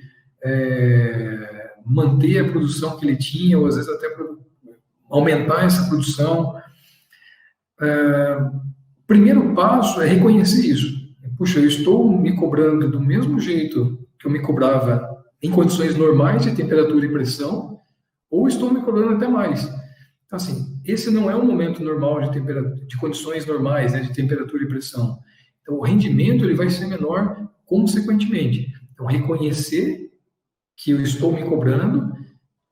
manter a produção que ele tinha, ou às vezes até aumentar essa produção. O primeiro passo é reconhecer isso. Puxa, eu estou me cobrando do mesmo jeito que eu me cobrava em condições normais de temperatura e pressão, ou estou me cobrando até mais. Então, assim, esse não é um momento normal de condições normais, né, de temperatura e pressão. Então, o rendimento ele vai ser menor consequentemente. Então, reconhecer que eu estou me cobrando.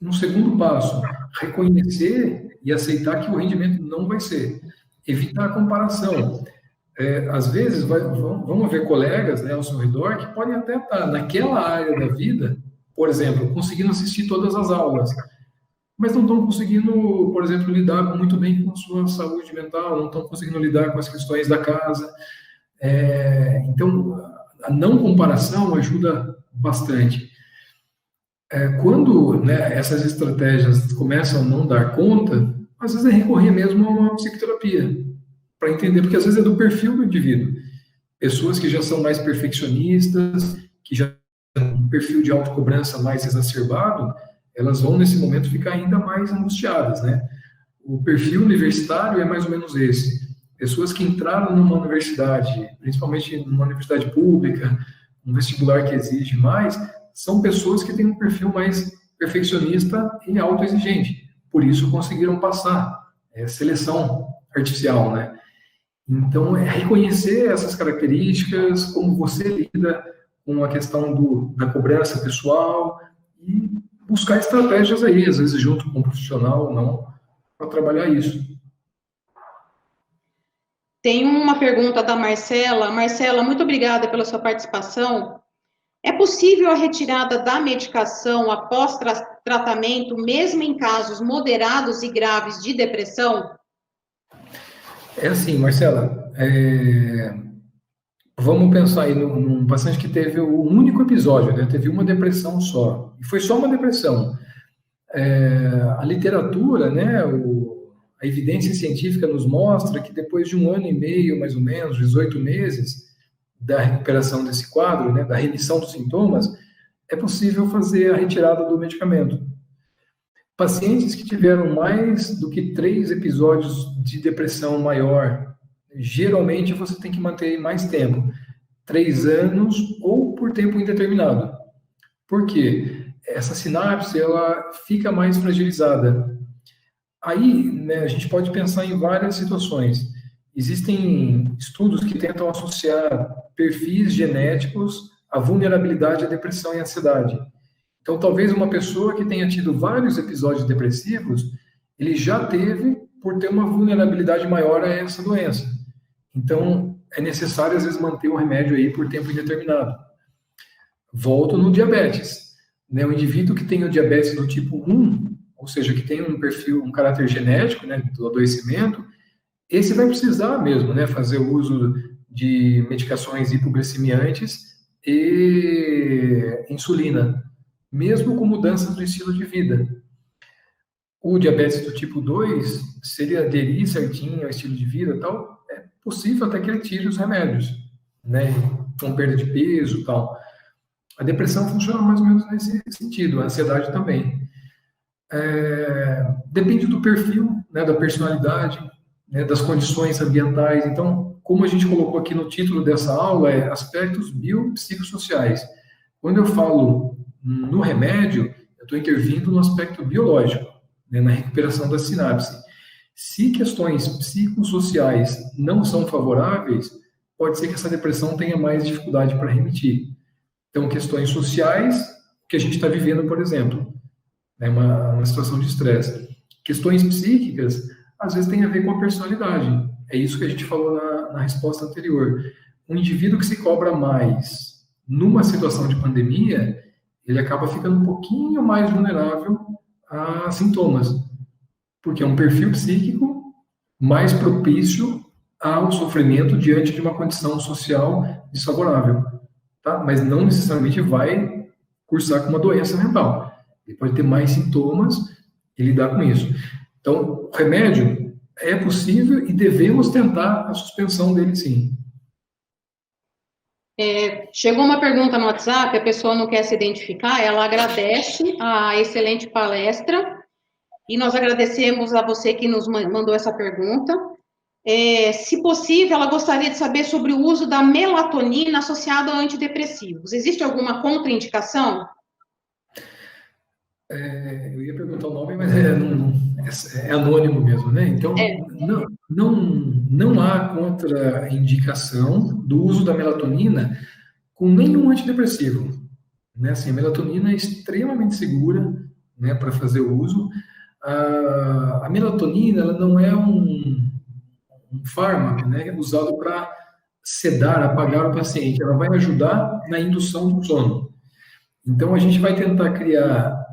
Um segundo passo, reconhecer e aceitar que o rendimento não vai ser. Evitar a comparação. Às vezes, vão haver colegas, né, ao seu redor que podem até estar naquela área da vida, por exemplo, conseguindo assistir todas as aulas, mas não estão conseguindo, por exemplo, lidar muito bem com a sua saúde mental, não estão conseguindo lidar com as questões da casa. Então, a não comparação ajuda bastante. Quando, né, essas estratégias começam a não dar conta, às vezes é recorrer mesmo a uma psicoterapia, para entender, porque às vezes é do perfil do indivíduo. Pessoas que já são mais perfeccionistas, que já têm um perfil de autocobrança mais exacerbado, elas vão, nesse momento, ficar ainda mais angustiadas, né? O perfil universitário é mais ou menos esse. Pessoas que entraram numa universidade, principalmente numa universidade pública, um vestibular que exige mais, são pessoas que têm um perfil mais perfeccionista e autoexigente. Por isso conseguiram passar. É seleção artificial, né? Então, é reconhecer essas características, como você lida com a questão da cobrança pessoal e buscar estratégias aí, às vezes junto com um profissional ou não, para trabalhar isso. Tem uma pergunta da Marcela. Marcela, muito obrigada pela sua participação. É possível a retirada da medicação após tratamento, mesmo em casos moderados e graves de depressão? É assim, Marcela, vamos pensar aí num paciente que teve um único episódio, né? Teve uma depressão só, e foi só uma depressão. A literatura, né, a evidência científica nos mostra que depois de 1 ano e meio, mais ou menos, 18 meses, da recuperação desse quadro, né, da remissão dos sintomas, é possível fazer a retirada do medicamento. Pacientes que tiveram mais do que 3 episódios de depressão maior, geralmente você tem que manter mais tempo, 3 anos ou por tempo indeterminado. Por quê? Essa sinapse, ela fica mais fragilizada. Aí, né, a gente pode pensar em várias situações. Existem estudos que tentam associar perfis genéticos à vulnerabilidade à depressão e ansiedade. Então, talvez uma pessoa que tenha tido vários episódios depressivos, ele já teve por ter uma vulnerabilidade maior a essa doença. Então, é necessário, às vezes, manter o remédio aí por tempo indeterminado. Volto no diabetes. Né? O indivíduo que tem o diabetes do tipo 1, ou seja, que tem um perfil, um caráter genético, né, do adoecimento, esse vai precisar mesmo, né, fazer o uso de medicações hipoglicemiantes e insulina, mesmo com mudanças do estilo de vida. O diabetes do tipo 2, se ele aderir certinho ao estilo de vida e tal, é possível até que ele tire os remédios. né, com perda de peso e tal. A depressão funciona mais ou menos nesse sentido, a ansiedade também. Depende do perfil, né, da personalidade, né, das condições ambientais. Então, como a gente colocou aqui no título dessa aula, é aspectos biopsicossociais. Quando eu falo no remédio, eu estou intervindo no aspecto biológico, né, na recuperação da sinapse. Se questões psicossociais não são favoráveis, pode ser que essa depressão tenha mais dificuldade para remitir. Então, questões sociais, que a gente está vivendo, por exemplo, né, uma situação de estresse. Questões psíquicas, às vezes, tem a ver com a personalidade. É isso que a gente falou na resposta anterior. Um indivíduo que se cobra mais numa situação de pandemia, ele acaba ficando um pouquinho mais vulnerável a sintomas, porque é um perfil psíquico mais propício ao sofrimento diante de uma condição social desfavorável, tá? Mas não necessariamente vai cursar com uma doença mental. Ele pode ter mais sintomas e lidar com isso. Então, o remédio é possível e devemos tentar a suspensão dele, sim. Chegou uma pergunta no WhatsApp, a pessoa não quer se identificar, ela agradece a excelente palestra e nós agradecemos a você que nos mandou essa pergunta. Se possível, ela gostaria de saber sobre o uso da melatonina associada a antidepressivos. Existe alguma contraindicação? Eu ia perguntar o nome, mas é anônimo mesmo, né? Então, não há contraindicação do uso da melatonina com nenhum antidepressivo, né? Assim, a melatonina é extremamente segura, né, para fazer o uso. A melatonina, ela não é um fármaco, né, usado para sedar, apagar o paciente. Ela vai ajudar na indução do sono. Então, a gente vai tentar criar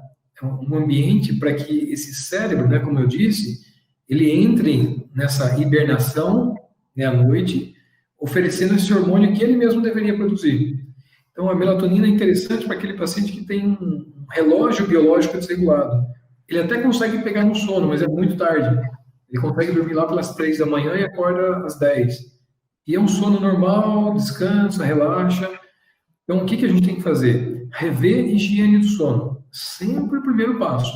um ambiente para que esse cérebro, né, como eu disse, ele entre nessa hibernação, né, à noite, oferecendo esse hormônio que ele mesmo deveria produzir. Então, a melatonina é interessante para aquele paciente que tem um relógio biológico desregulado. Ele até consegue pegar no sono, mas é muito tarde. Ele consegue dormir lá pelas 3 da manhã e acorda às 10. E é um sono normal, descansa, relaxa. Então, o que a gente tem que fazer? Rever a higiene do sono. Sempre o primeiro passo.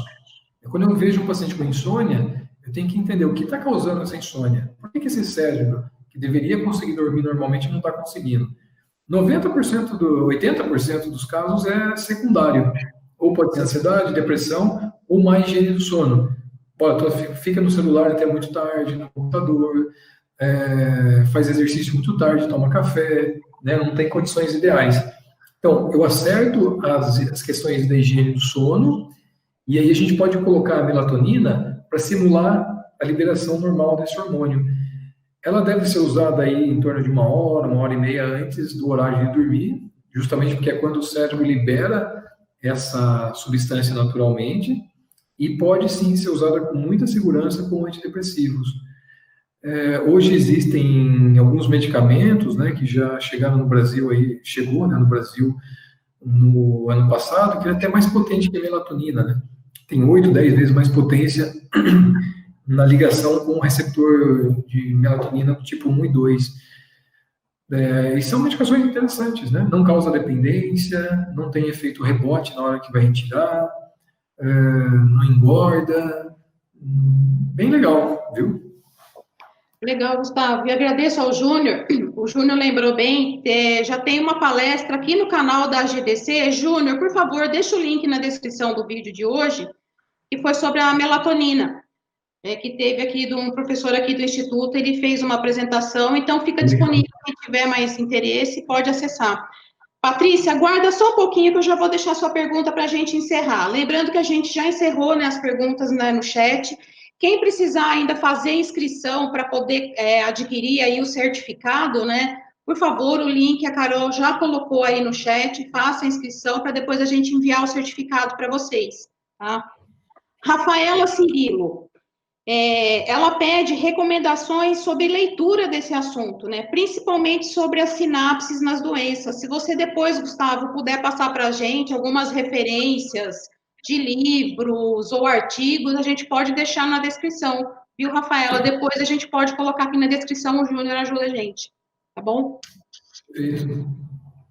Quando eu vejo um paciente com insônia, eu tenho que entender o que está causando essa insônia. Por que esse cérebro, que deveria conseguir dormir normalmente, não está conseguindo? 80% dos casos é secundário. Ou pode ser ansiedade, depressão, ou má higiene do sono. Fica no celular até muito tarde, no computador, faz exercício muito tarde, toma café, né, não tem condições ideais. Então, eu acerto as questões da higiene do sono, e aí a gente pode colocar a melatonina para simular a liberação normal desse hormônio. Ela deve ser usada aí em torno de 1 hora e meia antes do horário de dormir, justamente porque é quando o cérebro libera essa substância naturalmente, e pode sim ser usada com muita segurança com antidepressivos. Hoje existem alguns medicamentos, né, que já chegaram no Brasil, chegou, né, no Brasil no ano passado, que é até mais potente que a melatonina, né? Tem 8, 10 vezes mais potência na ligação com o receptor de melatonina do tipo 1 e 2. E são medicações interessantes, né? Não causa dependência, não tem efeito rebote na hora que vai retirar, não engorda. Bem legal, viu? Legal, Gustavo. E agradeço ao Júnior. O Júnior lembrou bem, já tem uma palestra aqui no canal da GDC. Júnior, por favor, deixa o link na descrição do vídeo de hoje, que foi sobre a melatonina, que teve aqui de um professor aqui do Instituto, ele fez uma apresentação, então fica disponível, quem tiver mais interesse, pode acessar. Patrícia, aguarda só um pouquinho que eu já vou deixar sua pergunta para a gente encerrar. Lembrando que a gente já encerrou, né, as perguntas, né, no chat. Quem precisar ainda fazer inscrição para poder adquirir aí o certificado, né? Por favor, o link a Carol já colocou aí no chat, faça a inscrição para depois a gente enviar o certificado para vocês, tá? Rafaela Cirilo, ela pede recomendações sobre leitura desse assunto, né? Principalmente sobre as sinapses nas doenças. Se você depois, Gustavo, puder passar para a gente algumas referências de livros ou artigos, a gente pode deixar na descrição, viu, Rafaela? Depois a gente pode colocar aqui na descrição, o Júnior ajuda a gente, tá bom? Isso.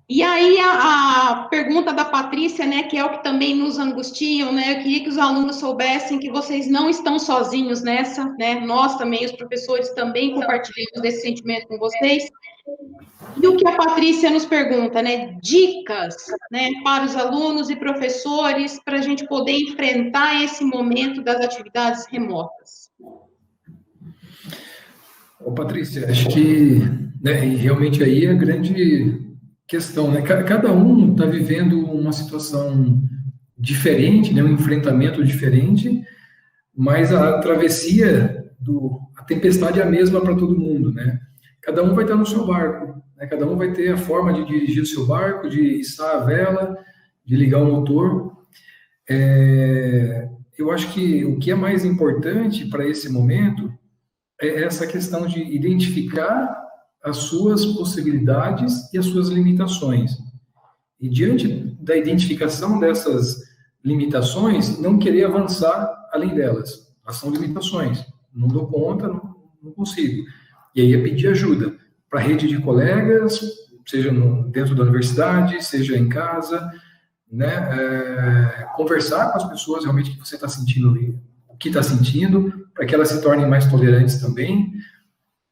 E aí, a pergunta da Patrícia, né, que é o que também nos angustiam, né, eu queria que os alunos soubessem que vocês não estão sozinhos nessa, né, nós também, os professores, também compartilhamos desse sentimento com vocês. E o que a Patrícia nos pergunta, né, dicas, né, para os alunos e professores, para a gente poder enfrentar esse momento das atividades remotas. Ô, Patrícia, acho que, né, e realmente aí é a grande questão, né? Cada um está vivendo uma situação diferente, né? Um enfrentamento diferente, mas a travessia a tempestade é a mesma para todo mundo, né? Cada um vai estar no seu barco, né? Cada um vai ter a forma de dirigir o seu barco, de içar a vela, de ligar o motor. Eu acho que o que é mais importante para esse momento é essa questão de identificar as suas possibilidades e as suas limitações. E diante da identificação dessas limitações, não querer avançar além delas. Elas são limitações. Não dou conta, não consigo. E aí é pedir ajuda para a rede de colegas, seja dentro da universidade, seja em casa, né? Conversar com as pessoas realmente que você está sentindo, o que está sentindo, para que elas se tornem mais tolerantes também.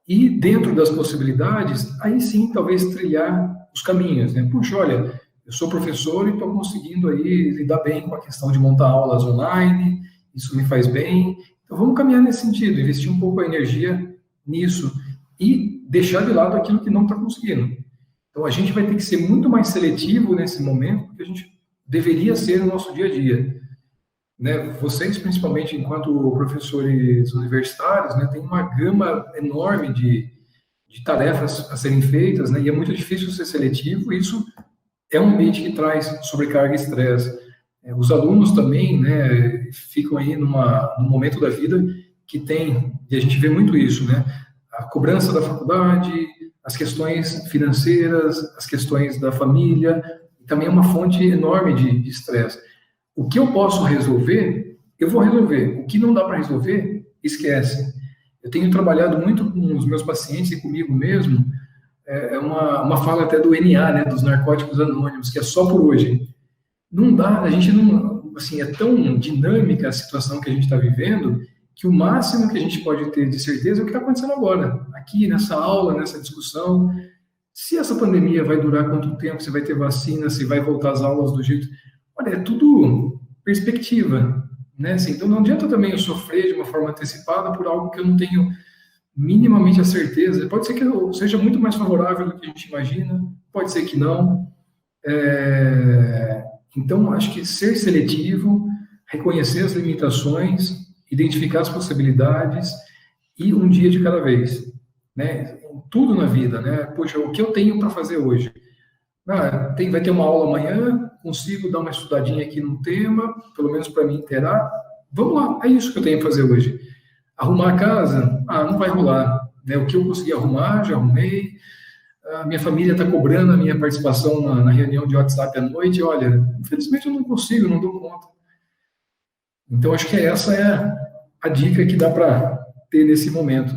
E dentro das possibilidades, aí sim, talvez trilhar os caminhos, né? Puxa, olha, eu sou professor e estou conseguindo aí lidar bem com a questão de montar aulas online, isso me faz bem. Então vamos caminhar nesse sentido, investir um pouco a energia nisso e deixar de lado aquilo que não está conseguindo. Então a gente vai ter que ser muito mais seletivo nesse momento do que a gente deveria ser no nosso dia a dia. Né, vocês, principalmente enquanto professores universitários, né, tem uma gama enorme de tarefas a serem feitas, né, e é muito difícil ser seletivo, e isso é um ambiente que traz sobrecarga e estresse. Os alunos também, né, ficam aí num momento da vida que tem, e a gente vê muito isso, né, a cobrança da faculdade, as questões financeiras, as questões da família, e também é uma fonte enorme de estresse. O que eu posso resolver, eu vou resolver. O que não dá para resolver, esquece. Eu tenho trabalhado muito com os meus pacientes e comigo mesmo, uma fala até do NA, né, dos Narcóticos Anônimos, que é só por hoje. Não dá, a gente não, assim, é tão dinâmica a situação que a gente está vivendo, que o máximo que a gente pode ter de certeza é o que está acontecendo agora, aqui nessa aula, nessa discussão. Se essa pandemia vai durar quanto tempo, se vai ter vacina, se vai voltar às aulas do jeito... Olha, é tudo perspectiva, né? Assim, então não adianta também eu sofrer de uma forma antecipada por algo que eu não tenho minimamente a certeza. Pode ser que eu seja muito mais favorável do que a gente imagina, pode ser que não. Então, acho que ser seletivo, reconhecer as limitações, identificar as possibilidades e um dia de cada vez, né? Tudo na vida, né? Poxa, o que eu tenho para fazer hoje? Vai ter uma aula amanhã, consigo dar uma estudadinha aqui no tema, pelo menos para me inteirar. Vamos lá, é isso que eu tenho que fazer hoje. Arrumar a casa? Não vai rolar. Né? O que eu consegui arrumar, já arrumei. A minha família está cobrando a minha participação na reunião de WhatsApp à noite. Olha, infelizmente eu não consigo, não dou conta. Então, acho que essa é a dica que dá para ter nesse momento.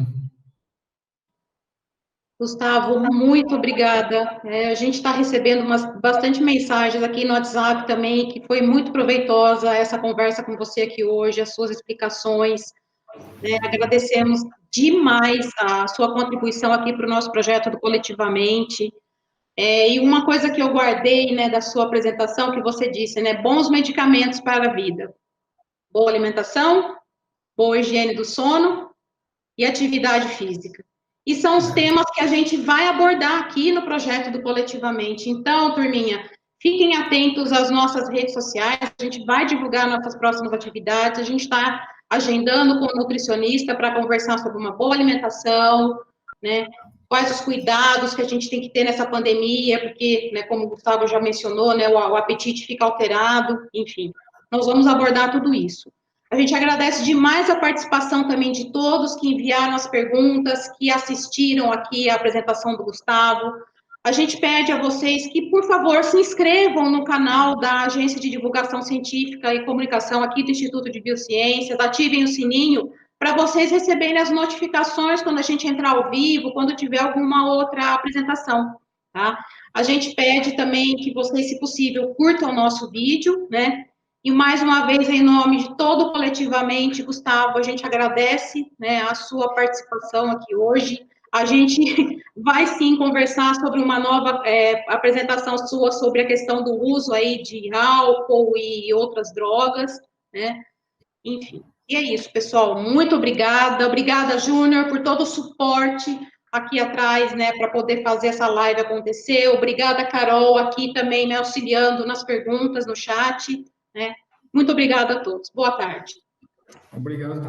Gustavo, muito obrigada. A gente está recebendo bastante mensagens aqui no WhatsApp também, que foi muito proveitosa essa conversa com você aqui hoje, as suas explicações. Agradecemos demais a sua contribuição aqui para o nosso projeto do Coletivamente. E uma coisa que eu guardei, né, da sua apresentação, que você disse, né, bons medicamentos para a vida. Boa alimentação, boa higiene do sono e atividade física. E são os temas que a gente vai abordar aqui no projeto do Coletivamente. Então, turminha, fiquem atentos às nossas redes sociais, a gente vai divulgar nossas próximas atividades, a gente está agendando com o nutricionista para conversar sobre uma boa alimentação, né? Quais os cuidados que a gente tem que ter nessa pandemia, porque, né, como o Gustavo já mencionou, né, o apetite fica alterado, enfim. Nós vamos abordar tudo isso. A gente agradece demais a participação também de todos que enviaram as perguntas, que assistiram aqui à apresentação do Gustavo. A gente pede a vocês que, por favor, se inscrevam no canal da Agência de Divulgação Científica e Comunicação aqui do Instituto de Biociências, ativem o sininho para vocês receberem as notificações quando a gente entrar ao vivo, quando tiver alguma outra apresentação, tá? A gente pede também que vocês, se possível, curtam o nosso vídeo, né? E mais uma vez, em nome de todo coletivamente, Gustavo, a gente agradece, né, a sua participação aqui hoje. A gente vai sim conversar sobre uma nova apresentação sua sobre a questão do uso aí de álcool e outras drogas, né? Enfim. E é isso, pessoal. Muito obrigada. Obrigada, Júnior, por todo o suporte aqui atrás, né, para poder fazer essa live acontecer. Obrigada, Carol, aqui também me auxiliando nas perguntas no chat, né? Muito obrigada a todos. Boa tarde. Obrigado.